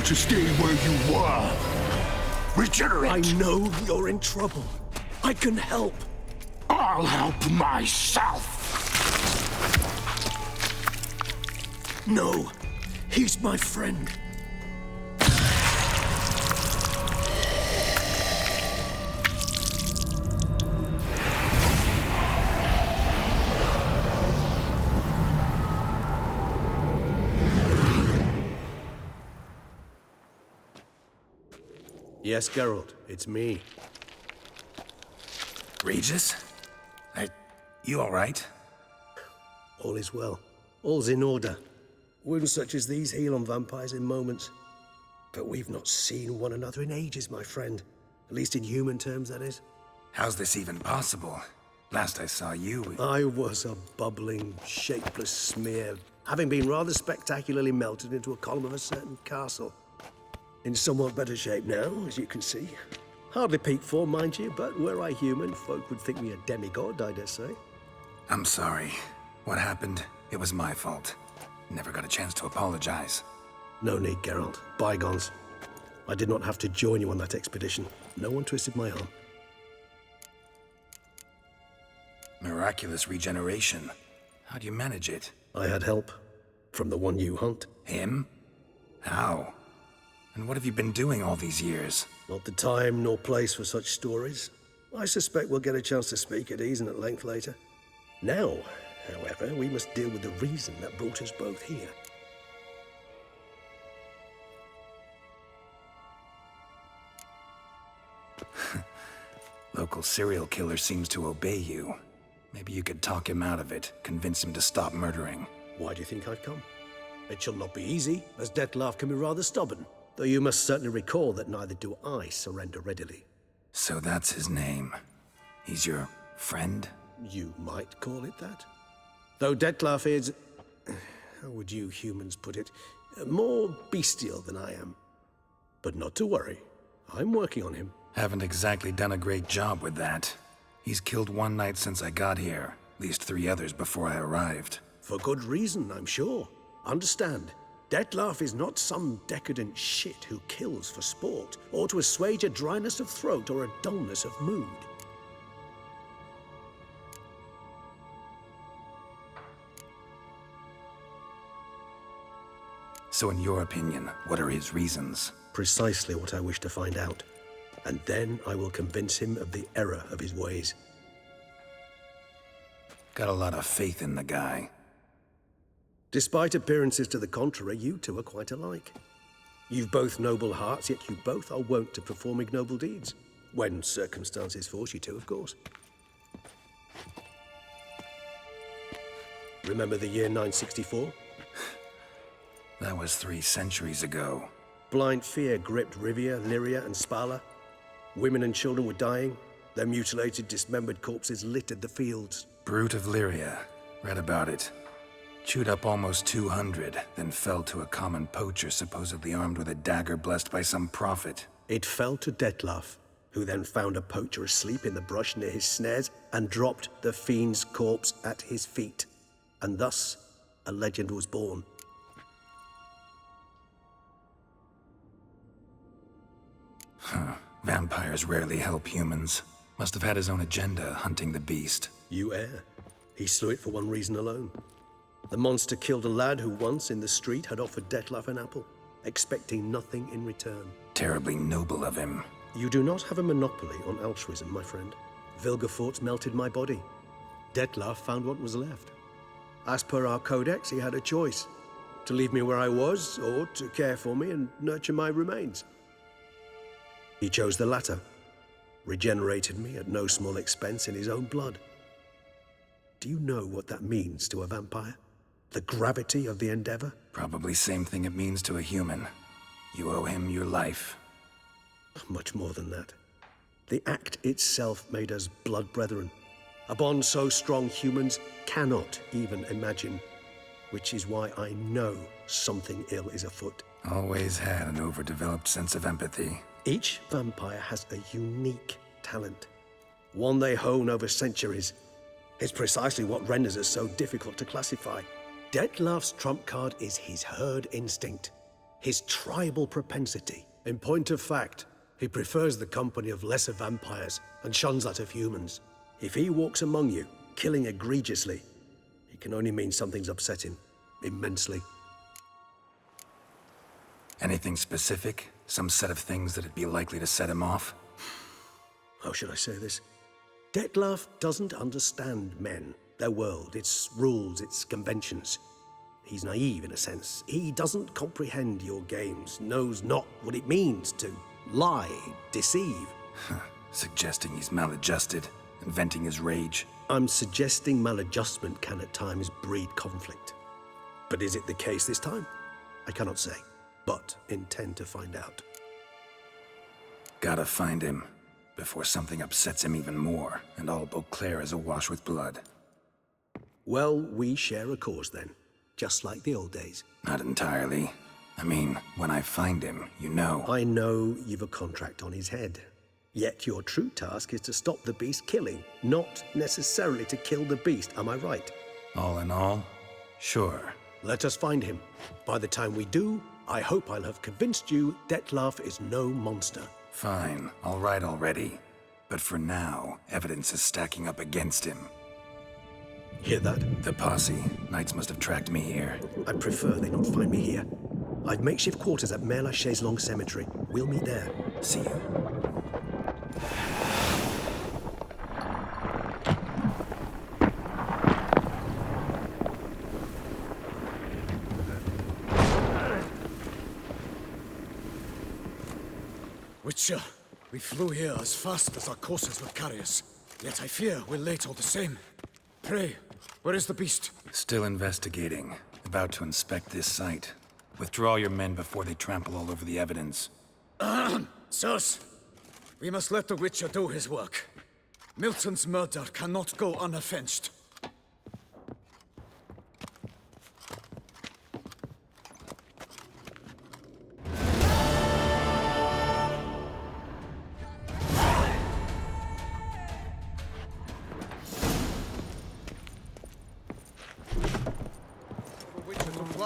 To stay where you were. Regenerate! I know you're in trouble. I can help. I'll help myself! No, he's my friend. Yes, Geralt, it's me. Regis? You all right? All is well. All's in order. Wounds such as these heal on vampires in moments. But we've not seen one another in ages, my friend. At least in human terms, that is. How's this even possible? Last I saw you... I was a bubbling, shapeless smear, having been rather spectacularly melted into a column of a certain castle. In somewhat better shape now, as you can see. Hardly peak form, mind you, but were I human, folk would think me a demigod, I dare say. I'm sorry. What happened, it was my fault. Never got a chance to apologize. No need, Geralt. Bygones. I did not have to join you on that expedition. No one twisted my arm. Miraculous regeneration. How do you manage it? I had help. From the one you hunt. Him? How? And what have you been doing all these years? Not the time nor place for such stories. I suspect we'll get a chance to speak at ease and at length later. Now, however, we must deal with the reason that brought us both here. Local serial killer seems to obey you. Maybe you could talk him out of it, convince him to stop murdering. Why do you think I've come? It shall not be easy, as Dettlaff can be rather stubborn. Though you must certainly recall that neither do I surrender readily. So that's his name. He's your friend? You might call it that. Though Dettlaff is, how would you humans put it, more bestial than I am. But not to worry, I'm working on him. Haven't exactly done a great job with that. He's killed one knight since I got here, at least 3 others before I arrived. For good reason, I'm sure. Understand, Dettlaff is not some decadent shit who kills for sport, or to assuage a dryness of throat or a dullness of mood. So in your opinion, what are his reasons? Precisely what I wish to find out. And then I will convince him of the error of his ways. Got a lot of faith in the guy. Despite appearances to the contrary, you two are quite alike. You've both noble hearts, yet you both are wont to perform ignoble deeds. When circumstances force you to, of course. Remember the year 964? That was 3 centuries ago. Blind fear gripped Rivia, Lyria, and Spala. Women and children were dying. Their mutilated, dismembered corpses littered the fields. Brute of Lyria. Read about it. Chewed up almost 200, then fell to a common poacher supposedly armed with a dagger blessed by some prophet. It fell to Dettlaff, who then found a poacher asleep in the brush near his snares and dropped the fiend's corpse at his feet. And thus, a legend was born. Huh. Vampires rarely help humans. Must have had his own agenda, hunting the beast. You err. He slew it for one reason alone. The monster killed a lad who once, in the street, had offered Dettlaff an apple, expecting nothing in return. Terribly noble of him. You do not have a monopoly on altruism, my friend. Vilgefortz melted my body. Dettlaff found what was left. As per our codex, he had a choice. To leave me where I was, or to care for me and nurture my remains. He chose the latter. Regenerated me at no small expense in his own blood. Do you know what that means to a vampire? The gravity of the endeavor? Probably same thing it means to a human. You owe him your life. Much more than that. The act itself made us blood brethren. A bond so strong humans cannot even imagine. Which is why I know something ill is afoot. Always had an overdeveloped sense of empathy. Each vampire has a unique talent. One they hone over centuries. It's precisely what renders us so difficult to classify. Dettlaff's trump card is his herd instinct, his tribal propensity. In point of fact, he prefers the company of lesser vampires and shuns that of humans. If he walks among you, killing egregiously, it can only mean something's upset him, immensely. Anything specific? Some set of things that'd be likely to set him off? How should I say this? Dettlaff doesn't understand men, their world, its rules, its conventions. He's naive in a sense. He doesn't comprehend your games, knows not what it means to lie, deceive. Suggesting he's maladjusted, and venting his rage. I'm suggesting maladjustment can at times breed conflict. But is it the case this time? I cannot say, but intend to find out. Gotta find him, before something upsets him even more, and all Beauclair is awash with blood. Well, we share a cause then, just like the old days. Not entirely. I mean, when I find him, you know. I know you've a contract on his head. Yet your true task is to stop the beast killing, not necessarily to kill the beast, am I right? All in all, sure. Let us find him. By the time we do, I hope I'll have convinced you Dettlaff is no monster. Fine, all right already. But for now, evidence is stacking up against him. Hear that? The posse. Knights must have tracked me here. I'd prefer they not find me here. I've makeshift quarters at Mère Lachaise Long Cemetery. We'll meet there. See you. Witcher, we flew here as fast as our courses would carry us. Yet I fear we're late all the same. Pray, where is the beast? Still investigating. About to inspect this site. Withdraw your men before they trample all over the evidence. Sirs, we must let the Witcher do his work. Milton's murder cannot go unavenged.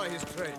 His trade.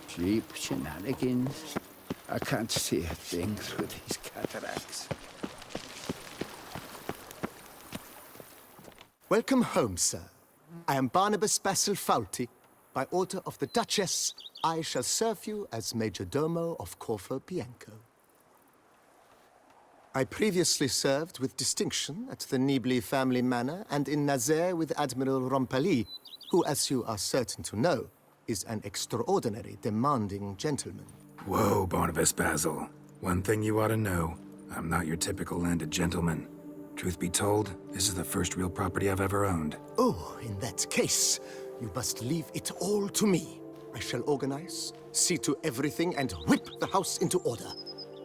Cheap shenanigans. I can't see a thing through these cataracts. Welcome home, sir. I am Barnabas Basil Faulty. By order of the Duchess, I shall serve you as Major Domo of Corvo Bianco. I previously served with distinction at the Nibli family manor and in Nazaire with Admiral Rompali, who, as you are certain to know, is an extraordinary, demanding gentleman. Whoa, Barnabas Basil. One thing you ought to know. I'm not your typical landed gentleman. Truth be told, this is the first real property I've ever owned. Oh, in that case, you must leave it all to me. I shall organize, see to everything, and whip the house into order.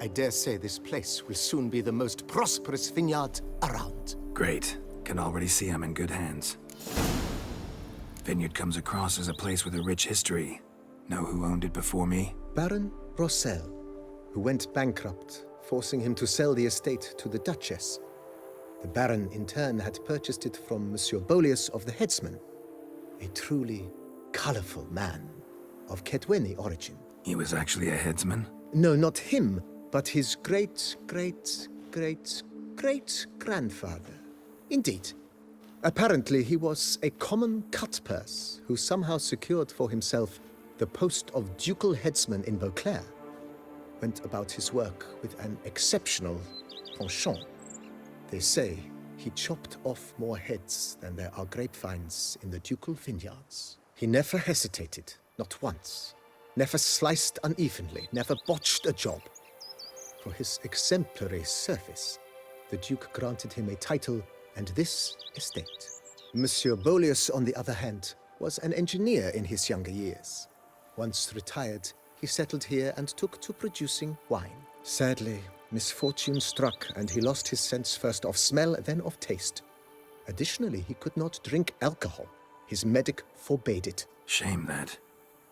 I dare say this place will soon be the most prosperous vineyard around. Great. Can already see I'm in good hands. Vineyard comes across as a place with a rich history. Know who owned it before me? Baron Rossel, who went bankrupt, forcing him to sell the estate to the Duchess. The Baron, in turn, had purchased it from Monsieur Bolius of the Headsman, a truly colorful man of Kedweni origin. He was actually a headsman? No, not him, but his great-great-great-great-grandfather. Indeed. Apparently, he was a common cut-purse who somehow secured for himself the post of ducal headsman in Beauclair. Went about his work with an exceptional penchant. They say he chopped off more heads than there are grapevines in the ducal vineyards. He never hesitated, not once. Never sliced unevenly, never botched a job. For his exemplary service, the Duke granted him a title and this estate. Monsieur Bolius, on the other hand, was an engineer in his younger years. Once retired, he settled here and took to producing wine. Sadly, misfortune struck and he lost his sense first of smell, then of taste. Additionally, he could not drink alcohol. His medic forbade it. Shame that.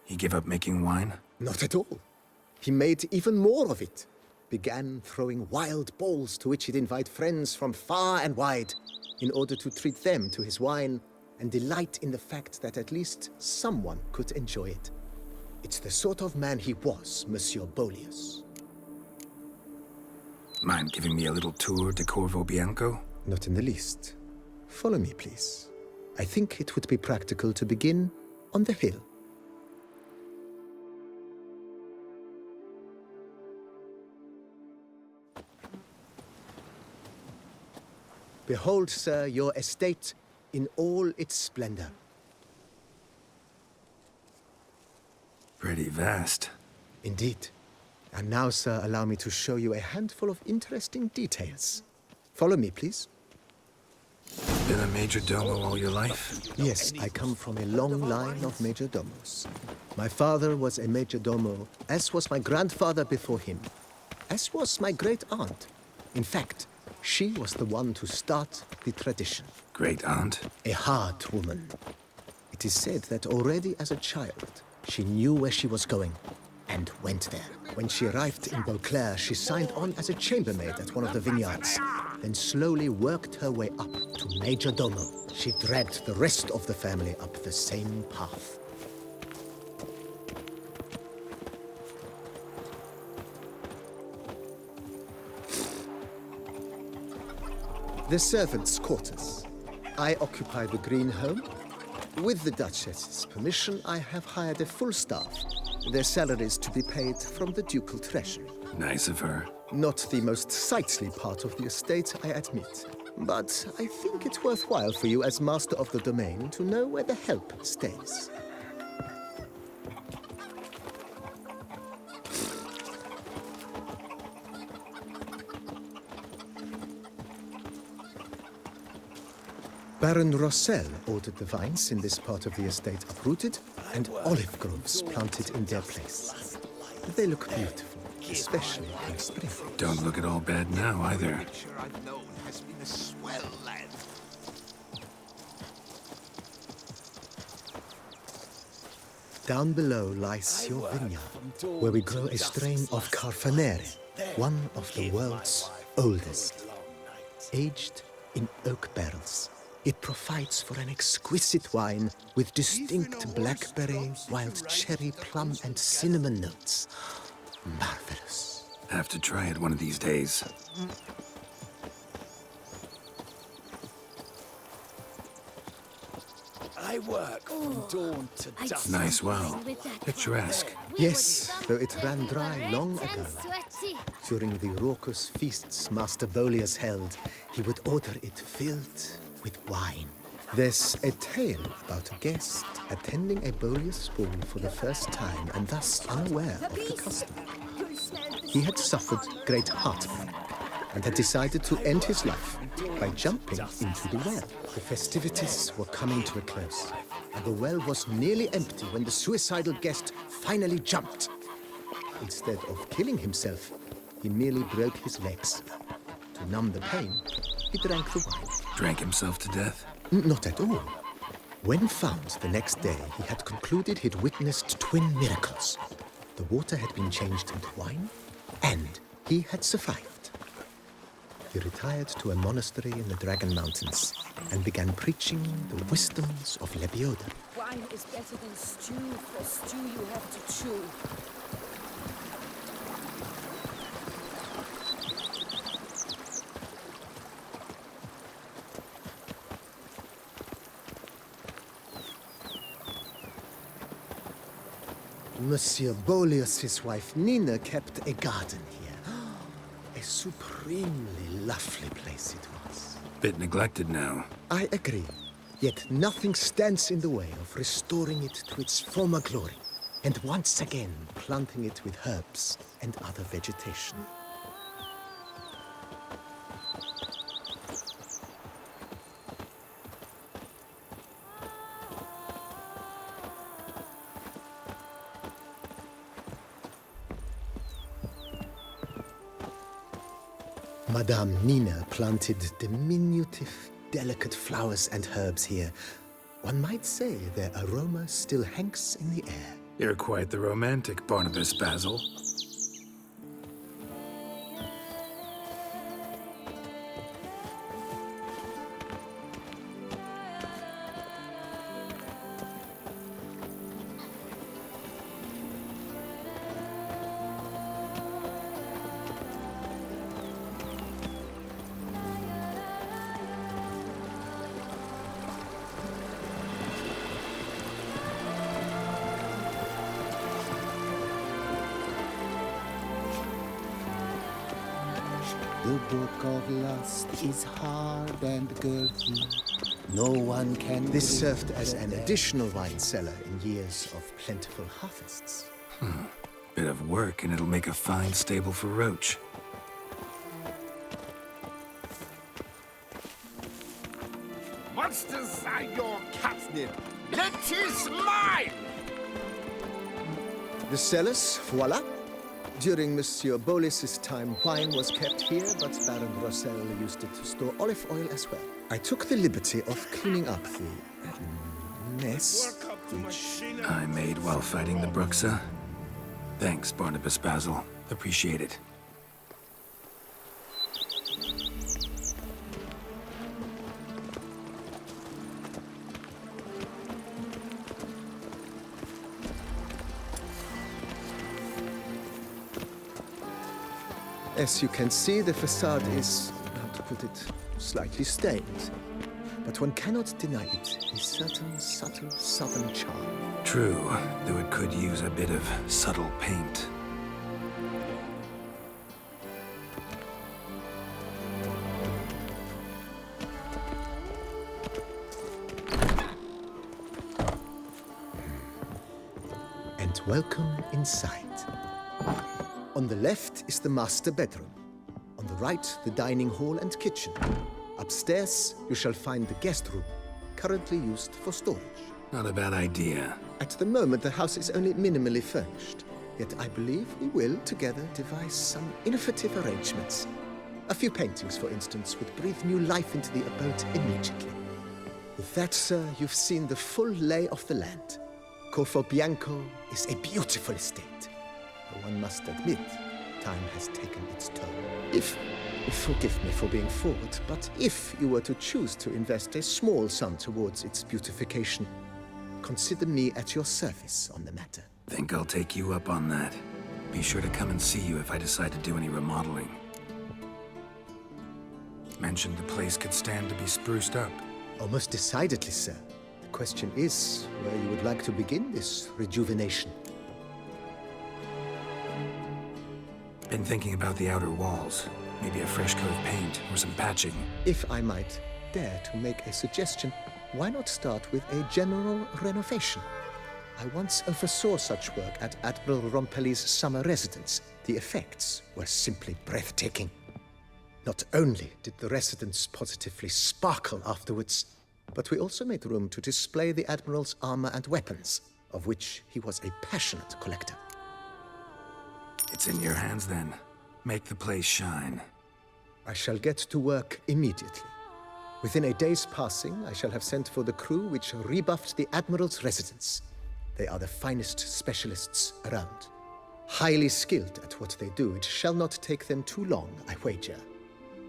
He gave up making wine? Not at all. He made even more of it. Began throwing wild balls to which he'd invite friends from far and wide in order to treat them to his wine and delight in the fact that at least someone could enjoy it. It's the sort of man he was, Monsieur Bolius. Mind giving me a little tour de Corvo Bianco? Not in the least. Follow me, please. I think it would be practical to begin on the hill. Behold, sir, your estate in all its splendor. Pretty vast. Indeed. And now, sir, allow me to show you a handful of interesting details. Follow me, please. Been a major domo all your life? Yes, I come from a long line of major domos. My father was a major domo, as was my grandfather before him, as was my great aunt. In fact, she was the one to start the tradition. Great aunt? A hard woman. It is said that already as a child, she knew where she was going and went there. When she arrived in Beauclair, she signed on as a chambermaid at one of the vineyards, then slowly worked her way up to major domo. She dragged the rest of the family up the same path. The servants' quarters. I occupy the green home. With the Duchess's permission, I have hired a full staff. Their salaries to be paid from the ducal treasury. Nice of her. Not the most sightly part of the estate, I admit. But I think it's worthwhile for you as master of the domain to know where the help stays. Baron Rossel ordered the vines in this part of the estate uprooted and olive groves planted in their place. They look beautiful, especially in spring. Don't look at all bad now, either. Down below lies your vineyard, where we grow a strain of Carfanere, one of the world's oldest, aged in oak barrels. It provides for an exquisite wine with distinct blackberry, wild cherry, plum, and cinnamon notes. Marvelous. Have to try it one of these days. I work from dawn to dusk. Nice well. Picturesque. Yes, though it ran dry long ago. During the raucous feasts Master Bolius held, he would order it filled with wine. There's a tale about a guest attending a Bolius ball for the first time and thus unaware of the custom. He had suffered great heartburn and had decided to end his life by jumping into the well. The festivities were coming to a close, and the well was nearly empty when the suicidal guest finally jumped. Instead of killing himself, he merely broke his legs. To numb the pain, he drank the wine. Drank himself to death? Not at all. When found the next day, he had concluded he'd witnessed twin miracles. The water had been changed into wine, and he had survived. He retired to a monastery in the Dragon Mountains and began preaching the wisdoms of Lebioda. Wine is better than stew. For stew you have to chew. Monsieur Bolius's wife Nina kept a garden here. A supremely lovely place it was. Bit neglected now. I agree. Yet nothing stands in the way of restoring it to its former glory, and once again planting it with herbs and other vegetation. Madame Nina planted diminutive, delicate flowers and herbs here. One might say their aroma still hangs in the air. You're quite the romantic, Barnabas Basil. The book of lust is hard and girthy. No one can... This served as an additional wine cellar in years of plentiful harvests. Bit of work, and it'll make a fine stable for Roach. Monsters are your catnip. It is mine! The cellars, voila. During Monsieur Bolis's time, wine was kept here, but Baron Rossel used it to store olive oil as well. I took the liberty of cleaning up the mess which I made while fighting the Bruxa. Thanks, Barnabas Basil. Appreciate it. As you can see, the facade is, how to put it, slightly stained. But one cannot deny it, a certain subtle southern charm. True, though it could use a bit of subtle paint. And welcome inside. On the left is the master bedroom. On the right, the dining hall and kitchen. Upstairs, you shall find the guest room, currently used for storage. Not a bad idea. At the moment, the house is only minimally furnished. Yet I believe we will, together, devise some innovative arrangements. A few paintings, for instance, would breathe new life into the abode immediately. With that, sir, you've seen the full lay of the land. Corvo Bianco is a beautiful estate. But one must admit, time has taken its toll. Forgive me for being forward, but if you were to choose to invest a small sum towards its beautification, consider me at your service on the matter. Think I'll take you up on that. Be sure to come and see you if I decide to do any remodeling. Mentioned the place could stand to be spruced up. Oh, most decidedly, sir. The question is where you would like to begin this rejuvenation. Been thinking about the outer walls. Maybe a fresh coat of paint or some patching. If I might dare to make a suggestion, why not start with a general renovation? I once oversaw such work at Admiral Rompelli's summer residence. The effects were simply breathtaking. Not only did the residence positively sparkle afterwards, but we also made room to display the Admiral's armor and weapons, of which he was a passionate collector. It's in your hands then. Make the place shine. I shall get to work immediately. Within a day's passing, I shall have sent for the crew which rebuffed the Admiral's residence. They are the finest specialists around. Highly skilled at what they do, it shall not take them too long, I wager.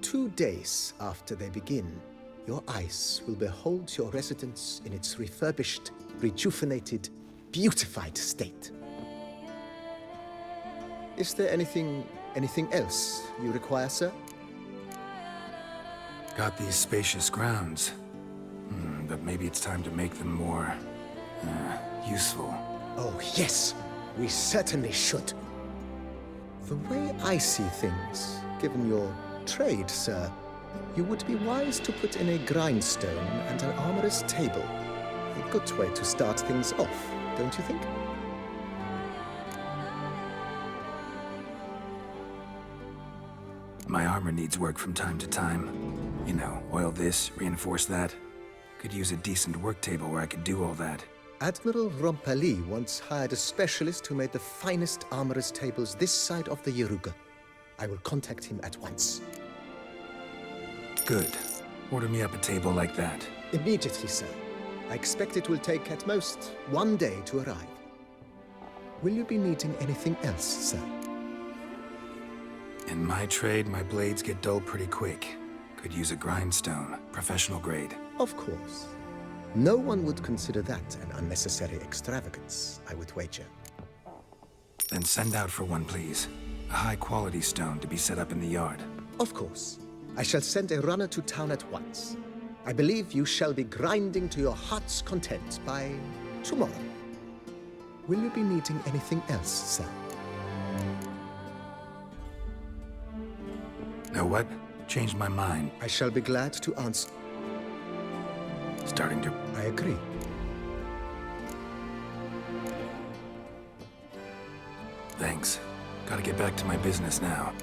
2 days after they begin, your eyes will behold your residence in its refurbished, rejuvenated, beautified state. Is there anything else you require, sir? Got these spacious grounds. But maybe it's time to make them more... useful. Oh, yes! We certainly should. The way I see things, given your trade, sir, you would be wise to put in a grindstone and an armorer's table. A good way to start things off, don't you think? My armor needs work from time to time. You know, oil this, reinforce that. Could use a decent work table where I could do all that. Admiral Rompelli once hired a specialist who made the finest armorer's tables this side of the Yaruga. I will contact him at once. Good. Order me up a table like that. Immediately, sir. I expect it will take at most 1 day to arrive. Will you be needing anything else, sir? In my trade, my blades get dull pretty quick. Could use a grindstone, professional grade. Of course. No one would consider that an unnecessary extravagance, I would wager. Then send out for one, please. A high-quality stone to be set up in the yard. Of course. I shall send a runner to town at once. I believe you shall be grinding to your heart's content by tomorrow. Will you be needing anything else, sir? Know what? Changed my mind. I shall be glad to answer. Starting to... I agree. Thanks. Gotta get back to my business now.